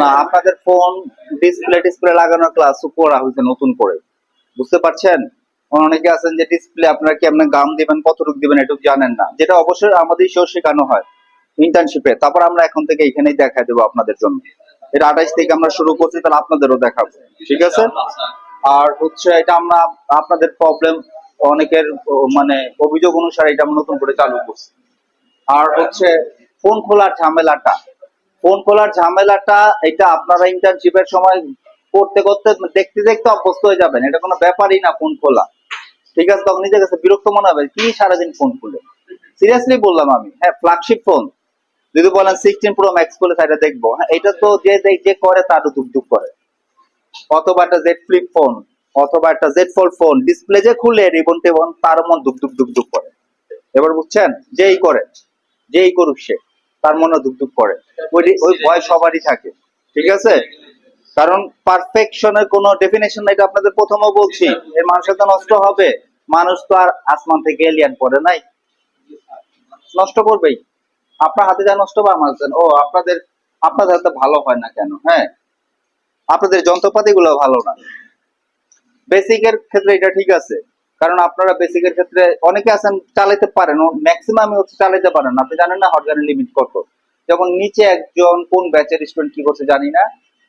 না, আপনাদের ফোন ডিসপ্লে লাগানোর ক্লাস করা হয়েছে নতুন করে, বুঝতে পারছেন? অনেকে আছেন যে ডিসপ্লে আপনারা কেমন গাম দিবেন, কতটুকু দিবেন এটুকু জানেন না, যেটা অবশ্যই আমাদের শেখানো হয় ইন্টার্নশিপে। তারপর আমরা এখন থেকে এখানেই দেখা দেবো আপনাদের জন্য। এটা 28 থেকে আমরা শুরু করছি, তাহলে আপনাদেরও দেখাবো, ঠিক আছে? আর হচ্ছে এটা আমরা আপনাদের প্রবলেম, অনেকের মানে অভিযোগ অনুসারে এটা আমরা নতুন করে চালু করছি। আর হচ্ছে ফোন খোলার ঝামেলাটা, ফোন খোলার ঝামেলাটা এটা আপনারা ইন্টার্নশিপের সময় করতে করতে দেখতে দেখতে অভ্যস্ত হয়ে যাবেন। এটা কোনো ব্যাপারই না ফোন খোলা, ঠিক আছে? তখন নিজের কাছে বিরক্ত মনে হবে, কি সারাদিন ফোন খুলে। সিরিয়াসলি বললাম আমি, হ্যাঁ ফ্ল্যাগশিপ ফোন যদি বলেন 16 প্রো ম্যাক্স খুলে সেটা দেখবো, হ্যাঁ এটা তো যে করে তারও দুক করে। অথবা একটা জেড ফ্লিপ ফোন, অথবা একটা জেড ফোল্ড ফোন, ডিসপ্লে যে খুলে রিবন টেবন, তার মন দুক করে। এবার বুঝছেন? যেই করুক সে, তার মনে দুক করে। ওই ভয় সবারই থাকে, ঠিক আছে? কারণ পারফেকশনের কোনো ডেফিনেশন নাই, এটা আপনাদের প্রথমও বলছি। এই মানুষের তো নষ্ট হবে, মানুষ তো আর আসমান থেকে এলিয়ান পড়ে নাই, নষ্ট করবেই। আপনার হাতে যা নষ্ট বা আমার ও আপনাদের হাতে ভালো হয় না কেন? হ্যাঁ, আপনাদের যন্ত্রপাতি গুলো ভালো না। বেসিকের ক্ষেত্রে এটা ঠিক আছে, কারণ আপনারা বেসিকের ক্ষেত্রে অনেকে আছেন চালাতে পারেন, ম্যাক্সিমাম হচ্ছে চালাতে পারেন। আপনি জানেন না হটগানের লিমিট কত? যেমন নিচে একজন কোন ব্যাচের স্টুডেন্ট কি করছে জানি না,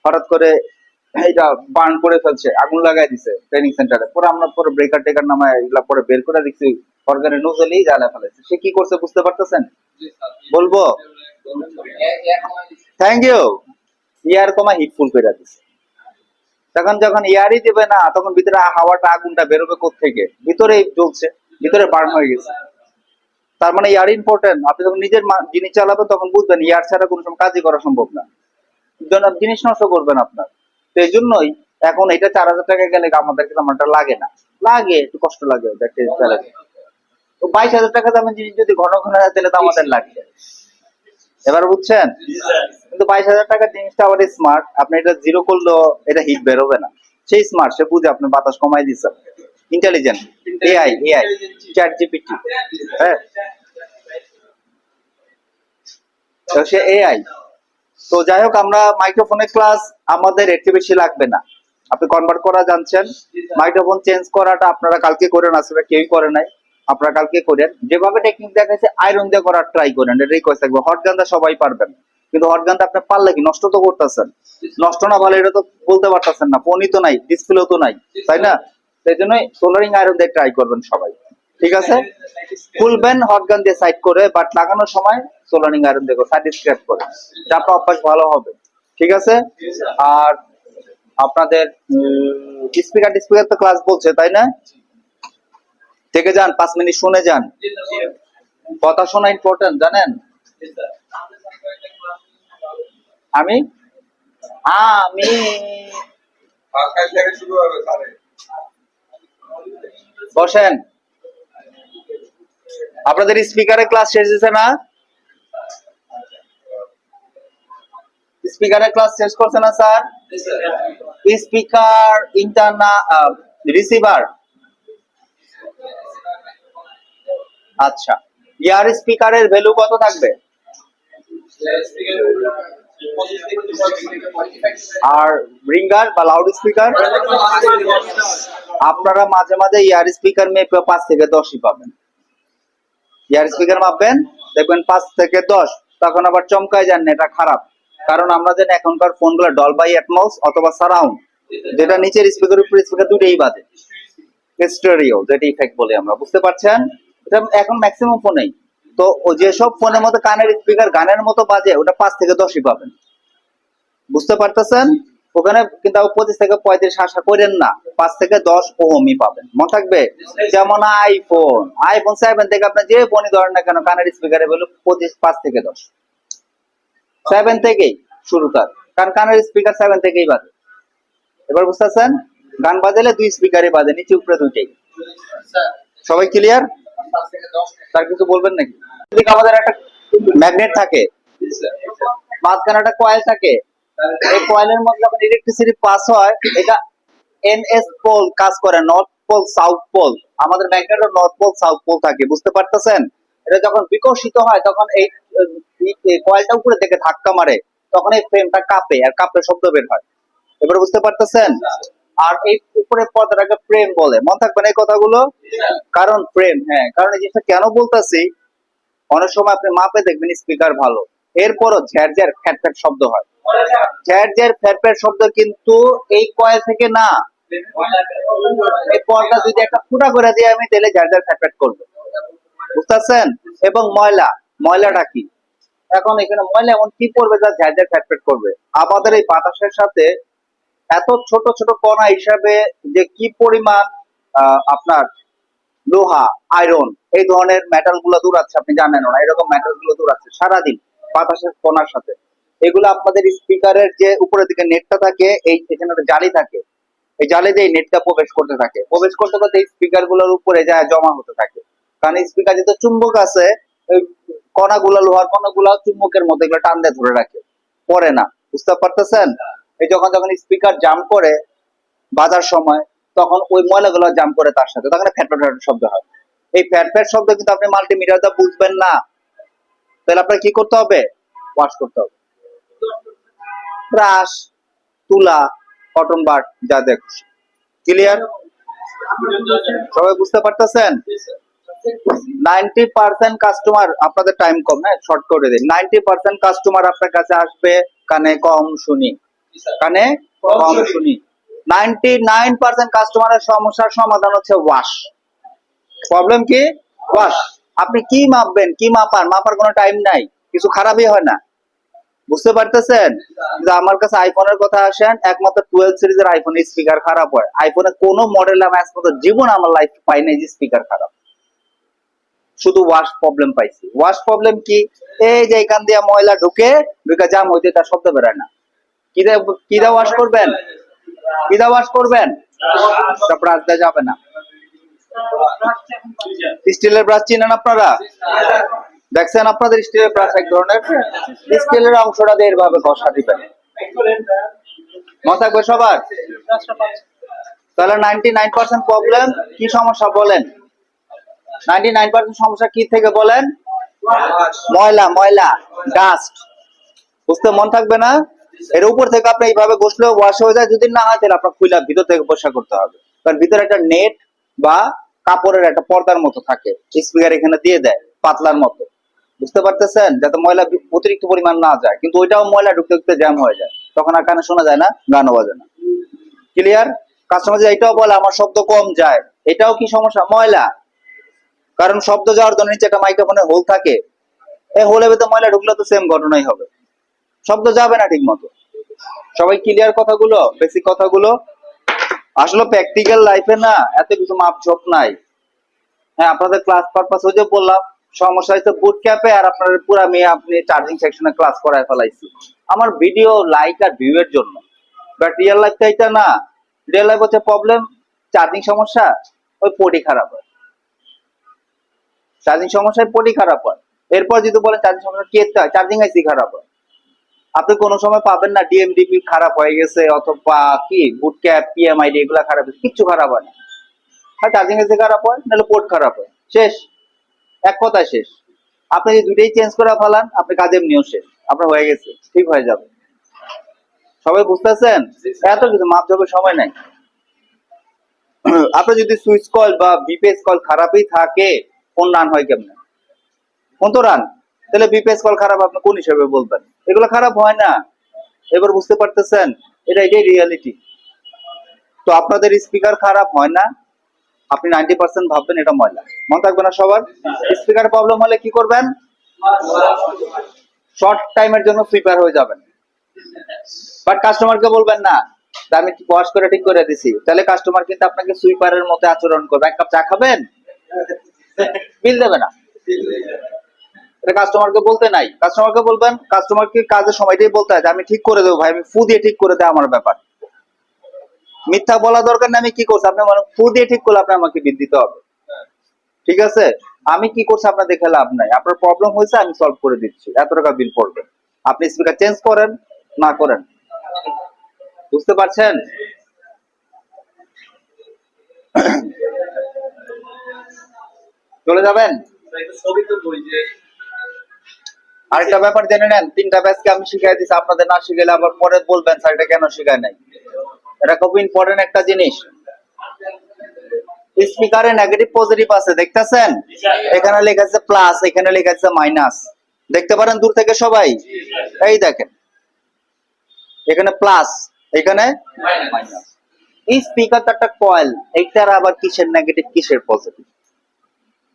হঠাৎ করে এটা বার্ন করে ফেলছে, আগুন লাগাই দিছে ট্রেনিং সেন্টারে। পরে আমরা পরে ব্রেকার টেকার নামে এগুলা পরে বের করে দিচ্ছি, অর্গানের নোজেলেই জ্বালা ফেলেছে। সে কি করছে বুঝতে পারতেছেন? বলবো থ্যাংক ইউ। ইয়ার কমা হিট ফুল করে দিচ্ছে। তখন যখন ইয়ারই দেবে না, তখন ভিতরে হাওয়াটা আগুনটা বেরোবে কোত্থেকে? ভিতরে জ্বলছে, ভিতরে বার্ন হয়ে গেছে। তার মানে ইয়ার ইম্পর্টেন্ট। আপনি যখন নিজের জিনিস চালাবেন তখন বুঝবেন ইয়ার ছাড়া কোনো সময় কাজই করা সম্ভব না, জিনিস নষ্ট করবেন আপনার। তো এই জন্যই এখন এটা 4000 টাকা গেলে আমাদের তেমনটা লাগে না, লাগে একটু কষ্ট লাগে দেখতে চালাতে। তো 22,000 টাকা দামের জিনিস যদি ঘন ঘন দিলে তো আমাদের লাগবে। এবার বুঝছেন? কিন্তু 22,000 টাকার জিনিসটা আবার স্মার্ট, আপনি এটা জিরো করলেও এটা হিট বেরোবে না। সেই স্মার্ট, সে বুঝে আপনি বাতাস কমাই দিচ্ছে। Intelligent AI, chat GPT. হ্যাঁ, তো সে এআই। তো যাই হোক, আমরা মাইক্রোফোনের ক্লাস আমাদের একটু বেশি লাগবে না। আপনি কনভার্ট করা জানছেন, মাইক্রোফোন চেঞ্জ করাটা আপনারা কালকে করেন, আসলে কেউই করে নাই, আপনারা কালকে করেন। যেভাবে টেকনিক দেখাচ্ছে আয়রন দিয়ে করার ট্রাই করেন, এটা রিকোয়েস্ট থাকবে। হট গানটা সবাই পারবেন, কিন্তু হট গানটা আপনি পারলে কি নষ্ট তো করতেছেন, নষ্ট না ভালো এটা তো বলতে পারতেছেন না, ফোনই তো নাই, ডিসপ্লেও তো নাই, তাই না? সেই জন্য সোলারিং আয়রন দিয়ে ট্রাই করবেন সবাই, ঠিক আছে? খুলবেন হট গান দিয়ে সাইড করে, বাট লাগানোর সময় সোলারিং আয়রন দেখো সাইড স্ক্র্যাপ করে, যাতে অভ্যাস ভালো হবে, ঠিক আছে? আর আপনাদের স্পিকার তো ক্লাস বলছে, তাই না? থেকে যান, 5 মিনিট শুনে যান। কথা শোনা ইম্পর্টেন্ট, জানেন? আমি আমি বসেন। আপনাদের স্পিকারের ক্লাস শেষ হয়েছে না? স্পিকারের ক্লাস শেষ করছে না স্যার? স্পিকার ইন্টারনাল রিসিভার, আচ্ছা। ইয়ার স্পিকারের ভ্যালু কত থাকবে? আর রিঙ্গার বা লাউড স্পিকার আপনারা মাঝে মাঝে ইয়ার স্পিকার মেপে 5 থেকে 10ই পাবেন। ইয়ার স্পিকার মাপবেন, দেখবেন 5 থেকে 10, তখন আবার চমকায় যান না, এটা খারাপ। কারণ আমরা জানি এখনকার ফোনগুলো ডলবাই অ্যাটমস অথবা সারাউন্ড, যেটা নিচের স্পিকার উপরে স্পিকার দুটোই বাজে, স্টেরিও যেটা ইফেক্ট বলি আমরা, বুঝতে পারছেন? এটা এখন ম্যাক্সিমাম ফোনেই। তো যেসব ফোনের মধ্যে কানের স্পিকার গানের মতো বাজে, ওটা 5 থেকে 10ই পাবেন, বুঝতে পারতেছেন? ওখানে কিন্তু 25 থেকে 35 আশা করেন না, 5 থেকে 10 ওহমই পাবেন, মনে থাকবে? যেমন আইফোন 7 থেকে আপনি যে ফোনই ধরেন না কেন, কানের স্পিকারে বলুন 5 থেকে 10, 7 থেকেই শুরু তার, কারণ কানের স্পিকার 7 থেকেই বাজে। এবার বুঝতেছেন? গান বাজালে 2 স্পিকারে বাজে, নিচে উপরে দুইটাই। সবাই ক্লিয়ার? তার কিছু বলবেন নাকি? আমাদের একটা ম্যাগনেট থাকে, মাঝখানে একটা কয়েল থাকে, এই কয়েলের মধ্যে যখন ইলেকট্রিসিটি পাস হয়, এটা এনএস পোল কাজ করে, নর্থ পোল সাউথ পোল। আমাদের ম্যাগনেটের নর্থ পোল সাউথ পোল থাকে, বুঝতে পারতেছেন? এটা যখন বিকশিত হয় তখন এই কয়েলটা উপরে থেকে ধাক্কা মারে, তখন এই ফ্রেমটা কাঁপে, আর কাঁপে শব্দ বের হয়। এবার বুঝতে পারতেছেন? আর এই উপরে পর্দাটাকে ফ্রেম বলে, মনে থাকবেন এই কথাগুলো। কারণ ফ্রেম, হ্যাঁ, কারণ এই জিনিসটা কেন বলতেছি, অনেক সময় আপনি মাপে দেখবেন স্পিকার ভালো, এরপরও ঝ্যার ফ্যাট ফ্যাট শব্দ হয়। ঝ্যার ফ্যাট ফ্যাট শব্দ কিন্তু এই কয়েল থেকে না, এই পর্দা যদি একটা ফুটা করে দিয়ে আমি, তাহলে ঝ্যার ফ্যাট ফ্যাট করবে, বুঝতেছেন? এবং ময়লাটা কি, এখন এখানে ময়লা এমন কি পড়বে যা ঝ্যার ফ্যাট ফ্যাট করবে? আমাদের এই বাতাসের সাথে এত ছোট ছোট কণা হিসাবে যে কি পরিমাণ আপনার লোহা, আয়রন, এই ধরনের মেটাল গুলো দূরাচ্ছে, আপনি জানেন না, এরকম মেটাল গুলো দূরাচ্ছে সারাদিন বাতাসের কণার সাথে। এগুলো আপনাদের স্পিকারের যে উপরের দিকে নেটটা থাকে, এই এখানে একটা জালি থাকে, এই জালে দিয়ে নেটটা প্রবেশ করতে করতে এই স্পিকার গুলোর উপরে যায় জমা হতে থাকে। কারণ স্পিকার যেহেতু চুম্বক আছে, ওই কণাগুলো, লোহার কণাগুলো চুম্বকের মধ্যে এগুলো টান দিয়ে ধরে রাখে, পড়ে না, বুঝতে পারতেছেন? এই যখন স্পিকার জাম করে বাজার সময়, তখন ওই ময়লাগুলো জাম করে তার সাথে, তখন ফ্যাট ফ্যাট শব্দ হয়। এই ফ্যাট ফ্যাট শব্দ কিন্তু আপনি মাল্টিমিটার দিয়ে বুঝবেন না, তাহলে আপনার কি করতে হবে? ওয়াশ করতে হবে, ব্রাশ, তুলা, কটন বাড, যা দেখো। ক্লিয়ার? সবাই বুঝতে পারতেছেন? 90% কাস্টমার, আপনাদের টাইম কম, হ্যাঁ শর্ট করে দিন, 90% কাস্টমার আপনার কাছে আসবে কানে কম শুনি, কানে কম শুনি। 99% কাস্টমারের সমস্যার সমাধান হচ্ছে ওয়াশ। প্রবলেম কি? ওয়াশ। আপনি কি মাপবেন, কি মাপার কোনো টাইম নাই, কিছু খারাপই হয় না। বুঝতে পারতেছেন? যে আমার কাছে আইফোনের কথা আসেন, একমাত্র 12 সিরিজের আইফোনের স্পিকার খারাপ হয়। আইফোনের কোনো মডেল আমি আজ পর্যন্ত জীবন আমার লাইফ পাই নাই যে স্পিকার খারাপ। শুধু ওয়াশ প্রবলেম পাইছি। ওয়াশ প্রবলেম কি? এই যে এখান দিয়ে ময়লা ঢুকে জাম হইতে তার শব্দ বেরোয় না। কিদা ওয়াশ করবেন? কিদা ওয়াশ করবেন? ব্রাশ দেওয়া যাবে না। স্টিলের ব্রাশ চিনেন আপনারা? দেখছেন আপনাদের স্টিলের ব্রাশ এক ধরনের, স্টিলের অংশটা দিয়ে এভাবে ঘষা দিবেন। মনে থাকবে সবার? তাহলে 99% প্রবলেম কি সমস্যা বলেন? 99% সমস্যা কি থেকে বলেন? ময়লা ডাস্ট। বুঝতে মন থাকবে না? এর উপর থেকে আপনি এইভাবে ঘষলেও ওয়াশ হয়ে যায়, যদি না হয় তাহলে আপনার খুলে ভিতর থেকে পরিষ্কার করতে হবে। কারণ ভিতরে একটা নেট বা কাপড়ের একটা পর্দার মতো থাকে, স্পিকার এখানে দিয়ে দেয় পাতলার মতো। বুঝতে পারতেছেন? যাতে ময়লা অতিরিক্ত পরিমাণ না যায়, কিন্তু ওইটাও ময়লা ঢুকতে ঢুকতে জ্যাম হয়ে যায়, তখন আর কানে শোনা যায় না, গানও বাজে না। ক্লিয়ার? কাস্টমার যে এটাও বলে আমার শব্দ কম যায়, এটাও কি সমস্যা? ময়লা। কারণ শব্দ যাওয়ার জন্য নিচে একটা মাইক্রোফোনের হোল থাকে, এই হোলের ভিতরে ময়লা ঢুকলে তো সেম ঘটনাই হবে, শব্দ যাবে না ঠিক মতো। সবাই ক্লিয়ার কথাগুলো, বেসিক কথাগুলো? আসলে প্র্যাকটিক্যাল লাইফে না এত কিছু মাপঝোপ নাই। হ্যাঁ, আপনাদের ক্লাস পারপাস ওই যে বললাম, সমস্যা হচ্ছে বুট ক্যাপে, আর আপনার পুরো আমি আপনি চার্জিং সেকশনে ক্লাস করায় ফেলাইছি আমার ভিডিও লাইক আর ভিউ এর জন্য। বাট রিয়েল লাইফ এটা না। রিয়েল লাইফ হচ্ছে প্রবলেম চার্জিং সমস্যা, ওই পটি খারাপ হয়। চার্জিং সমস্যায় পটি খারাপ হয়। এরপর যদি বলেন চার্জিং সমস্যা কি হয়, চার্জিং আইসি খারাপ হয়। আপনি কোনো সময় পাবেন না ডিএমডিপি খারাপ হয়ে গেছে অথবা কি বুট ক্যাপ পিএমআইডি এগুলা খারাপ হয়েছে, কিচ্ছু খারাপ হয় না। হয় চার্জিং এসে খারাপ হয়, নাহলে পোর্ট খারাপ হয়, শেষ। এক কথায় শেষ। আপনি যদি দুইটাই চেঞ্জ করে ফেলান, আপনি কাজ এমনিও শেষ, আপনার হয়ে গেছে, ঠিক হয়ে যাবে। সবাই বুঝতেছেন? এত কিছু মাপ যাবে সময় নাই। আপনার যদি সুইচ কয়েল বা বিপিএস কয়েল খারাপই থাকে, ফোন রান হয় কেমনে? ফোন তো রান, তাহলে বিপিএস কয়েল খারাপ আপনি কোন হিসেবে বলবেন? এগুলো খারাপ হয় না। এবার বুঝতে পারতেছেন? এটাই রিয়ালিটি। তো আপনাদের স্পিকার খারাপ হয় না, আপনি 90% ভাববেন এটা ময়লা। মনে থাকবে না সবার? স্পিকার প্রবলেম হলে কি করবেন? শর্ট টাইমের জন্য প্রিপেয়ার হয়ে যাবেন। বাট কাস্টমারকে বলবেন না আমি ওয়াশ করে ঠিক করে দিছি, তাহলে কাস্টমার কিন্তু আপনাকে সুইপারের মতো আচরণ করবে। এক কাপ চা খাবেন, বিল দেবে না। এটা কাস্টমারকে বলতে নাই। কাস্টমারকে বলবেন, কাস্টমারকে কাজের সময়টাই বলতে হয় আমি ঠিক করে দেবো ভাই, আমি ফু দিয়ে ঠিক করে দেয় আমার ব্যাপার। মিথ্যা বলা দরকার না। আমি কি করছি আপনি মানে ফু দিয়ে ঠিক করলে আপনি আমাকে বিল দিতে হবে, ঠিক আছে? আমি কি করছি আপনার দেখে লাভ নাই। আপনার প্রবলেম হয়েছে, আমি সলভ করে দিচ্ছি, এত টাকা বিল পড়বে। আপনি স্পিকার চেঞ্জ করেন না করেন। বুঝতে পারছেন? চলে যাবেন? আরেকটা ব্যাপার জেনে নেন, 3টা ব্যাচকে আমি শিখাই দিচ্ছি, আপনাদের না শিখাইলে আবার পরে বলবেন স্যার এটা কেন শিখায় নাই। এটা খুব ইম্পর্টেন্ট একটা জিনিস। স্পিকারে নেগেটিভ পজিটিভ আছে, দেখতেছেন? এখানে লেখা আছে প্লাস, এখানে লেখা আছে মাইনাস। দেখতে পারেন দূর থেকে সবাই? এই দেখেন, এখানে প্লাস, এখানে মাইনাস। এই স্পিকারটা একটা কয়েল, এইটার আবার কিসের নেগেটিভ কিসের পজিটিভ?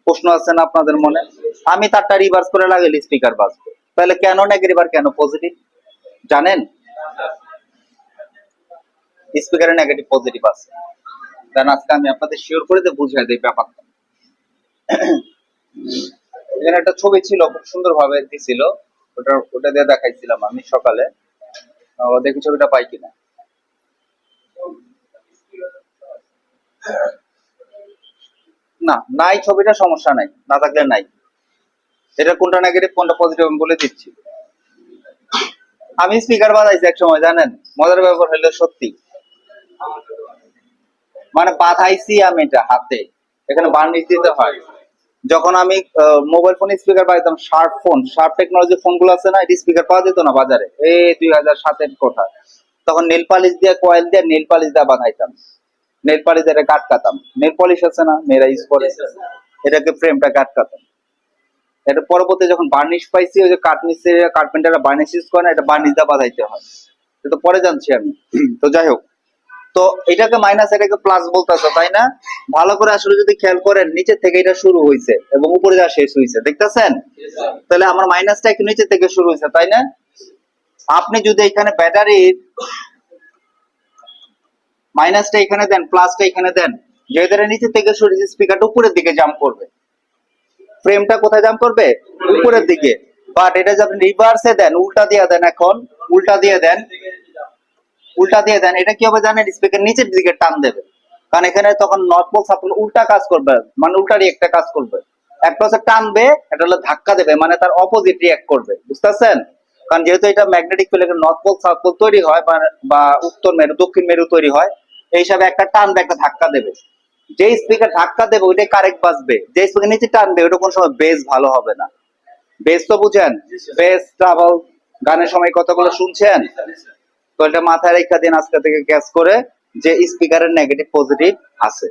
প্রশ্ন আছে না আপনাদের মনে? আমি তারটা রিভার্স করে লাগাইলে স্পিকার বাজবে, তাহলে কেন নেগেটিভ আর কেন পজিটিভ জানেন? স্পিকারে নেগেটিভ পজিটিভ আছে, দেন আজকে আমি আপনাদের শিওর করে দিয়ে বুঝাই দিই ব্যাপারটা। এখানে একটা ছবি ছিল, খুব সুন্দর ভাবে দিছিল, ওটা দিয়ে দেখাইছিলাম আমি সকালে। দেখি ছবিটা পাই কিনা। না নাই, ছবিটা সমস্যা নাই, না থাকলে নাই। এটা কোনটা নেগেটিভ কোনটা পজিটিভ আমি বলে দিচ্ছি। আমি স্পিকার বাজাইছি এক সময়, জানেন? মজার ব্যাপার হলো সত্যি, মানে বাধাইছি আমি এটা হাতে, এখানে বার্নিশ দিতে হয়। যখন আমি মোবাইল ফোন স্পিকার বাজাইতাম, sharp phone, sharp technology phone গুলো আছে না, এটা স্পিকার পাওয়া যেত না বাজারে, এই 2007-এর কথা। তখন নেল পালিশ দিয়ে, কয়েল দিয়ে নেল পালিশ দিয়ে বাঁধাইতাম, নেল পালিশ দিয়ে কাটকাতাম। নেল পলিশ আছে না, মেয়েরা ইউজ করে, এটাকে ফ্রেমটা কাটকাতাম। এটা পরবর্তী যখন বার্নিশ পাইছি, ওই যে কাঠমিস্ত্রিরা কার্পেন্টাররা বার্নিশ ইউজ করে না, এটা বার্নিশ দিয়ে বাঁধাইতে হয়। তো পরে জানছি আমি। তো যাই হোক, তো এটাকে মাইনাস এটাকে প্লাস বলতেছে তাই না? ভালো করে আসলে যদি খেয়াল করেন নিচে থেকে এটা শুরু হয়েছে এবং উপরে যা শেষ হয়েছে, দেখতেছেন? তাহলে আমার মাইনাসটা একটু নিচে থেকে শুরু হয়েছে তাই না? আপনি যদি এখানে ব্যাটারির মাইনাসটা এখানে দেন, প্লাসটা এখানে দেন, যেহেতু এটা নিচে থেকে শুরু হয়েছে, স্পিকারটা উপরের দিকে জাম্প করবে। ফ্রেমটা কোথায় জাম্প করবে? উপরের দিকে। বাট এটা যদি আপনি রিভার্সে দেন, উল্টা দিয়ে দেন, এখন উল্টা দিয়ে দেন, উল্টা দিয়ে দেন, এটা কি হবে জানেন? স্পিকার নিচের দিকে টান দেবে, কারণ এখানে তখন নর্থ বক্স আপনার উল্টা কাজ করবে, মানে উল্টারই একটা কাজ করবে। একটা হচ্ছে টানবে, এটা হলো ধাক্কা দেবে, মানে তার অপোজিট রিঅ্যাক্ট করবে, বুঝতেছেন? কারণ যেহেতু এটা magnetic field, north pole south pole তৈরি হয় বা উত্তর মেরু দক্ষিণ মেরু তৈরি হয়, এই হিসাবে একটা টানবে, একটা ধাক্কা দেবে। যে স্পিকার ধাক্কা দেবে ওইটাই কারেক্ট বাজবে, যে স্পিকার নিচে টানবে ওইটা কোনো সময় বেস ভালো হবে না। বেস তো বুঝেন, বেস ট্রাবল গানের সময় কতগুলো শুনছেন? তো এটা মাথায় রেখা দিন আজকে থেকে ক্যাচ করে যে স্পিকারের নেগেটিভ পজিটিভ আছে।